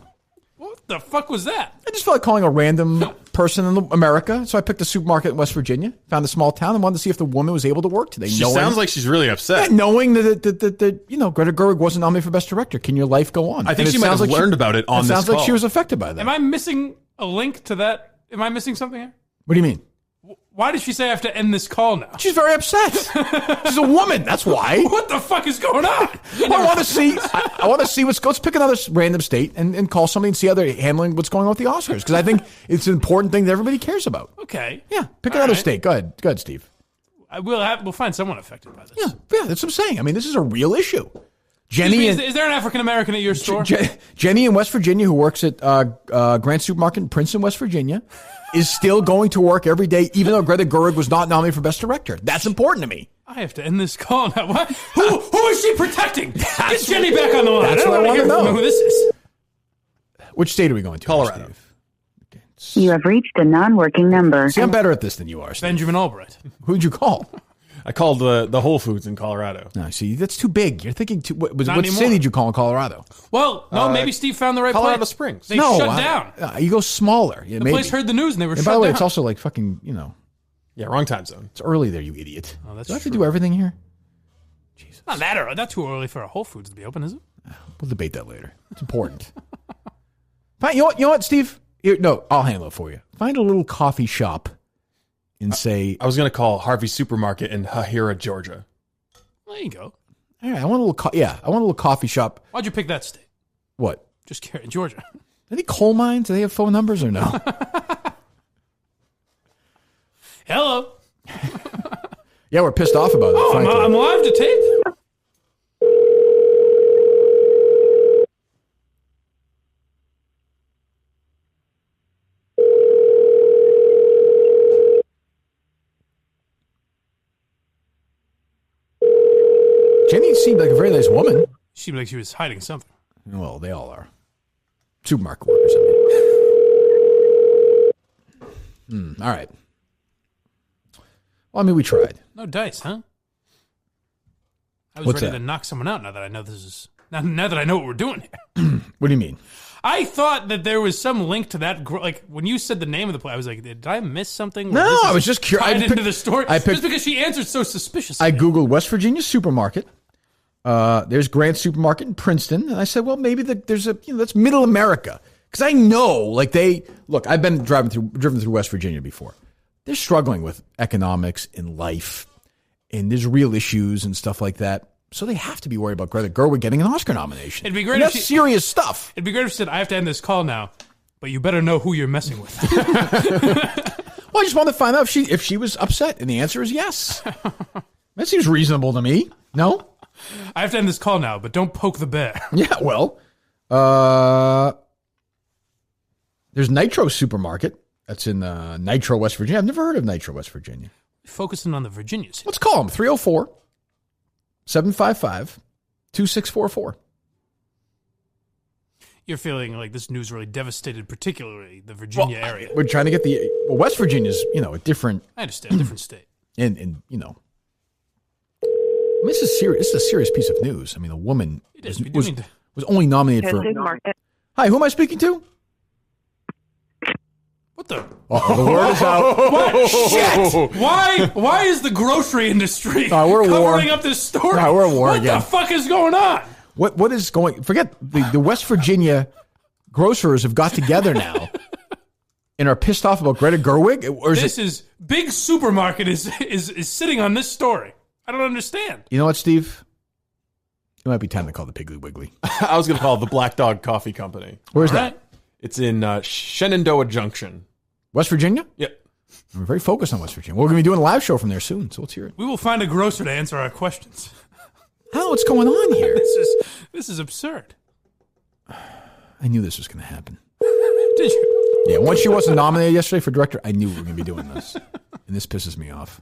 What the fuck was that? I just felt like calling a random person in America, so I picked a supermarket in West Virginia, found a small town, and wanted to see if the woman was able to work today. She sounds like she's really upset. Yeah, knowing that Greta Gerwig wasn't nominated for Best Director. Can your life go on? I think she might have learned about it on this call. It sounds like she was affected by that. Am I missing a link to that? Am I missing something here? What do you mean? Why did she say I have to end this call now? She's very upset. She's a woman. That's why. What the fuck is going on? I want to see. I want to see let's pick another random state and call somebody and see how they're handling what's going on with the Oscars, because I think it's an important thing that everybody cares about. Okay. Yeah. Pick another state. Go ahead, Steve. We'll find someone affected by this. Yeah. That's what I'm saying. I mean, this is a real issue. Jenny, is there an African American at your store? Jenny in West Virginia, who works at Grant Supermarket in Princeton, West Virginia, is still going to work every day, even though Greta Gerwig was not nominated for Best Director. That's important to me. I have to end this call now. What? Who is she protecting? Get Jenny back on the line. That's what I want to know. Who this is? Which state are we going to? Colorado. You have reached a non-working number. See, I'm better at this than you are, Steve. Benjamin Albright. Who'd you call? I called the Whole Foods in Colorado. No, see, that's too big. You're thinking too. What anymore. city did you call in Colorado? Well, no, maybe Steve found the right Colorado place. Springs. They shut down. You go smaller. The place heard the news and they were shut down. By the way, it's also like fucking, Yeah, wrong time zone. It's early there, you idiot. Oh, that's do I have to do everything here? Jesus. Not that early. Not too early for a Whole Foods to be open, is it? We'll debate that later. It's important. Fine. You know what, Steve? I'll handle it for you. Find a little coffee shop and say... I was going to call Harvey Supermarket in Hahira, Georgia. There you go. All right, I want a little coffee shop. Why'd you pick that state? What? Just curious. Georgia. Any coal mines? Do they have phone numbers or no? Hello. Yeah, we're pissed off about it. Oh, I'm live to tape. Jenny seemed like a very nice woman. She seemed like she was hiding something. Well, they all are. Supermarket workers, I mean. All right. Well, I mean, we tried. No dice, huh? I was ready to knock someone out now that I know this is... Now that I know what we're doing here. What do you mean? I thought that there was some link to that. Like, when you said the name of the play, I was like, did I miss something? No, I was just curious. Into the story? Just because she answered so suspiciously. I Googled West Virginia Supermarket. There's Grant Supermarket in Princeton. And I said, well, maybe there's that's middle America. Because I know, I've been driven through West Virginia before. They're struggling with economics and life. And there's real issues and stuff like that. So they have to be worried about Greta Gerwig getting an Oscar nomination. It'd be great. That's serious stuff. It'd be great if she said, "I have to end this call now, but you better know who you're messing with." Well, I just wanted to find out if she was upset, and the answer is yes. That seems reasonable to me. No? I have to end this call now, but don't poke the bear. Yeah, well, there's Nitro Supermarket. That's in Nitro, West Virginia. I've never heard of Nitro, West Virginia. Focusing on the Virginians. Let's call them 304-755-2644. You're feeling like this news really devastated, particularly the Virginia area. We're trying to get West Virginia's, a different. I understand, different state. And this is serious. This is a serious piece of news. I mean, a woman was only nominated for. Hi, who am I speaking to? What the? The word is out. What? Shit! Why is the grocery industry we're covering up this story? We're at war what again. The fuck is going on? What is going? Forget the West Virginia grocers have got together now and are pissed off about Greta Gerwig. Or is big supermarket is sitting on this story. I don't understand. You know what, Steve? It might be time to call the Piggly Wiggly. I was going to call it the Black Dog Coffee Company. Where's that? It's in Shenandoah Junction. West Virginia? Yep. We're very focused on West Virginia. We're going to be doing a live show from there soon, so let's hear it. We will find a grocer to answer our questions. I don't know what's going on here. This is absurd. I knew this was going to happen. Did you? Yeah, once she wasn't nominated yesterday for director, I knew we were going to be doing this. And this pisses me off.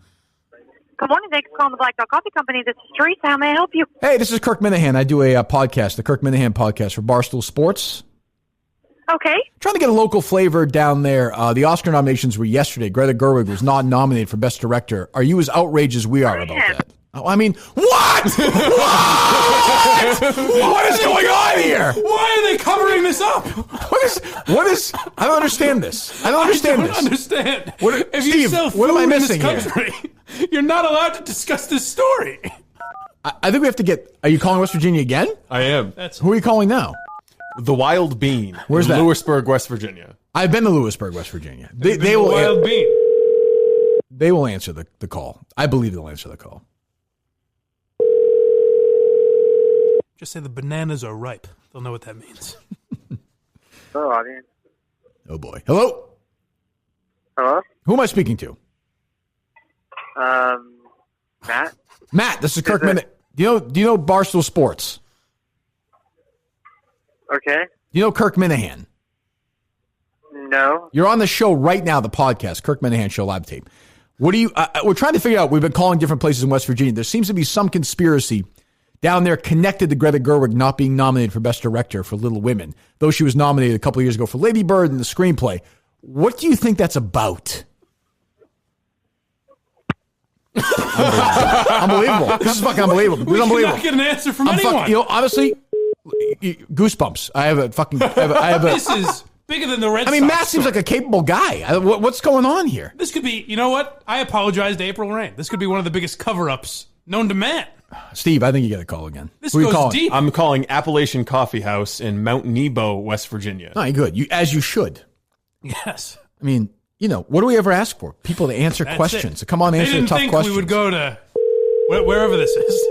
Good morning. Thanks for calling the Black Dog Coffee Company. This is Teresa. How may I help you? Hey, this is Kirk Minihane. I do a podcast, the Kirk Minihane podcast for Barstool Sports. Okay. Trying to get a local flavor down there. The Oscar nominations were yesterday. Greta Gerwig was not nominated for Best Director. Are you as outraged as we are about that? I mean, what? What is going on here? Why are they covering this up? What is? I don't understand this. I don't understand this. If Steve, you sell food what am I in missing this country, you're not allowed to discuss this story. I think we have to get. Are you calling West Virginia again? I am. Who are you calling now? The Wild Bean. Where's that? Lewisburg, West Virginia. I've been to Lewisburg, West Virginia. They will. Wild Bean. They will answer the call. I believe they'll answer the call. Just say the bananas are ripe. They'll know what that means. Hello, audience. Oh boy. Hello. Hello. Who am I speaking to? Matt. Matt. This is Kirk Minihane. Do you know Barstool Sports? Okay. Do you know Kirk Minihane? No. You're on the show right now, the podcast, Kirk Minihane Show live tape. What do you? We're trying to figure out. We've been calling different places in West Virginia. There seems to be some conspiracy down there connected to Greta Gerwig not being nominated for Best Director for Little Women, though she was nominated a couple of years ago for Lady Bird and the screenplay. What do you think that's about? Unbelievable. This is fucking unbelievable. This is unbelievable. Not get an answer from anyone. Honestly, goosebumps. I have a fucking. This is bigger than the Red Sox. I mean, Matt seems like a capable guy. What's going on here? This could be. You know what? I apologize to April Rain. This could be one of the biggest cover-ups known to man. Steve, I think you got to call again. This Who goes you calling? deep. I'm calling Appalachian Coffee House in Mount Nebo, West Virginia. No, good. As you should. Yes. I mean, what do we ever ask for? People to answer questions. To come on, answer the tough questions. They didn't think we would go to wherever this is.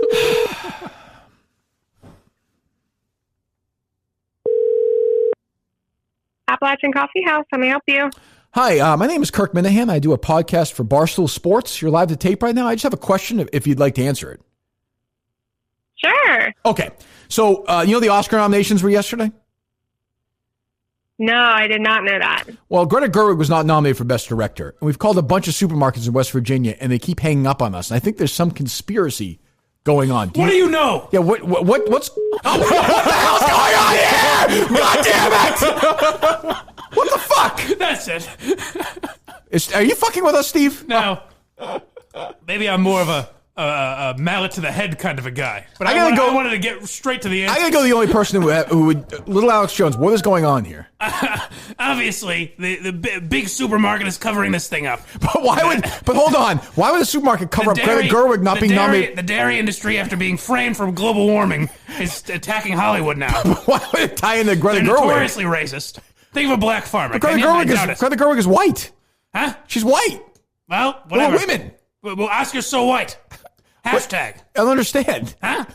Appalachian Coffee House. How may I help you? Hi, my name is Kirk Minihane. I do a podcast for Barstool Sports. You're live to tape right now. I just have a question if you'd like to answer it. Sure. Okay. So, the Oscar nominations were yesterday? No, I did not know that. Well, Greta Gerwig was not nominated for Best Director. And we've called a bunch of supermarkets in West Virginia, and they keep hanging up on us. And I think there's some conspiracy going on. What do you know? Yeah, what's... what the hell's going on here? God damn it! What the fuck? That's it. Are you fucking with us, Steve? No. Maybe I'm more of a mallet to the head kind of a guy. But I wanted to get straight to the answer. I gotta go the only person who would... Little Alex Jones, what is going on here? Obviously, the big supermarket is covering this thing up. But hold on. Why would the supermarket cover up Greta Gerwig not being nominated? The dairy industry, after being framed from global warming, is attacking Hollywood now. Why would it tie into Greta Gerwig? They're notoriously racist. Think of a black farmer. Greta Gerwig is white. Huh? She's white. Well, whatever. We're women. Well, Oscar's so white. Hashtag. I don't understand. Huh?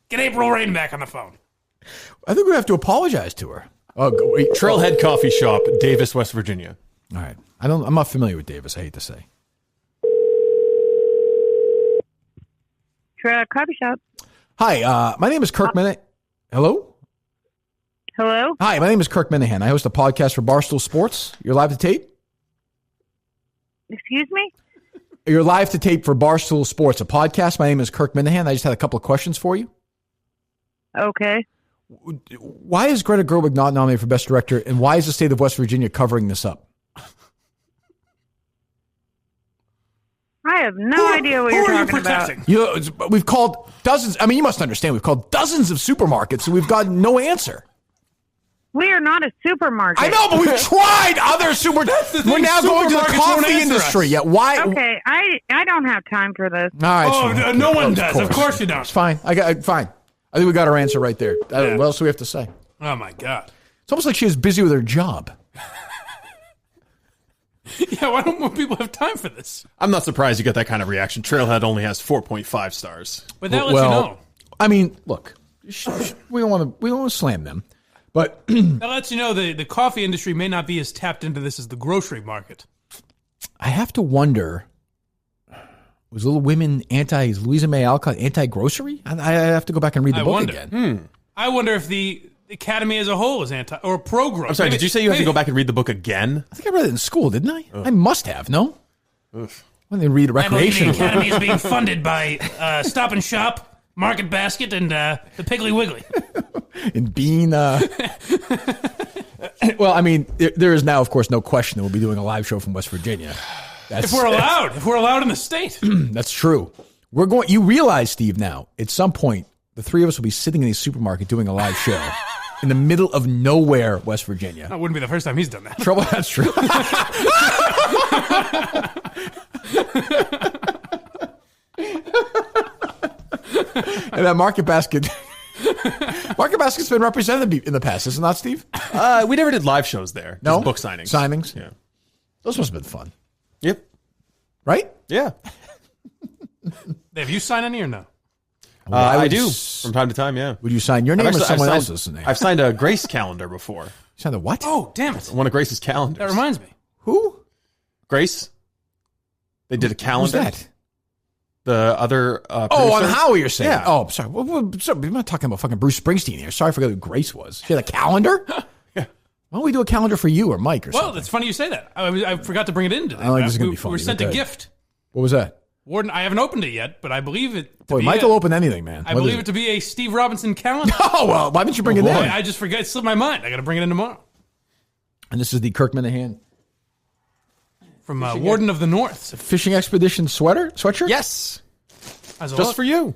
Get April Rain back on the phone. I think we have to apologize to her. Oh, wait. Trailhead Coffee Shop, Davis, West Virginia. All right. I'm not familiar with Davis, I hate to say. Coffee shop. Hi, my name is Kirk Minihane. Hello? Hello? Hi, my name is Kirk Minihane. I host a podcast for Barstool Sports. You're live to tape? Excuse me? You're live to tape for Barstool Sports, a podcast. My name is Kirk Minihane. I just had a couple of questions for you. Okay. Why is Greta Gerwig not nominated for Best Director, and why is the state of West Virginia covering this up? I have no idea what you're talking about. We've called dozens. I mean, you must understand. We've called dozens of supermarkets, and we've gotten no answer. We are not a supermarket. I know, but we've tried other supermarkets. We're now going to the coffee industry. Yeah, why? Okay, I don't have time for this. All right, no one does. Of course you don't. It's fine. Fine. I think we got our answer right there. What else do we have to say? Oh my God! It's almost like she is busy with her job. Yeah, why don't more people have time for this? I'm not surprised you get that kind of reaction. Trailhead only has 4.5 stars. But that lets you know. I mean, look, we don't want to slam them, but that lets you know the coffee industry may not be as tapped into this as the grocery market. I have to wonder, was Little Women is Louisa May Alcott anti-grocery? I have to go back and read the book again. I wonder if the Academy as a whole is anti or pro-grocery. I'm sorry, did you say you have to go back and read the book again? I think I read it in school, didn't I? I must have, no? When they read recreation. The Academy is being funded by Stop and Shop, Market Basket, and the Piggly Wiggly. And Bean. Well, I mean, there is now, of course, no question that we'll be doing a live show from West Virginia. If we're allowed in the state. That's true. You realize, Steve, now, at some point, the three of us will be sitting in a supermarket doing a live show. In the middle of nowhere, West Virginia. That wouldn't be the first time he's done that. That's true. And that Market Basket's been represented in the past, isn't that, Steve? We never did live shows there. No? Just book signings. Signings? Yeah. Those must have been fun. Yep. Right? Yeah. Have you signed any or no? I do from time to time, yeah. Would you sign your name or someone else's name? I've signed a Grace calendar before. You signed a what? Oh, damn it. One of Grace's calendars. That reminds me. Who? Grace. They did a calendar. Who's that? The other producer. On Howie, you're saying. Yeah. Oh, sorry. I'm not talking about fucking Bruce Springsteen here. Sorry, I forgot who Grace was. She had a calendar? Yeah. Why don't we do a calendar for you or Mike or something? Well, it's funny you say that. I forgot to bring it in today. I don't think this is going to be funny. We were sent a gift. What was that? Warden, I haven't opened it yet, but I believe it. Boy, Mike will open anything, man. I believe it to be a Steve Robinson calendar. Oh, well, why didn't you bring it in? I just forgot. It slipped my mind. I got to bring it in tomorrow. And this is the Kirk Minihane. From Warden of the North. Fishing expedition sweatshirt? Yes. Just for you.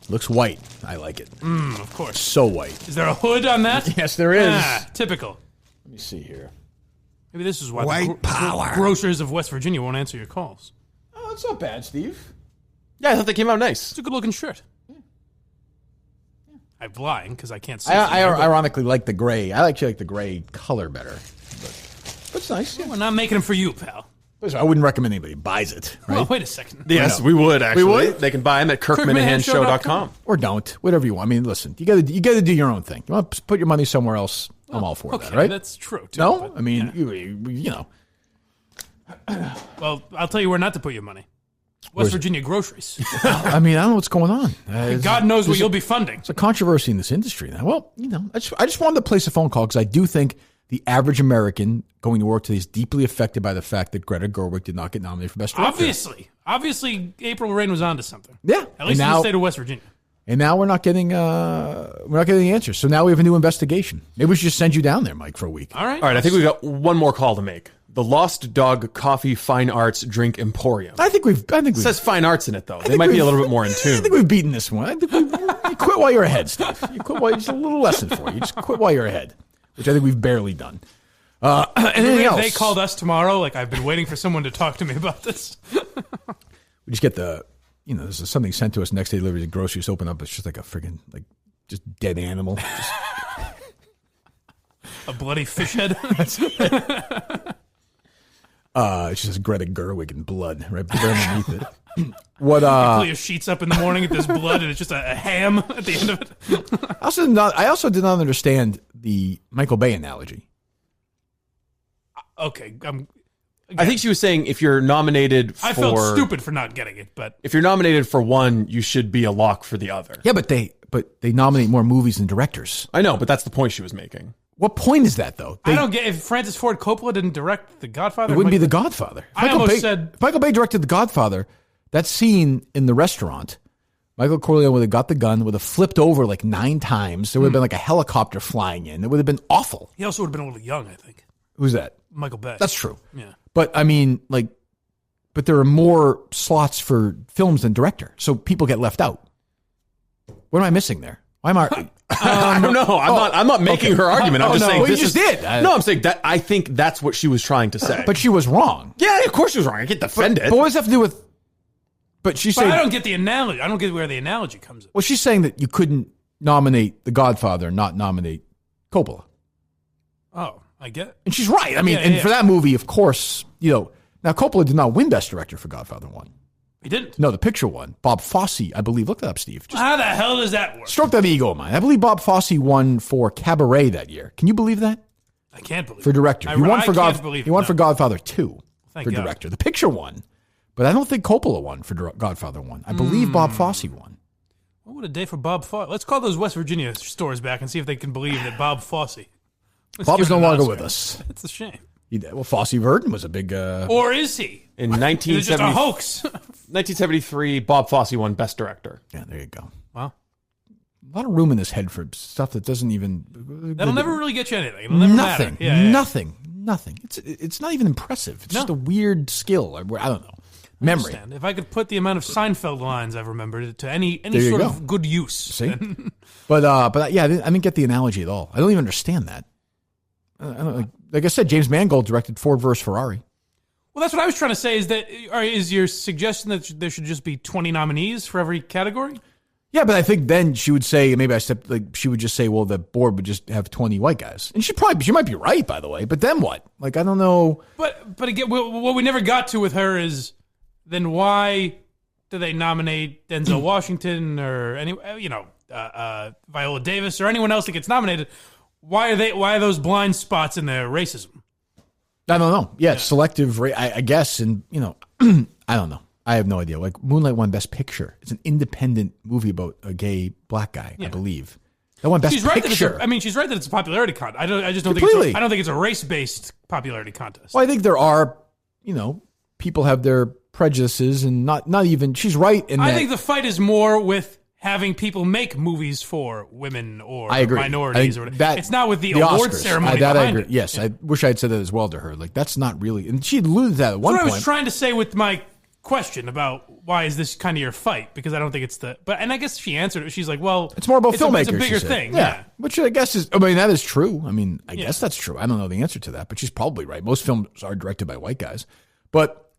Looks white. I like it. Of course. So white. Is there a hood on that? Yes, there is. Typical. Let me see here. Maybe this is why White power. grocers of West Virginia won't answer your calls. Oh, it's not bad, Steve. Yeah, I thought they came out nice. It's a good-looking shirt. I'm lying because I can't see. I ironically like the gray. I actually like the gray color better. But it's nice. Yeah. We're not making them for you, pal. I wouldn't recommend anybody buys it. Right? Oh, wait a second. Yes, we would actually. We would? They can buy them at KirkMinihaneShow.com. Or don't. Whatever you want. I mean, listen, you got to do your own thing. You want to put your money somewhere else, I'm all for that, right? That's true, too. No? I mean, you know. Well, I'll tell you where not to put your money. West Virginia groceries. I mean, I don't know what's going on. God knows what you'll be funding. It's a controversy in this industry now. Well, you know, I just wanted to place a phone call because I do think the average American going to work today is deeply affected by the fact that Greta Gerwig did not get nominated for Best Director. Obviously, April Rain was onto something. Yeah, at least in the state of West Virginia. And now we're not getting the answers. So now we have a new investigation. Maybe we should just send you down there, Mike, for a week. All right. I think we got one more call to make. The Lost Dog Coffee Fine Arts Drink Emporium. I think we've it says fine arts in it though. They might be a little bit more in tune. I think we've beaten this one. I think you quit while you're ahead, Steve. You quit while just a little lesson for you. Just quit while you're ahead, which I think we've barely done. Anything else? They called us tomorrow. Like I've been waiting for someone to talk to me about this. We just get there's something sent to us next day delivery. The groceries open up. It's just like a friggin' just dead animal. A bloody fish head. It just says Greta Gerwig in blood right underneath it. What? You pull your sheets up in the morning, there's blood, and it's just a ham at the end of it. I also did not understand the Michael Bay analogy. Okay, I think she was saying if you're nominated for... I felt stupid for not getting it, but... If you're nominated for one, you should be a lock for the other. Yeah, but they nominate more movies than directors. I know, but that's the point she was making. What point is that, though? I don't get... If Francis Ford Coppola didn't direct The Godfather... It wouldn't be The Godfather. If Michael Bay directed The Godfather, that scene in the restaurant, Michael Corleone would have got the gun, would have flipped over like 9 times. There would have been like a helicopter flying in. It would have been awful. He also would have been a little young, I think. Who's that? Michael Bay. That's true. Yeah. But I mean, but there are more slots for films than director, so people get left out. What am I missing there? Why am I? I don't know. I'm not making her argument. I'm just saying. Well, you just did. No, I'm saying that I think that's what she was trying to say. But she was wrong. Yeah, of course she was wrong. I can't defend it. But what does that have to do with? But she's saying I don't get the analogy. I don't get where the analogy comes in. Well, she's saying that you couldn't nominate The Godfather and not nominate Coppola. Oh, I get it. And she's right. I mean, for that movie, of course, now Coppola did not win Best Director for Godfather 1. He didn't? No, the picture won. Bob Fosse, I believe. Look that up, Steve. How the hell does that work? Stroke that ego of mine. I believe Bob Fosse won for Cabaret that year. Can you believe that? I can't believe for director. He won for for Godfather 2 Thank for God. Director. The picture won. But I don't think Coppola won for Godfather 1. I believe Bob Fosse won. What a day for Bob Fosse. Let's call those West Virginia stores back and see if they can believe that Bob Fosse. Bob is no longer with us. It's a shame. Well, Fosse Verdon was a big... Or is he? In It's just a hoax. 1973, Bob Fosse won Best Director. Yeah, there you go. Wow. A lot of room in this head for stuff that doesn't even... That'll never really get you anything. It'll never matter. Yeah, Nothing. It's not even impressive. It's just a weird skill. I don't know. Memory. If I could put the amount of Seinfeld lines I've remembered to any sort of good use. See? But yeah, I didn't get the analogy at all. I don't even understand that. Like I said, James Mangold directed Ford vs. Ferrari. Well, that's what I was trying to say. Is your suggestion that there should just be 20 nominees for every category? Yeah, but I think then she would say, she would just say, well, the board would just have 20 white guys. And she might be right, by the way. But then what? I don't know. But again, what we never got to with her is then why do they nominate Denzel Washington or Viola Davis or anyone else that gets nominated? Why are those blind spots in their racism? I don't know. Yeah, it's selective, I guess. And, I don't know. I have no idea. Moonlight won Best Picture. It's an independent movie about a gay black guy, I believe. That won Best Picture. She's right that it's a popularity contest. I just don't Completely. think it's a race-based popularity contest. Well, I think there are, people have their prejudices and not even, she's right in that. I think the fight is more with having people make movies for women or minorities. It's not with the award Oscars. ceremony I behind agree. it. Yes, I wish I had said that as well to her. That's not really, and she alluded to that at one point. That's what I was trying to say with my question about why is this kind of your fight, because I don't think it's and I guess she answered it. She's like, well, it's more about filmmakers. It's a bigger thing. Yeah. Which I guess is, that is true. I guess that's true. I don't know the answer to that, but she's probably right. Most films are directed by white guys, but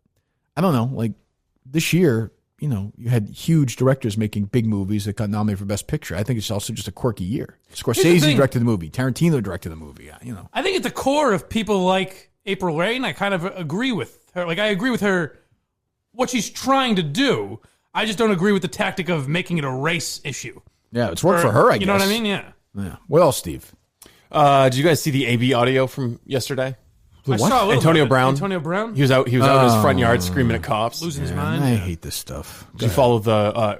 I don't know, this year, you had huge directors making big movies that got nominated for Best Picture. I think it's also just a quirky year. Scorsese directed the movie. Tarantino directed the movie. I think at the core of people like April Rain, I kind of agree with her. I agree with her what she's trying to do. I just don't agree with the tactic of making it a race issue. Yeah, it's worked for her, I guess. You know what I mean? Yeah. What else, Steve? Did you guys see the AB audio from yesterday? I saw a little Antonio bit. Brown. Antonio Brown? He was out in his front yard screaming at cops. Losing his mind. I hate this stuff. Did you follow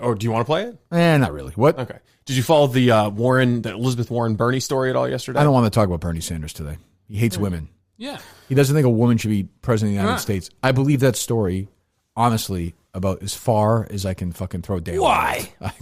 or do you want to play it? Not really. What? Okay. Did you follow the Elizabeth Warren Bernie story at all yesterday? I don't want to talk about Bernie Sanders today. He hates women. Yeah. He doesn't think a woman should be president of the United States. I believe that story, honestly, about as far as I can fucking throw daylight. Why?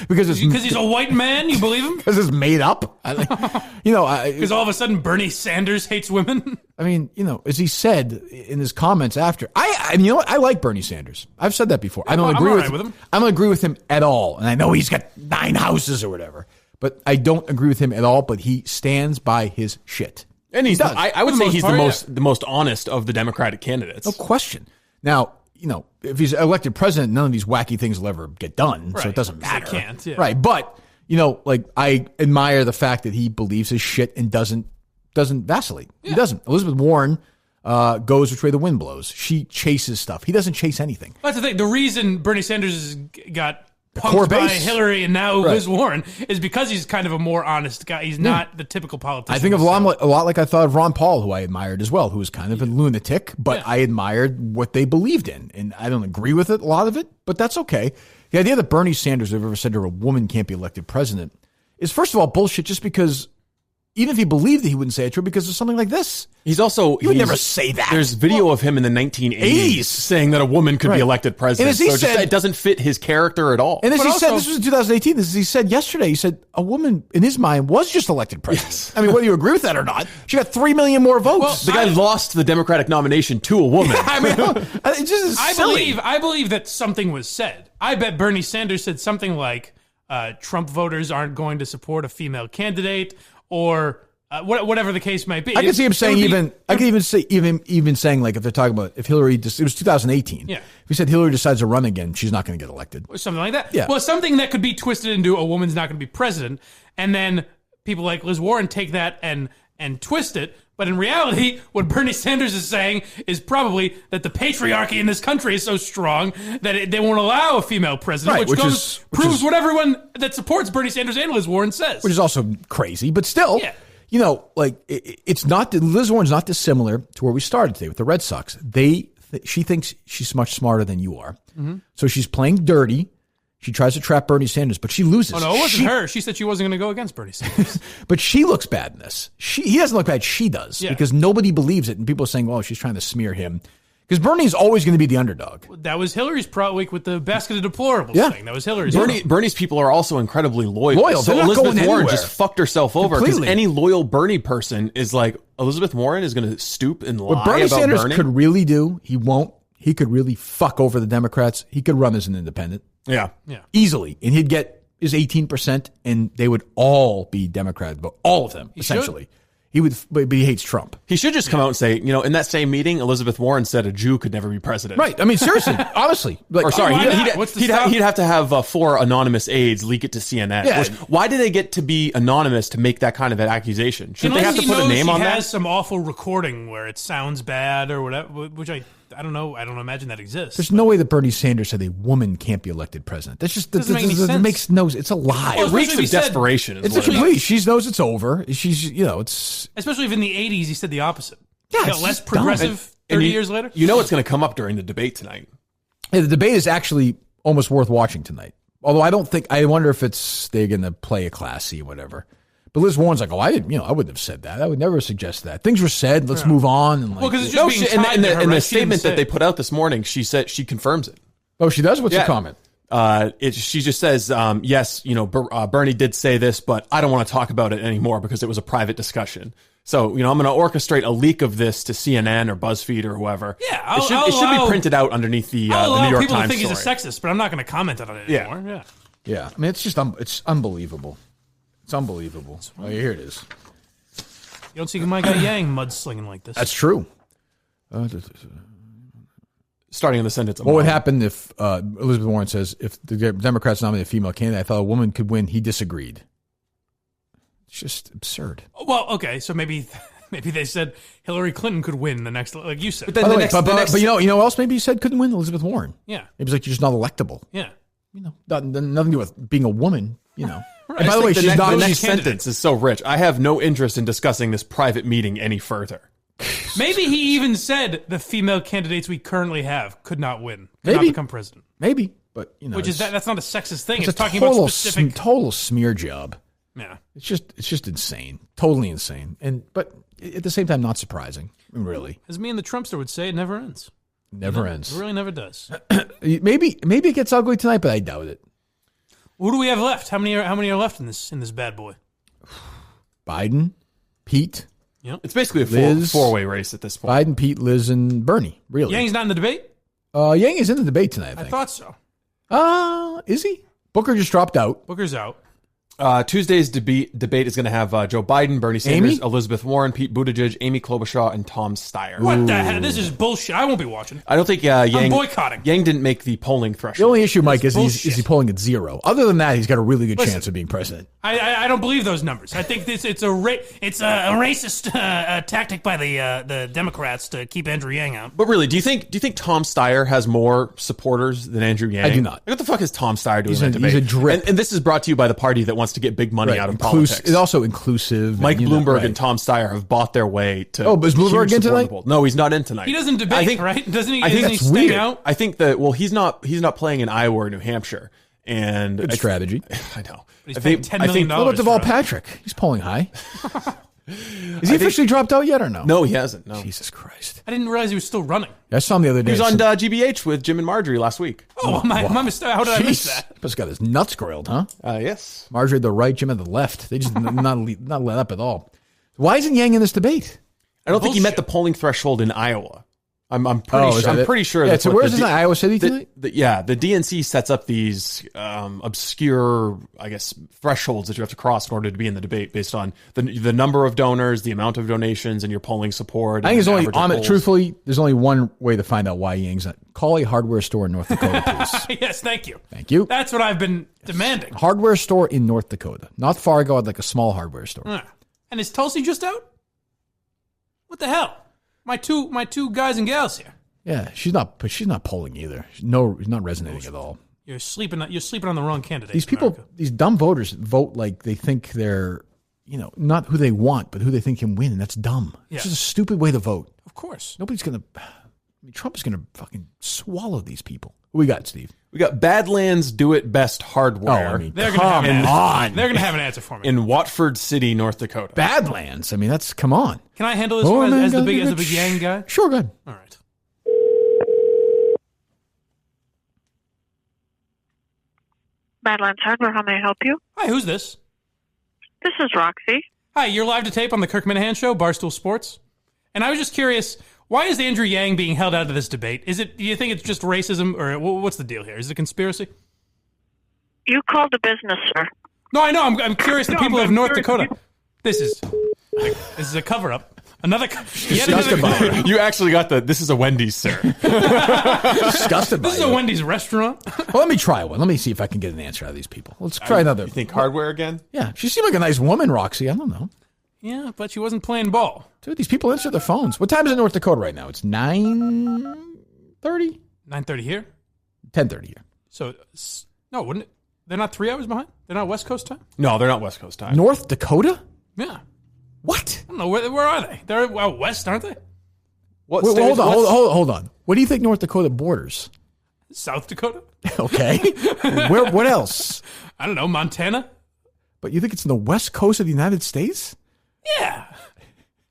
Because he's a white man, you believe him? Because it's made up. Because all of a sudden Bernie Sanders hates women. As he said in his comments after, I like Bernie Sanders. I've said that before. I don't agree with him. I don't agree with him at all. And I know he's got 9 houses or whatever, but I don't agree with him at all. But he stands by his shit, and he does. I would say he's the most honest of the Democratic candidates. No question. Now, if he's elected president, none of these wacky things will ever get done, so it doesn't matter. They can't, yeah. Right, but, I admire the fact that he believes his shit and doesn't vacillate. Yeah. He doesn't. Elizabeth Warren goes which way the wind blows. She chases stuff. He doesn't chase anything. That's the thing. The reason Bernie Sanders got punked by Hillary and now Liz Warren is because he's kind of a more honest guy. He's not the typical politician. I think of a lot like I thought of Ron Paul, who I admired as well, who was kind of a lunatic, but I admired what they believed in. And I don't agree with it, a lot of it, but that's okay. The idea that Bernie Sanders ever said to her, a woman can't be elected president is, first of all, bullshit, just because even if he believed that he wouldn't say it true because of something like this. He would never say that. There's video of him in the 1980s saying that a woman could be elected president. And as he said, it doesn't fit his character at all. And as he said, this was in 2018, this is he said yesterday, he said a woman in his mind was just elected president. Yes. I mean, whether you agree with that or not, she got 3 million more votes. Well, the guy lost the Democratic nomination to a woman. Yeah, I mean, it's just silly. I believe that something was said. I bet Bernie Sanders said something like, Trump voters aren't going to support a female candidate, or whatever the case might be. I can see him saying I could even say even saying, like, if they're talking about if Hillary it was 2018. Yeah. If he said Hillary decides to run again, she's not going to get elected. Or something like that. Yeah. Well, something that could be twisted into a woman's not going to be president, and then people like Liz Warren take that and twist it. But in reality, what Bernie Sanders is saying is probably that the patriarchy in this country is so strong that they won't allow a female president, which proves what everyone that supports Bernie Sanders and Liz Warren says. Which is also crazy, but still, you know, like it's not Liz Warren's not dissimilar to where we started today with the Red Sox. She thinks she's much smarter than you are, so she's playing dirty. She tries to trap Bernie Sanders, but she loses. Oh, no, it wasn't her. She said she wasn't going to go against Bernie Sanders. But she looks bad in this. He doesn't look bad. She does, because nobody believes it. And people are saying, well, she's trying to smear him. Because Bernie's always going to be the underdog. That was Hillary's Proud Week with the basket of deplorables thing. That was Hillary's. Bernie's people are also incredibly loyal. So Elizabeth Warren just fucked herself over, because any loyal Bernie person is like, Elizabeth Warren is going to stoop and lie what Bernie about Sanders Bernie? could really do, he won't. He could really fuck over the Democrats. He could run as an independent. Yeah. Easily. And he'd get his 18%, and they would all be Democrat, but all of them, essentially. He would, but he hates Trump. He should just come out and say, you know, in that same meeting, Elizabeth Warren said a Jew could never be president. Right. I mean, seriously, honestly. Like, or sorry, he'd have to have 4 anonymous aides leak it to CNN. Yeah. Why do they get to be anonymous to make that kind of an accusation? Shouldn't they have to put a name on that? He has some awful recording where it sounds bad or whatever, which I don't know. I don't imagine that exists. There's no way that Bernie Sanders said a woman can't be elected president. That's just doesn't make any sense. It makes no. It's a lie. It reeks of desperation. It's complete. She knows it's over. She's it's especially if in the '80s he said the opposite. Yeah, less progressive. 30 years later, you know it's going to come up during the debate tonight. Yeah, the debate is actually almost worth watching tonight. Although I wonder if they're going to play a Class C or whatever. But Liz Warren's like, I wouldn't have said that. I would never suggest that. Things were said. Let's move on. And because it's just being tied to her, in the statement that they put out this morning, she said she confirms it. Oh, she does? What's the comment? She just says, yes, Bernie did say this, but I don't want to talk about it anymore because it was a private discussion. So, I'm going to orchestrate a leak of this to CNN or BuzzFeed or whoever. Yeah, it should be printed out underneath the New York Times story. People to think he's a sexist, but I'm not going to comment on it anymore. Yeah. I mean, it's just it's unbelievable. It's unbelievable. Oh, here it is. You don't see my guy Yang mudslinging like this. That's true. Starting in the sentence. What would happen if Elizabeth Warren says, if the Democrats nominate a female candidate, I thought a woman could win. He disagreed. It's just absurd. Well, okay, so maybe they said Hillary Clinton could win the next, like you said. But you know what else maybe he said couldn't win? Elizabeth Warren. Yeah. Maybe he's like, you're just not electable. Yeah. Nothing to do with being a woman, Right. And by the way, she's not. The next sentence is so rich. I have no interest in discussing this private meeting any further. Maybe he even said the female candidates we currently have could not win, could not become president. Maybe, but which is that's not a sexist thing. It's talking about specific total smear job. Yeah, it's just insane, totally insane, but at the same time, not surprising. Really, as me and the Trumpster would say, it never ends. Never ends. It really never does. Maybe it gets ugly tonight, but I doubt it. Who do we have left? How many are left in this bad boy? Biden, Pete. Yep. It's basically a four-way race at this point. Biden, Pete, Liz, and Bernie. Really, Yang's not in the debate. Yang is in the debate tonight. I think. I thought so. Is he? Booker just dropped out. Booker's out. Tuesday's debate is going to have Joe Biden, Bernie Sanders, Elizabeth Warren, Pete Buttigieg, Amy Klobuchar, and Tom Steyer. What the hell? This is bullshit. I won't be watching. I don't think I'm boycotting. Yang didn't make the polling threshold. The only issue, Mike, is he polling at 0. Other than that, he's got a really good chance of being president. I don't believe those numbers. I think it's a racist tactic by the Democrats to keep Andrew Yang out. But really, do you think Tom Steyer has more supporters than Andrew Yang? I do not. What the fuck is Tom Steyer doing in that debate? He's a drip. And this is brought to you by the party that wants to get big money out of politics. It's also inclusive. Mike Bloomberg and Tom Steyer have bought their way to. Oh, but is Bloomberg in tonight? No, he's not in tonight. He doesn't debate, right? Doesn't he? I think that's weird. Out? I think that he's not playing in Iowa or New Hampshire. And good strategy. I know. But he's paying $10 million. What about Deval Patrick? He's polling high. Is he officially dropped out yet or no? No, he hasn't. No. Jesus Christ. I didn't realize he was still running. I saw him the other day. He was on GBH with Jim and Marjorie last week. Oh, my mistake. How did I miss that? He just got his nuts grilled, huh? Yes. Marjorie at the right, Jim at the left. They just not let up at all. Why isn't Yang in this debate? I don't think he met the polling threshold in Iowa. I'm pretty sure. Yeah, so where's this in Iowa City tonight? The DNC sets up these obscure, I guess, thresholds that you have to cross in order to be in the debate based on the number of donors, the amount of donations, and your polling support. I think truthfully, there's only one way to find out why Yang's not. Call a hardware store in North Dakota, please. Yes, thank you. Thank you. That's what I've been demanding. Hardware store in North Dakota, not Fargo, like a small hardware store. And is Tulsi just out? What the hell? My two guys and gals here. Yeah, she's not polling either. She's not resonating at all. You're sleeping on the wrong candidate. These people, these dumb voters vote like they think they're, not who they want, but who they think can win, and that's dumb. Yeah. It's just a stupid way to vote. Of course. Trump is gonna fucking swallow these people. What we got, Steve? We got Badlands Do It Best Hardware. They're gonna have an answer for me. In Watford City, North Dakota. Badlands. Come on. Can I handle this one as the big Yang guy? Sure, go ahead. All right. Badlands Hardware, how may I help you? Hi, who's this? This is Roxy. Hi, you're live to tape on the Kirk Minihane Show, Barstool Sports. And I was just curious, why is Andrew Yang being held out of this debate? Do you think it's just racism, or what's the deal here? Is it a conspiracy? You called the business, sir. No, I know. I'm curious. The people of North Dakota. This is a cover-up. Disgusted by it. You actually got this is a Wendy's, sir. Disgusted by it. This is a Wendy's restaurant. Well, let me try one. Let me see if I can get an answer out of these people. Let's try another. You think hardware again? Yeah. She seemed like a nice woman, Roxy. I don't know. Yeah, but she wasn't playing ball. Dude, these people answer their phones. What time is it in North Dakota right now? It's 9:30? 9:30 here? 10:30 here. So, no, wouldn't it? They're not 3 hours behind? They're not West Coast time? No, they're not West Coast time. North Dakota? Yeah. What? I don't know. Where are they? They're out west, aren't they? What? Wait, hold on. What do you think North Dakota borders? South Dakota? Okay. What else? I don't know. Montana? But you think it's in the west coast of the United States? Yeah.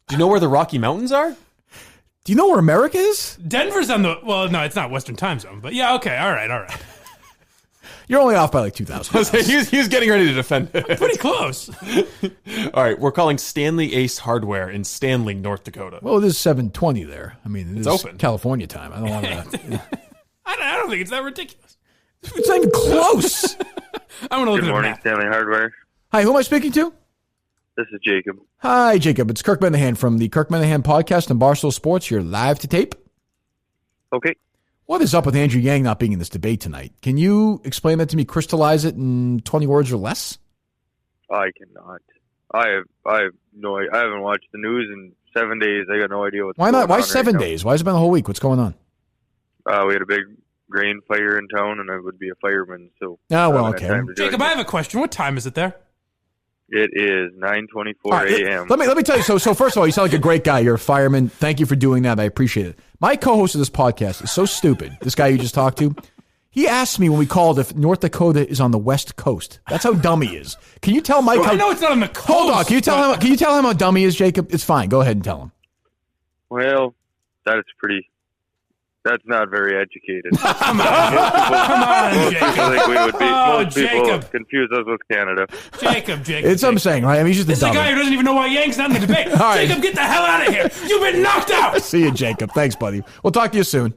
Do you know where the Rocky Mountains are? Do you know where America is? Denver's on the... Well, no, it's not Western time zone. But yeah, okay. All right. You're only off by like 2,000. He's getting ready to defend it. I'm pretty close. All right, we're calling Stanley Ace Hardware in Stanley, North Dakota. Well, it is 7:20 there. I mean, it's open. California time. I don't want to... I don't think it's that ridiculous. It's not even close. I want to look Good at morning, the map. Stanley Hardware. Hi, who am I speaking to? This is Jacob. Hi, Jacob. It's Kirk Minihane from the Kirk Minihane podcast and Barstool Sports. You're live to tape. Okay. What is up with Andrew Yang not being in this debate tonight? Can you explain that to me, crystallize it in 20 words or less? I cannot. I have no idea. I haven't watched the news in 7 days. I got no idea what's going on. Why not? Why 7 days? Why has it been the whole week? What's going on? We had a big grain fire in town, and I would be a fireman. So. Oh, well, okay. Jacob, I have a question. What time is it there? It is 9:24 a.m. Let me tell you. So first of all, you sound like a great guy. You're a fireman. Thank you for doing that. I appreciate it. My co-host of this podcast is so stupid. This guy you just talked to. He asked me when we called if North Dakota is on the West Coast. That's how dumb he is. Can you tell Mike? I know it's not on the coast. Hold on. Can you tell him how dumb he is, Jacob? It's fine. Go ahead and tell him. Well, that's not very educated. Come on, Jacob. I think we would be. Most people Jacob. confuse us with Canada. Jacob. It's what I'm saying, right? I mean, he's just this is a guy who doesn't even know why Yang's not in the debate. Right. Jacob, get the hell out of here. You've been knocked out. See you, Jacob. Thanks, buddy. We'll talk to you soon.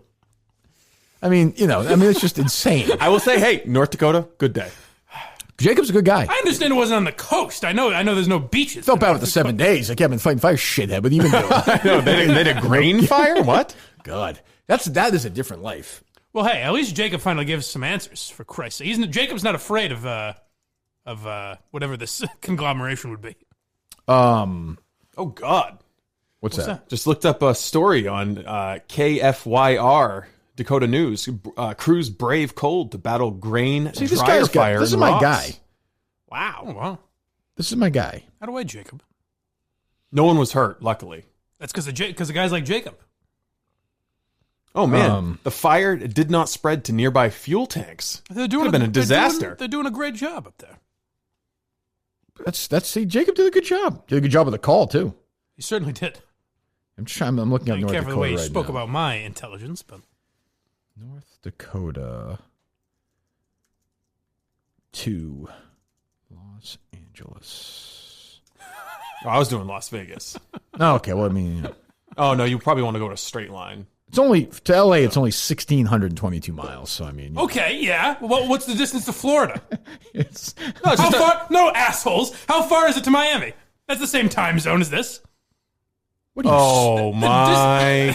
I mean, it's just insane. I will say, hey, North Dakota, good day. Jacob's a good guy. I understand it wasn't on the coast. I know there's no beaches. Felt bad with the 7 days. Like, I've been fighting fire, shithead, but even I know, they had a grain fire? What? God. That is a different life. Well, hey, at least Jacob finally gave us some answers, for Christ's sake. Jacob's not afraid of whatever this conglomeration would be. Oh, God. What's that? Just looked up a story on KFYR, Dakota News. Crews brave cold to battle grain dryer fire. This is my guy. Wow. This is my guy. Out of the way, Jacob. No one was hurt, luckily. That's because of guys like Jacob. Oh, man. The fire did not spread to nearby fuel tanks. Could have been a disaster. They're doing a great job up there. See, Jacob did a good job. Did a good job with the call, too. He certainly did. I'm looking at North Dakota right now. Careful the way you spoke about my intelligence, but... North Dakota to Los Angeles. Oh, I was doing Las Vegas. Oh, okay, well, I mean... Oh, no, you probably want to go to a straight line. It's only, to LA, it's only 1,622 miles, so I mean... Okay, yeah. Well, what's the distance to Florida? How far? No, assholes. How far is it to Miami? That's the same time zone as this. What are you my...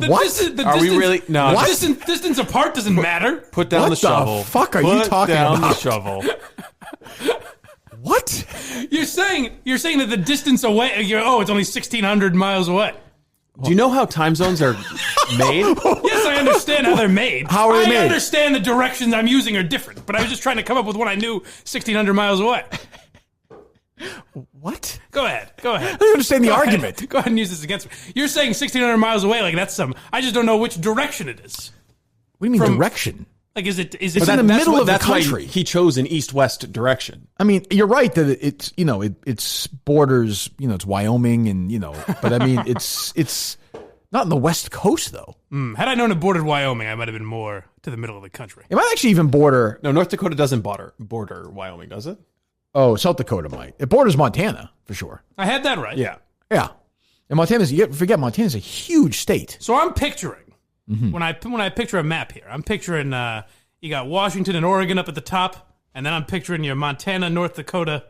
What? Are we really... No. What? Distance apart doesn't matter. Put down the shovel. What the fuck are you talking about? Put down the shovel. What? You're saying that the distance away... it's only 1,600 miles away. Do you know how time zones are made? Yes, I understand how they're made. How are they made? I understand the directions I'm using are different, but I was just trying to come up with one I knew 1,600 miles away. What? Go ahead. I don't understand the argument. Go ahead and use this against me. You're saying 1,600 miles away, like that's some... I just don't know which direction it is. What do you mean direction? Like, is it in the middle of the country? Why he chose an east-west direction. I mean, you're right that it's it's borders, it's Wyoming and but I mean it's not in the West Coast though. Had I known it bordered Wyoming, I might have been more to the middle of the country. It might actually even border. No, North Dakota doesn't border Wyoming, does it? Oh, South Dakota might. It borders Montana for sure. I had that right. Yeah. And Montana's Montana's a huge state. So I'm picturing. When I picture a map here, I'm picturing you got Washington and Oregon up at the top, and then I'm picturing your Montana, North Dakota.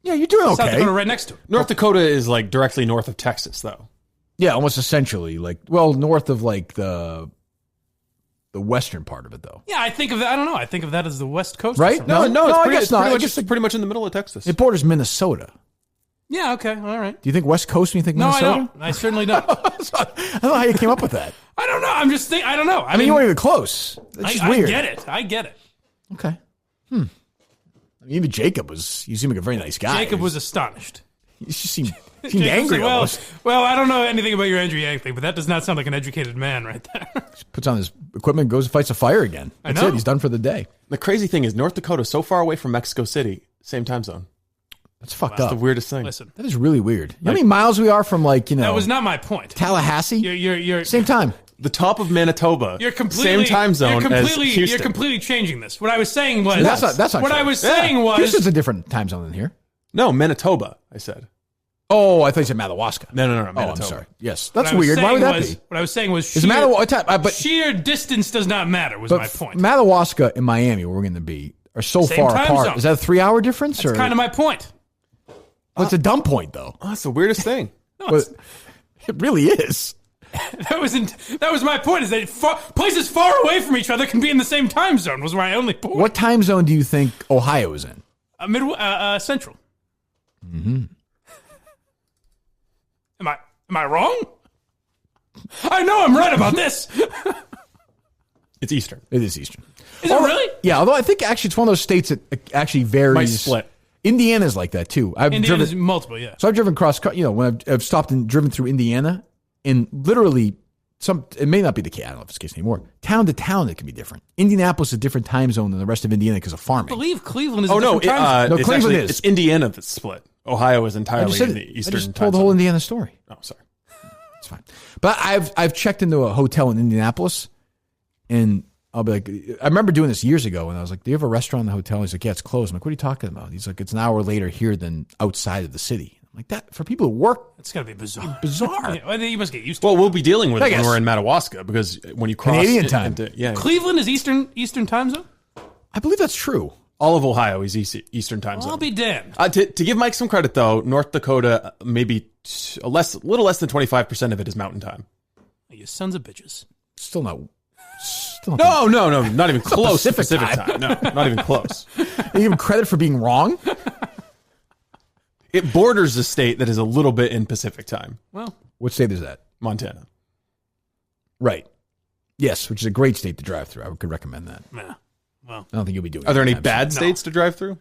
Yeah, you're doing okay. South Dakota right next to it. North Dakota is like directly north of Texas, though. Yeah, almost essentially north of like the western part of it, though. Yeah, I think of that. I don't know. I think of that as the West Coast, right? No, I guess not. It's pretty much in the middle of Texas. It borders Minnesota. Yeah. Okay. All right. Do you think West Coast when you think Minnesota? No, I don't. I certainly don't. I don't know how you came up with that. I don't know. I'm just thinking. I don't know. I mean, you weren't even close. It's just weird. I get it. Okay. I mean, even Jacob you seem like a very nice guy. Jacob was astonished. You just seemed angry almost. Well, I don't know anything about your Andrew Yang thing, but that does not sound like an educated man right there. Just puts on his equipment, goes and fights a fire again. That's it. He's done for the day. The crazy thing is North Dakota is so far away from Mexico City, same time zone. That's fucked up. That's the weirdest thing. Listen, that is really weird. You know how many miles we are from That was not my point. Tallahassee? You're same time. The top of Manitoba. You're completely same time zone as Houston. You're completely changing this. What I was saying was that's not what true. I was saying was Houston's a different time zone than here. No, Manitoba. I said. Oh, I thought you said Madawaska. No, Manitoba. Oh, I'm sorry. Yes, that's weird. Why would that be? What I was saying was sheer distance does not matter. Was my point. Madawaska and Miami, where we're going to be, are so Same far time apart. zone. Is that a 3-hour difference? That's kind of my point. Well, it's a dumb point, though. Oh, that's the weirdest thing. It really is. That was my point. Is that places far away from each other can be in the same time zone? Was my only point. What time zone do you think Ohio is in? Central. Mm-hmm. Am I wrong? I know I'm right about this. It's Eastern. It is Eastern. Is it really? Yeah, although I think actually it's one of those states that actually varies. Might split. Indiana's like that too. Indiana's multiple, yeah. So I've driven when I've stopped and driven through Indiana, and literally it may not be the case. I don't know if it's the case anymore. Town to town, it can be different. Indianapolis is a different time zone than the rest of Indiana because of farming. I believe Cleveland is a different time zone. No, Cleveland is. It's Indiana that's split. Ohio is entirely in the Eastern. I just told the whole Indiana story. Oh, sorry. It's fine. But I've checked into a hotel in Indianapolis, and I'll be like, I remember doing this years ago, and I was like, do you have a restaurant in the hotel? He's like, yeah, it's closed. I'm like, what are you talking about? He's like, it's an hour later here than outside of the city. I'm like, that for people who work, it's got to be bizarre. Bizarre. You must get used to it. Well, we'll be dealing with it when we're in Madawaska, because when you cross Canadian time. yeah. Cleveland is Eastern time zone? I believe that's true. All of Ohio is Eastern time zone. I'll be damned. To give Mike some credit, though, North Dakota, maybe a little less than 25% of it is Mountain time. You sons of bitches. Still not. No, not even close. Pacific time. No, not even close. You give him credit for being wrong? It borders a state that is a little bit in Pacific time. Well, what state is that? Montana. Right. Yes, which is a great state to drive through. I could recommend that. Yeah. Well, I don't think you'll be doing. Are there any bad states to drive through?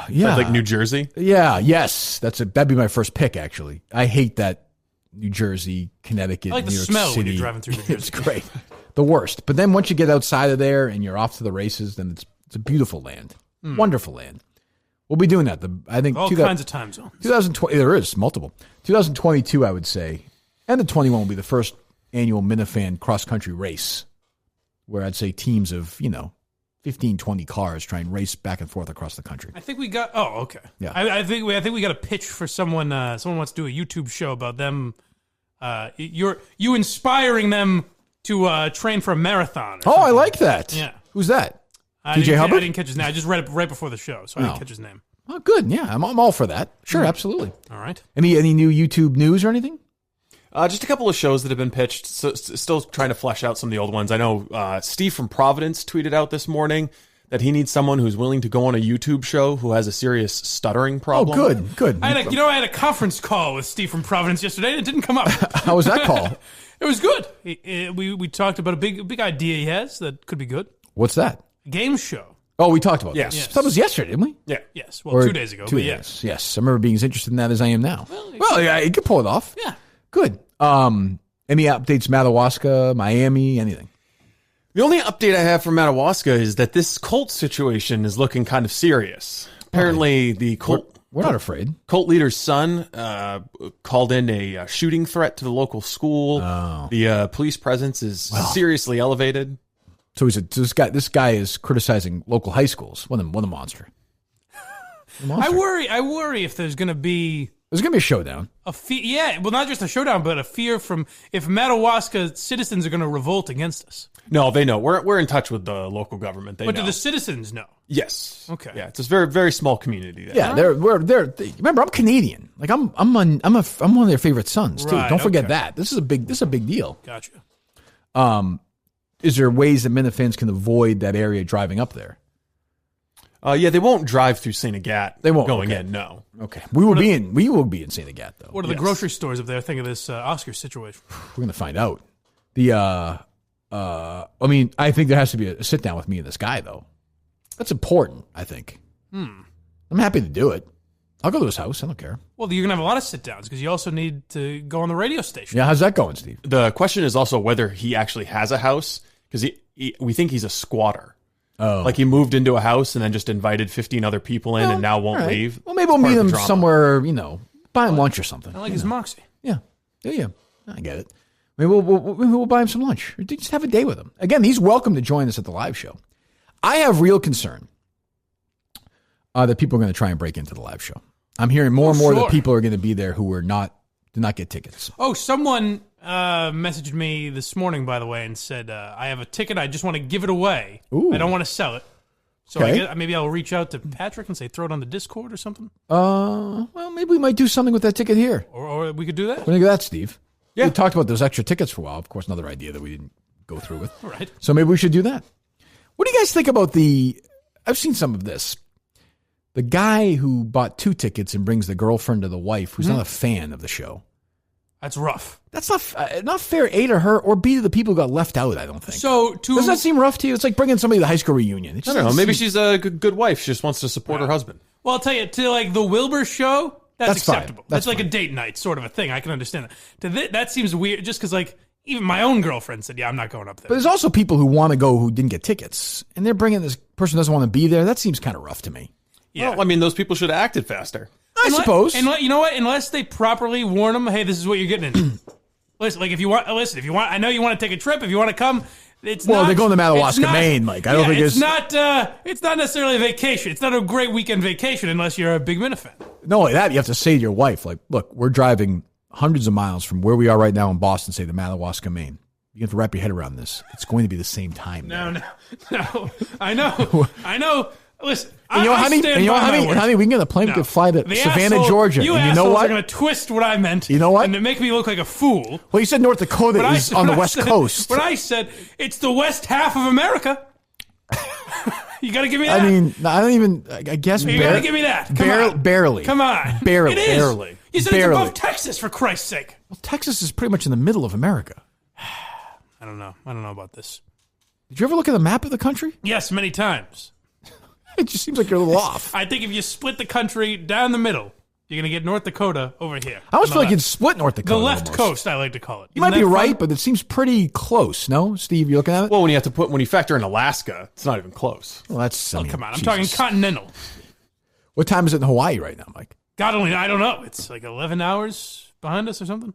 Yeah, like New Jersey. Yeah. Yes, that'd be my first pick. Actually, I hate that New Jersey, Connecticut, I like New the York smell City. when you're driving through New Jersey. It's great. The worst. But then once you get outside of there and you're off to the races, then it's a beautiful land, wonderful land. We'll be doing that. I think all kinds of time zones. 2020. There is multiple. 2022, I would say, and the 21 will be the first annual Minifan cross country race, where I'd say teams of 15, 20 cars try and race back and forth across the country. I think we got. Oh, okay. Yeah. I think we got a pitch for someone. Someone wants to do a YouTube show about them. You inspiring them to train for a marathon. Oh, I like that. Yeah. Who's that? TJ Hubbard? I didn't catch his name. I just read it right before the show, so I didn't catch his name. Oh, good. Yeah, I'm all for that. Sure, absolutely. All right. Any new YouTube news or anything? Just a couple of shows that have been pitched. So, still trying to flesh out some of the old ones. I know Steve from Providence tweeted out this morning that he needs someone who's willing to go on a YouTube show who has a serious stuttering problem. Oh, good. I had a conference call with Steve from Providence yesterday, and it didn't come up. How was that call? It was good. We talked about a big idea he has that could be good. What's that? A game show. Oh, we talked about yes. that. That was yesterday, didn't we? Yeah. Yes. Well, 2 days ago. But yes. Yes. I remember being as interested in that as I am now. Well, yeah, you could pull it off. Yeah. Good. Any updates, Madawaska, Miami, anything? The only update I have from Madawaska is that this cult situation is looking kind of serious. Apparently, the cult... We're not afraid. Cult leader's son called in a shooting threat to the local school. Oh. The police presence is seriously elevated. So this guy is criticizing local high schools. What a monster. I worry if there's going to be... There's going to be a showdown. Well, not just a showdown, but a fear from if Madawaska citizens are going to revolt against us. No, they know. We're in touch with the local government. But do the citizens know? Yes. Okay. Yeah, it's a very, very small community there. Yeah, remember, I'm Canadian. Like I'm one of their favorite sons too. Right, Don't forget that. This is a big deal. Gotcha. Is there ways that Minifans can avoid that area driving up there? Yeah, they won't drive through St. Agatha. They won't going okay. in. No. Okay. We will be in St. Agatha though. What are the grocery stores up there think of this Oscar situation? We're gonna find out. I think there has to be a sit down with me and this guy though. That's important. I think. I'm happy to do it. I'll go to his house. I don't care. Well, you're gonna have a lot of sit downs because you also need to go on the radio station. Yeah, how's that going, Steve? The question is also whether he actually has a house because we think he's a squatter. Oh, like he moved into a house and then just invited 15 other people in and now won't leave. Well, maybe we'll meet him somewhere. Buy him lunch or something. I like his moxie. Yeah. I get it. Maybe we'll buy him some lunch. Or just have a day with him. Again, he's welcome to join us at the live show. I have real concern that people are going to try and break into the live show. I'm hearing more and more that people are going to be there who did not get tickets. Oh, someone messaged me this morning, by the way, and said, I have a ticket. I just want to give it away. Ooh. I don't want to sell it. So Okay. I guess maybe I'll reach out to Patrick and say, throw it on the Discord or something. Well, maybe we might do something with that ticket here. Or we could do that. What do you think of that, Steve? Yeah. We talked about those extra tickets for a while. Of course, another idea that we didn't go through with. All right. So maybe we should do that. What do you guys think about I've seen some of this. The guy who bought 2 tickets and brings the girlfriend or the wife who's not a fan of the show. That's rough. That's not fair, A, to her, or B, to the people who got left out, I don't think. So does that seem rough to you? It's like bringing somebody to the high school reunion. I don't know. Maybe she's a good wife. She just wants to support her husband. Well, I'll tell you, to like the Wilbur show, that's acceptable. Fine. That's like a date night sort of a thing. I can understand that. That seems weird just because, like, even my own girlfriend said, yeah, I'm not going up there. But there's also people who want to go who didn't get tickets, and they're bringing this person who doesn't want to be there. That seems kind of rough to me. Yeah. Well, I mean, those people should have acted faster. I suppose. And you know what? Unless they properly warn them, hey, this is what you're getting in. Listen, if you want, I know you want to take a trip. If you want to come, they're going to Madawaska, Maine. Like, I don't think it's not necessarily a vacation. It's not a great weekend vacation unless you're a big Minifan. Not only that, you have to say to your wife, like, look, we're driving hundreds of miles from where we are right now in Boston, say to Madawaska, Maine. You have to wrap your head around this. It's going to be the same time. No. I know. Listen, And you know, honey, we can get a plane. We can fly to Savannah, Georgia. You and you know what? are going to twist what I meant. You know what? And make me look like a fool. Well, you said North Dakota is on the West Coast. But I said it's the west half of America. You got to give me that. I mean, I don't even. I guess you got to give me that. Barely. Come on. Barely. It is. Barely. You said barely. it's above Texas, for Christ's sake. Well, Texas is pretty much in the middle of America. I don't know. I don't know about this. Did you ever look at the map of the country? Yes, many times. It just seems like you're a little off. I think if you split the country down the middle, you're going to get North Dakota over here. I almost feel like you'd split North Dakota. The left coast, I like to call it. You might be right, but it seems pretty close. No, Steve, you looking at it? Well, when you factor in Alaska, it's not even close. Well, that's. Oh, come on, I'm talking continental. What time is it in Hawaii right now, Mike? God only, I don't know. It's like 11 hours behind us or something.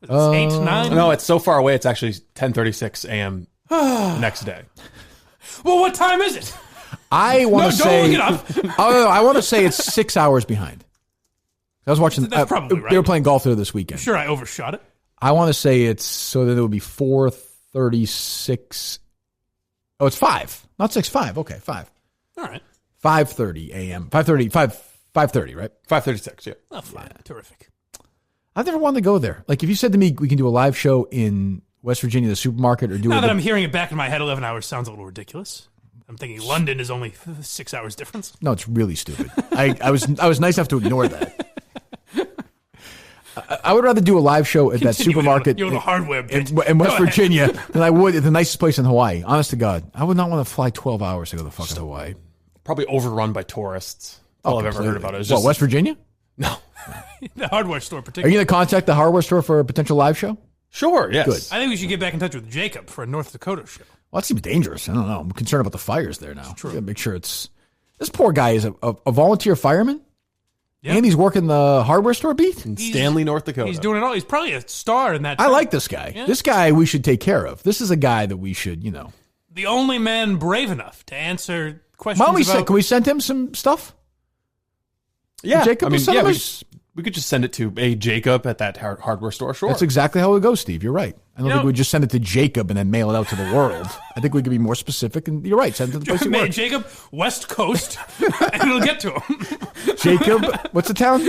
It's 8, 9. No, it's so far away. It's actually 10:36 a.m. next day. Well, what time is it? I want to say. Don't look it up. I want to say it's 6 hours behind. I was watching. That's probably right. They were playing golf there this weekend. I'm sure I overshot it. I want to say it's so that it would be 4:36. Oh, it's 5, not 6. 5. Okay, 5. All right. 5:30 a.m. 5:30, right? 5:36. Yeah. Oh, fine. Yeah. Terrific. I've never wanted to go there. Like, if you said to me, we can do a live show in West Virginia, the supermarket, or do now that I'm hearing it back in my head, 11 hours sounds a little ridiculous. I'm thinking London is only 6 hours difference. No, it's really stupid. I was nice enough to ignore that. I would rather do a live show at that supermarket your little hardware bit. in West Virginia than I would at the nicest place in Hawaii. Honest to God, I would not want to fly 12 hours to go to fucking Hawaii. Probably overrun by tourists. All I've ever heard about it. What, West Virginia? No. The hardware store, Are particularly. you going to contact the hardware store for a potential live show? Sure, yes. Good. I think we should get back in touch with Jacob for a North Dakota show. Well, that seems dangerous. I don't know. I'm concerned about the fires there now. True. Gotta make sure it's... This poor guy is a volunteer fireman. Yep. And he's working the hardware store beat? In Stanley, North Dakota. He's doing it all. He's probably a star in that. I like this guy. Yeah. This guy we should take care of. This is a guy that we should, The only man brave enough to answer questions Can we send him some stuff? Yeah. Jacob, we could just send it to Jacob at that hardware store. Sure. That's exactly how it goes, Steve. You're right. I don't think we'd just send it to Jacob and then mail it out to the world. I think we could be more specific, and you're right. Send it to the place he works. Jacob, West Coast, and it'll get to him. Jacob, what's the town?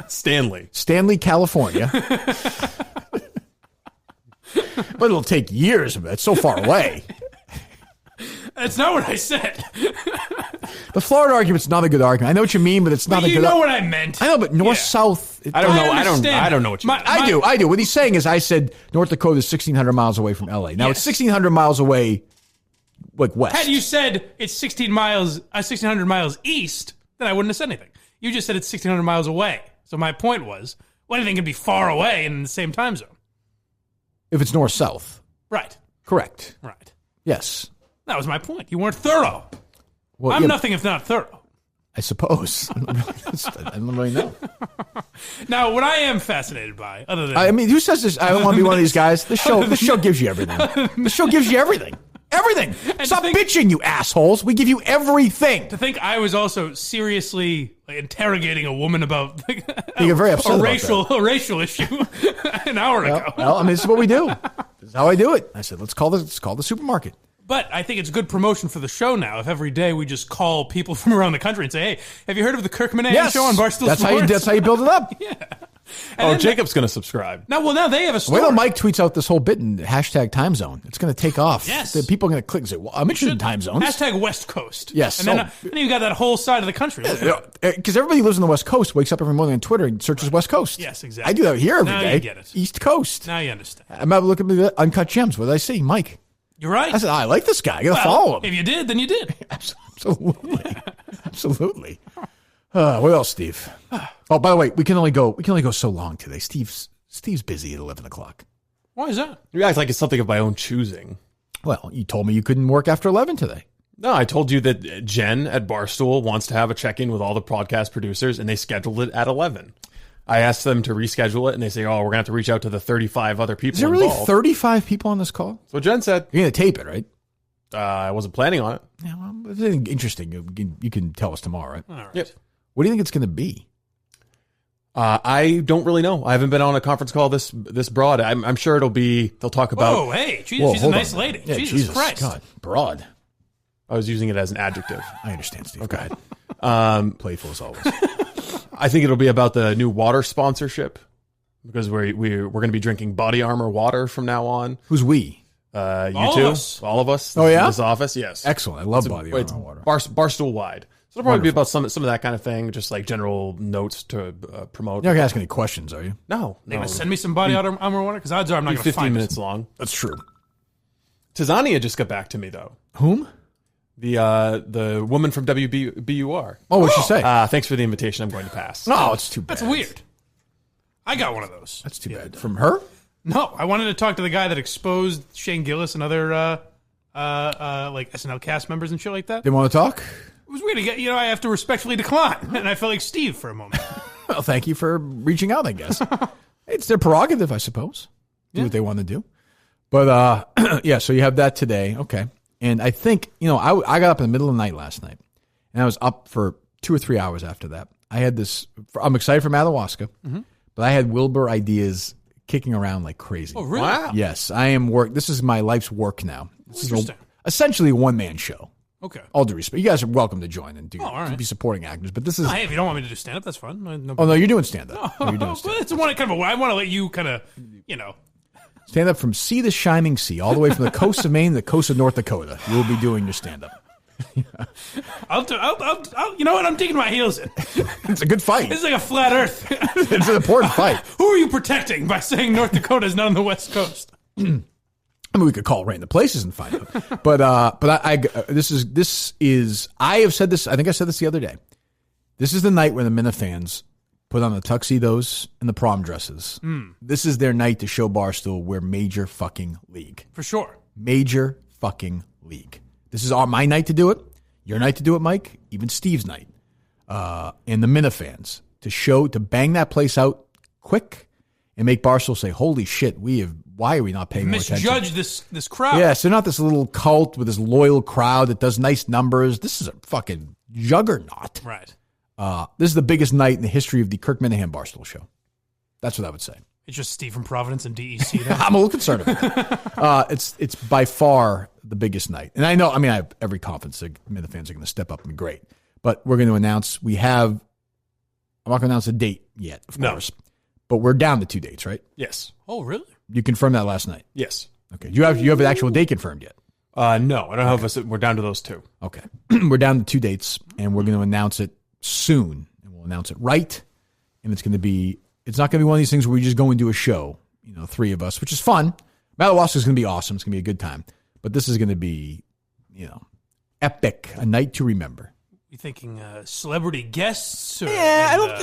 Stanley, California. But it'll take years. It's so far away. That's not what I said. The Florida argument's not a good argument. I know what you mean, but it's not a good. You know what I meant. I know, but north-south. I don't know. I don't know what you mean. I do. What he's saying is, I said North Dakota is 1,600 miles away from L.A. Now it's 1,600 miles away, like west. Had you said it's 1,600 miles east, then I wouldn't have said anything. You just said it's 1,600 miles away. So my point was, anything can be far away and in the same time zone. If it's north-south. Right. Correct. Right. Yes. That was my point. You weren't thorough. Well, I'm nothing if not thorough. I suppose. I don't really know. Now, what I am fascinated by, other than... who says this? I don't want to be one of these guys. This show gives you everything. This show gives you everything. Everything. Stop bitching, you assholes. We give you everything. To think I was also seriously interrogating a woman about you're very upset a racial issue an hour ago. Well, this is what we do. This is how I do it. I said, let's call the supermarket. But I think it's good promotion for the show now. If every day we just call people from around the country and say, "Hey, have you heard of the Kirk Minihane show on Barstool Sports?" That's how you build it up. Yeah. Jacob's going to subscribe. Now they have a story. Wait till Mike tweets out this whole bit in hashtag time zone. It's going to take off. Yes. The people are going to click and say, well, I'm interested in time zones. Hashtag West Coast. Yes. And then you got that whole side of the country. Because everybody who lives on the West Coast wakes up every morning on Twitter and searches West Coast. Yes, exactly. I do that here every day. Now you get it. East Coast. Now you understand. I'm about to look at the Uncut Gems. What did I see? Mike. You're right. I said, I like this guy. I got to follow him. If you did, then you did. Absolutely. Absolutely. What else, Steve? Oh, by the way, we can only go so long today. Steve's busy at 11 o'clock. Why is that? You act like it's something of my own choosing. Well, you told me you couldn't work after 11 today. No, I told you that Jen at Barstool wants to have a check-in with all the podcast producers, and they scheduled it at 11. I asked them to reschedule it, and they say, we're going to have to reach out to the 35 other people involved. Is there really 35 people on this call? That's what Jen said. You're going to tape it, right? I wasn't planning on it. Yeah, well, if anything interesting, you can tell us tomorrow, right? All right. Yep. What do you think it's going to be? I don't really know. I haven't been on a conference call this broad. I'm sure they'll talk about... Whoa, hey, she's a nice lady. Yeah, Jesus Christ. God, broad. I was using it as an adjective. I understand, Steve. Okay. Playful as always. I think it'll be about the new water sponsorship because we're going to be drinking Body Armor water from now on. Who's we? You All two, of us. all of us. Oh, yeah? This office, yes. Excellent. I love Body Armor water. Barstool wide. So it'll probably be about some of that kind of thing, just like general notes to promote. You're not going to ask any questions, are you? No. They gonna send me some Body Armor water because odds are I'm not going to 15 find minutes it. long. That's true. Tizania just got back to me though. Whom? The woman from WBUR. Oh, what'd she say? Thanks for the invitation. I'm going to pass. No, it's too bad. That's weird. I got one of those. That's too bad. From her? No, I wanted to talk to the guy that exposed Shane Gillis and other like SNL cast members and shit like that. They want to talk? It was weird to get, I have to respectfully decline. And I felt like Steve for a moment. Well, thank you for reaching out, I guess. It's their prerogative, I suppose. Do what they want to do. But, yeah, so you have that today. Okay. And I think, I got up in the middle of the night last night. And I was up for 2 or 3 hours after that. I had I'm excited for Madawaska. Mm-hmm. But I had Wilbur ideas kicking around like crazy. Oh, really? Wow. Yes, I am This is my life's work now. This is essentially a one-man show. Okay. All due respect. You guys are welcome to join and all right. be supporting actors, but this is... Hey, if you don't want me to do stand-up, that's fine. no, you're doing stand-up. No, you're doing stand-up. It's one kind of I want to let you kind of, Stand up from sea to shining sea, all the way from the coast of Maine to the coast of North Dakota. You'll be doing your stand-up. I'll you know what? I'm digging my heels in. It's a good fight. It's like a flat Earth. It's an important fight. Who are you protecting by saying North Dakota is not on the West Coast? I mean, we could call random places and find out. But this is. I have said this. I think I said this the other day. This is the night when the Minifans put on the tuxedos and the prom dresses. This is their night to show Barstool we're major fucking league. For sure. Major fucking league. This is my night to do it. Your night to do it, Mike. Even Steve's night. And the Minifans to bang that place out quick and make Barstool say, "Holy shit, why are we not paying more attention?" Misjudge this crowd. Yes, they're not this little cult with this loyal crowd that does nice numbers. This is a fucking juggernaut. Right. This is the biggest night in the history of the Kirk Minihane Barstool show. That's what I would say. It's just Steve from Providence and DEC. There. I'm a little concerned about it. It's by far the biggest night. And I know, I have every confidence that Minifans are going to step up and be great. But we're going to announce, I'm not going to announce a date yet, of course. But we're down to 2 dates, right? Yes. Oh, really? You confirmed that last night? Yes. Okay. You have an actual date confirmed yet? No, I don't have we're down to those 2. Okay. We're down to 2 dates, and we're going to announce it soon. And we'll announce it right. And it's not going to be one of these things where we just go and do a show, 3 of us, which is fun. Madawaska is going to be awesome. It's going to be a good time. But this is going to be, epic, a night to remember. You thinking celebrity guests? Or,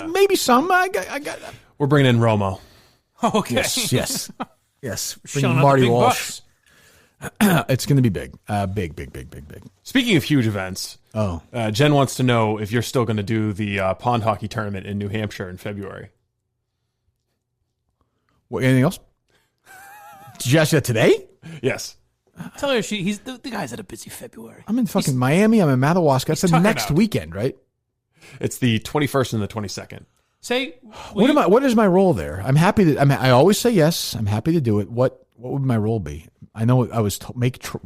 maybe some. I got. We're bringing in Romo. Okay. Yes. Bringing Marty Walsh. It's going to be big. Big. Speaking of huge events, Jen wants to know if you're still going to do the pond hockey tournament in New Hampshire in February. What? Anything else? Did you ask that today? Yes. Tell her he's the guy's had a busy February. I'm in fucking Miami. I'm in Madawaska. That's the next weekend, right? It's the 21st and the 22nd. Say, what is my role there? I'm happy to. I always say yes. I'm happy to do it. What would my role be? I know I was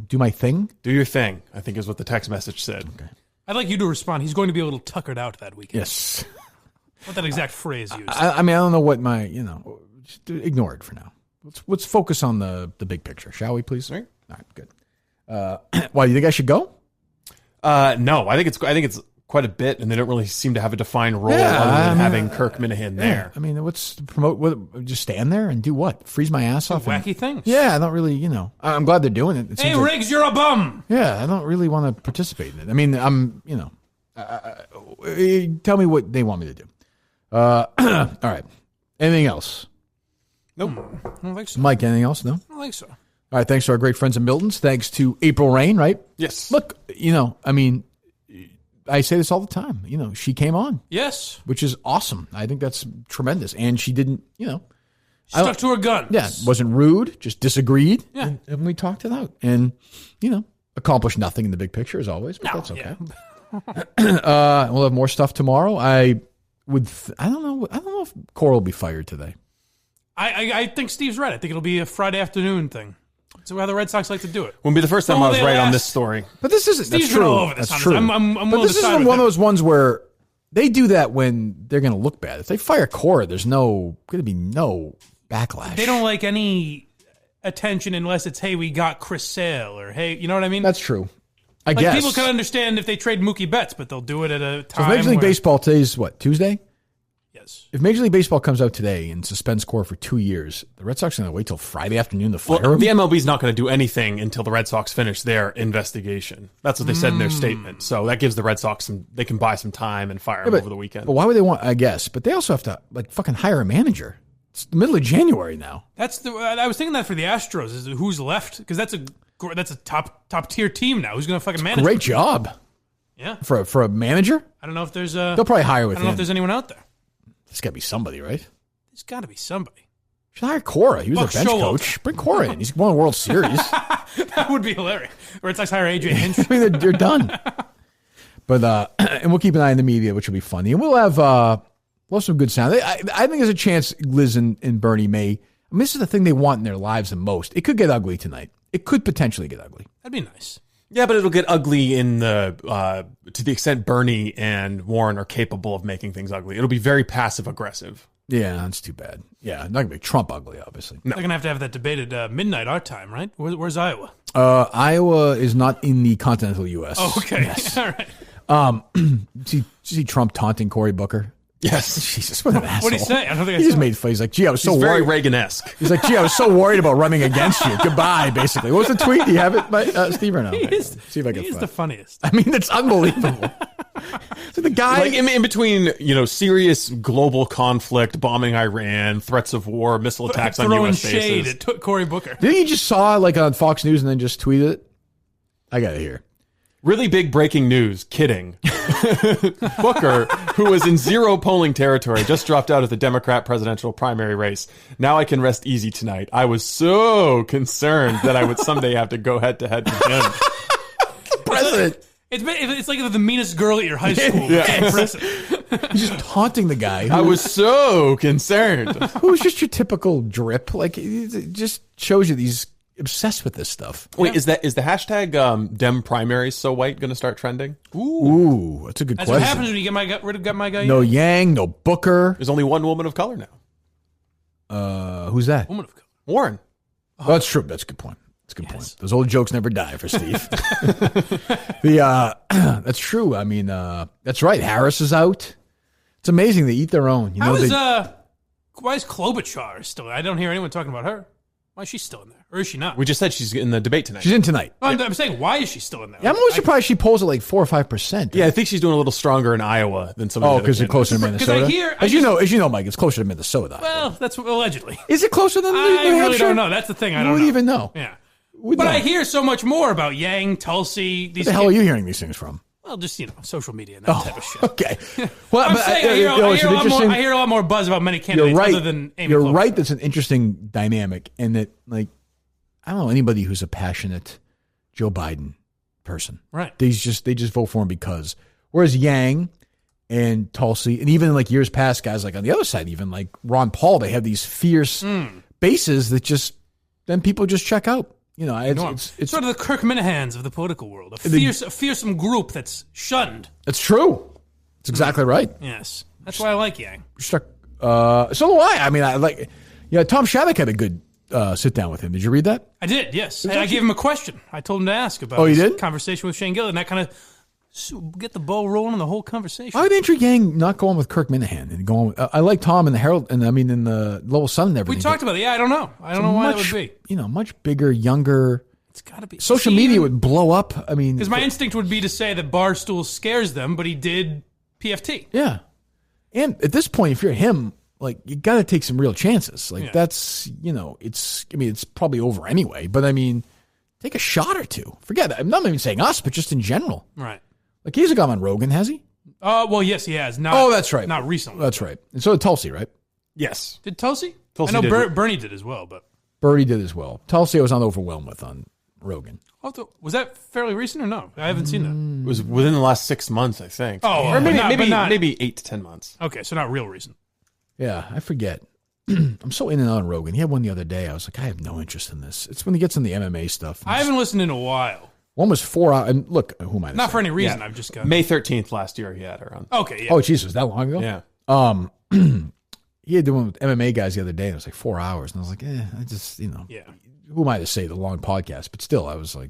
do my thing. Do your thing, I think is what the text message said. Okay. I'd like you to respond. He's going to be a little tuckered out that weekend. Yes. What that exact phrase used. I don't know what my just ignore it for now. Let's focus on the big picture, shall we, please? All right, good. Why, you think I should go? No, I think it's quite a bit, and they don't really seem to have a defined role other than having Kirk Minihane there. I mean, what's to promote? What, just stand there and do what? Freeze my ass off? Wacky things. Yeah, I don't really, I'm glad they're doing it. Hey, Riggs, you're a bum. Yeah, I don't really want to participate in it. I mean, tell me what they want me to do. All right. Anything else? Nope. I don't think so. Mike, anything else? No? I don't think so. All right, thanks to our great friends at Milton's. Thanks to April Rain, right? Yes. Look, I say this all the time. She came on. Yes. Which is awesome. I think that's tremendous. And she didn't, stuck to her guns. Yeah. Wasn't rude, just disagreed. Yeah. And we talked it out. And, accomplished nothing in the big picture as always, but that's okay. Yeah. We'll have more stuff tomorrow. I don't know if Cora will be fired today. I think Steve's right. I think it'll be a Friday afternoon thing. That's how the Red Sox like to do it. Wouldn't be the first time I was right on this story. But this isn't. That's true. All over this that's true. I'm but this isn't one of those ones where they do that when they're going to look bad. If they fire Cora, there's going to be no backlash. They don't like any attention unless it's, hey, we got Chris Sale, or hey, you know what I mean? That's true. I guess people can understand if they trade Mookie Betts, but they'll do it at a time. So Major League Baseball today's what, Tuesday? Yes. If Major League Baseball comes out today and suspends Cora for 2 years, the Red Sox are going to wait till Friday afternoon to fire him? The MLB's not going to do anything until the Red Sox finish their investigation. That's what they said in their statement. So that gives the Red Sox they can buy some time and fire him over the weekend. But why would they want, I guess, but they also have to fucking hire a manager. It's the middle of January now. I was thinking that for the Astros, is who's left, because that's a top tier team now. Who's going to fucking manage? Great job. Yeah. For a manager? I don't know if there's they'll probably hire with I don't know if there's anyone out there. There's got to be somebody, right? There's got to be somebody. Should hire Cora. He was a bench coach. Bring Cora in. He's won a World Series. That would be hilarious. Red Sox hire AJ Hinch. I mean, they're done. But and we'll keep an eye on the media, which will be funny, and we'll have some good sound. I think there's a chance Liz and Bernie may. I mean, this is the thing they want in their lives the most. It could get ugly tonight. It could potentially get ugly. That'd be nice. Yeah, but it'll get ugly in the to the extent Bernie and Warren are capable of making things ugly. It'll be very passive aggressive. Yeah, that's too bad. Yeah, not gonna make Trump ugly, obviously. No. They're gonna have that debate at midnight our time, right? Where's Iowa? Iowa is not in the continental U.S. Oh, okay. Yes. All right. See Trump taunting Cory Booker? Yes. Jesus, what an asshole. What did he say? I don't think he just made fun. He's like, gee, I was so worried. Very Reagan-esque. He's like, gee, I was so worried about running against you. Goodbye, basically. What was the tweet? Do you have it, Steve, or no? See if I can He's find the funniest. I mean, it's unbelievable. So the guy... Like, in between, serious global conflict, bombing Iran, threats of war, missile attacks on U.S. bases. Throwing shade at Cory Booker. Didn't you just saw on Fox News and then just tweeted it? I got it here. Really big breaking news. Kidding. Booker, who was in zero polling territory, just dropped out of the Democrat presidential primary race. Now I can rest easy tonight. I was so concerned that I would someday have to go head to head with him. President. It's like the meanest girl at your high school. Yeah. Impressive. He's just taunting the guy. I was so concerned. Who's just your typical drip. Like, it just shows you these... obsessed with this stuff. Wait, is the hashtag Dem primaries so white going to start trending? Ooh, that's a good question. What happens when you get rid of my guy? No Yang, no Booker. There's only one woman of color now. Who's that? Woman of color. Warren. Oh, that's true. That's a good point. That's a good point. Those old jokes never die for Steve. That's true. I mean, that's right. Harris is out. It's amazing they eat their own. Why is Klobuchar still? I don't hear anyone talking about her. Why is she still in there? Or is she not? We just said she's in the debate tonight. She's in tonight. Oh, I'm saying, why is she still in there? Yeah, I'm always surprised she polls at like 4 or 5%. Yeah, I think she's doing a little stronger in Iowa than some of the other because they're closer to Minnesota. As you know, Mike, it's closer to Minnesota. Well, that's allegedly. Is it closer than New Hampshire? I really don't know. That's the thing. I don't even know. Yeah. But I hear so much more about Yang, Tulsi. Where the hell are you hearing these things from? Well, just, social media and that type of shit. Okay. Well, I'm saying I hear a lot more buzz about many candidates other than Amy Klobuchar. You're right. That's an interesting dynamic, and that, like, I don't know anybody who's a passionate Joe Biden person. Right. They just vote for him because. Whereas Yang and Tulsi, and even like years past, guys like on the other side, even like Ron Paul, they have these fierce bases that then people just check out. It's sort of the Kirk Minihanes of the political world. A fearsome group that's shunned. That's true. That's exactly right. Yes. That's why I like Yang. So do I. I mean, I like. Tom Shattuck had a good sit down with him. Did you read that? I did, yes. I gave him a question. I told him to ask about his conversation with Shane Gillis, and that kind of get the ball rolling in the whole conversation. Why would Andrew Yang not go on with Kirk Minihane and go on? I like Tom in the Herald, and I mean in the Lowell Sun and everything. We talked about it. Yeah, I don't know. I don't know why that would be. Much bigger, younger. It's got to be. Social media would blow up. I mean, because my instinct would be to say that Barstool scares them, but he did PFT. Yeah, and at this point, if you're him. Like, you got to take some real chances. Like, that's, it's probably over anyway. But, I mean, take a shot or two. Forget that. I'm not even saying us, but just in general. Right. Like, he's gone on Rogan, has he? Well, yes, he has. That's right. Not recently. That's right. And so did Tulsi, right? Yes. Did Tulsi? Tulsi I know did. Bernie did as well, but. Bernie did as well. Tulsi I was not overwhelmed with on Rogan. Was that fairly recent or no? I haven't seen that. It was within the last 6 months, I think. Oh, or maybe 8 to 10 months. Okay, so not real recent. Yeah, I forget. I'm so in and out on Rogan. He had one the other day. I was like, I have no interest in this. It's when he gets in the MMA stuff. I haven't listened in a while. One was 4 hours. And look, who am I? Not for any reason. I've just got May 13th last year. He had her on. Okay. Yeah. Oh, Jesus, that long ago? Yeah. He had one with MMA guys the other day, and it was like 4 hours, and I was like, I just, Yeah. Who am I to say the long podcast? But still, I was like,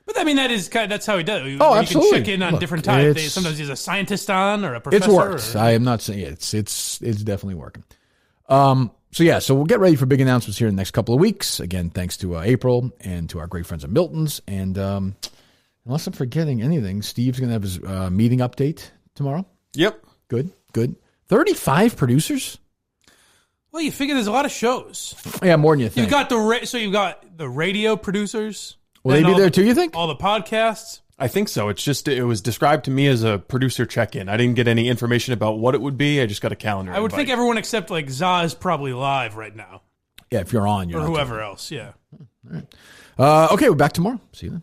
But I mean, that's how he does it. Oh, you absolutely. can check in on different times. Sometimes he's a scientist on or a professor. It's worked. I am not saying it's definitely working. So we'll get ready for big announcements here in the next couple of weeks. Again, thanks to April and to our great friends at Milton's. And unless I'm forgetting anything, Steve's going to have his meeting update tomorrow. Yep. Good. 35 producers? Well, you figure there's a lot of shows. Yeah, more than you think. You've got you've got the radio producers. Will they be there too, you think? All the podcasts. I think so. It's just, it was described to me as a producer check-in. I didn't get any information about what it would be. I just got a calendar I would think everyone except like Za is probably live right now. Yeah, if you're on, you're or not whoever talking. else. Yeah. All right. Okay, we're back tomorrow. See you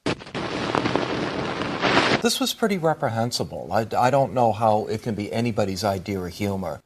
then. This was pretty reprehensible. I don't know how it can be anybody's idea of humor.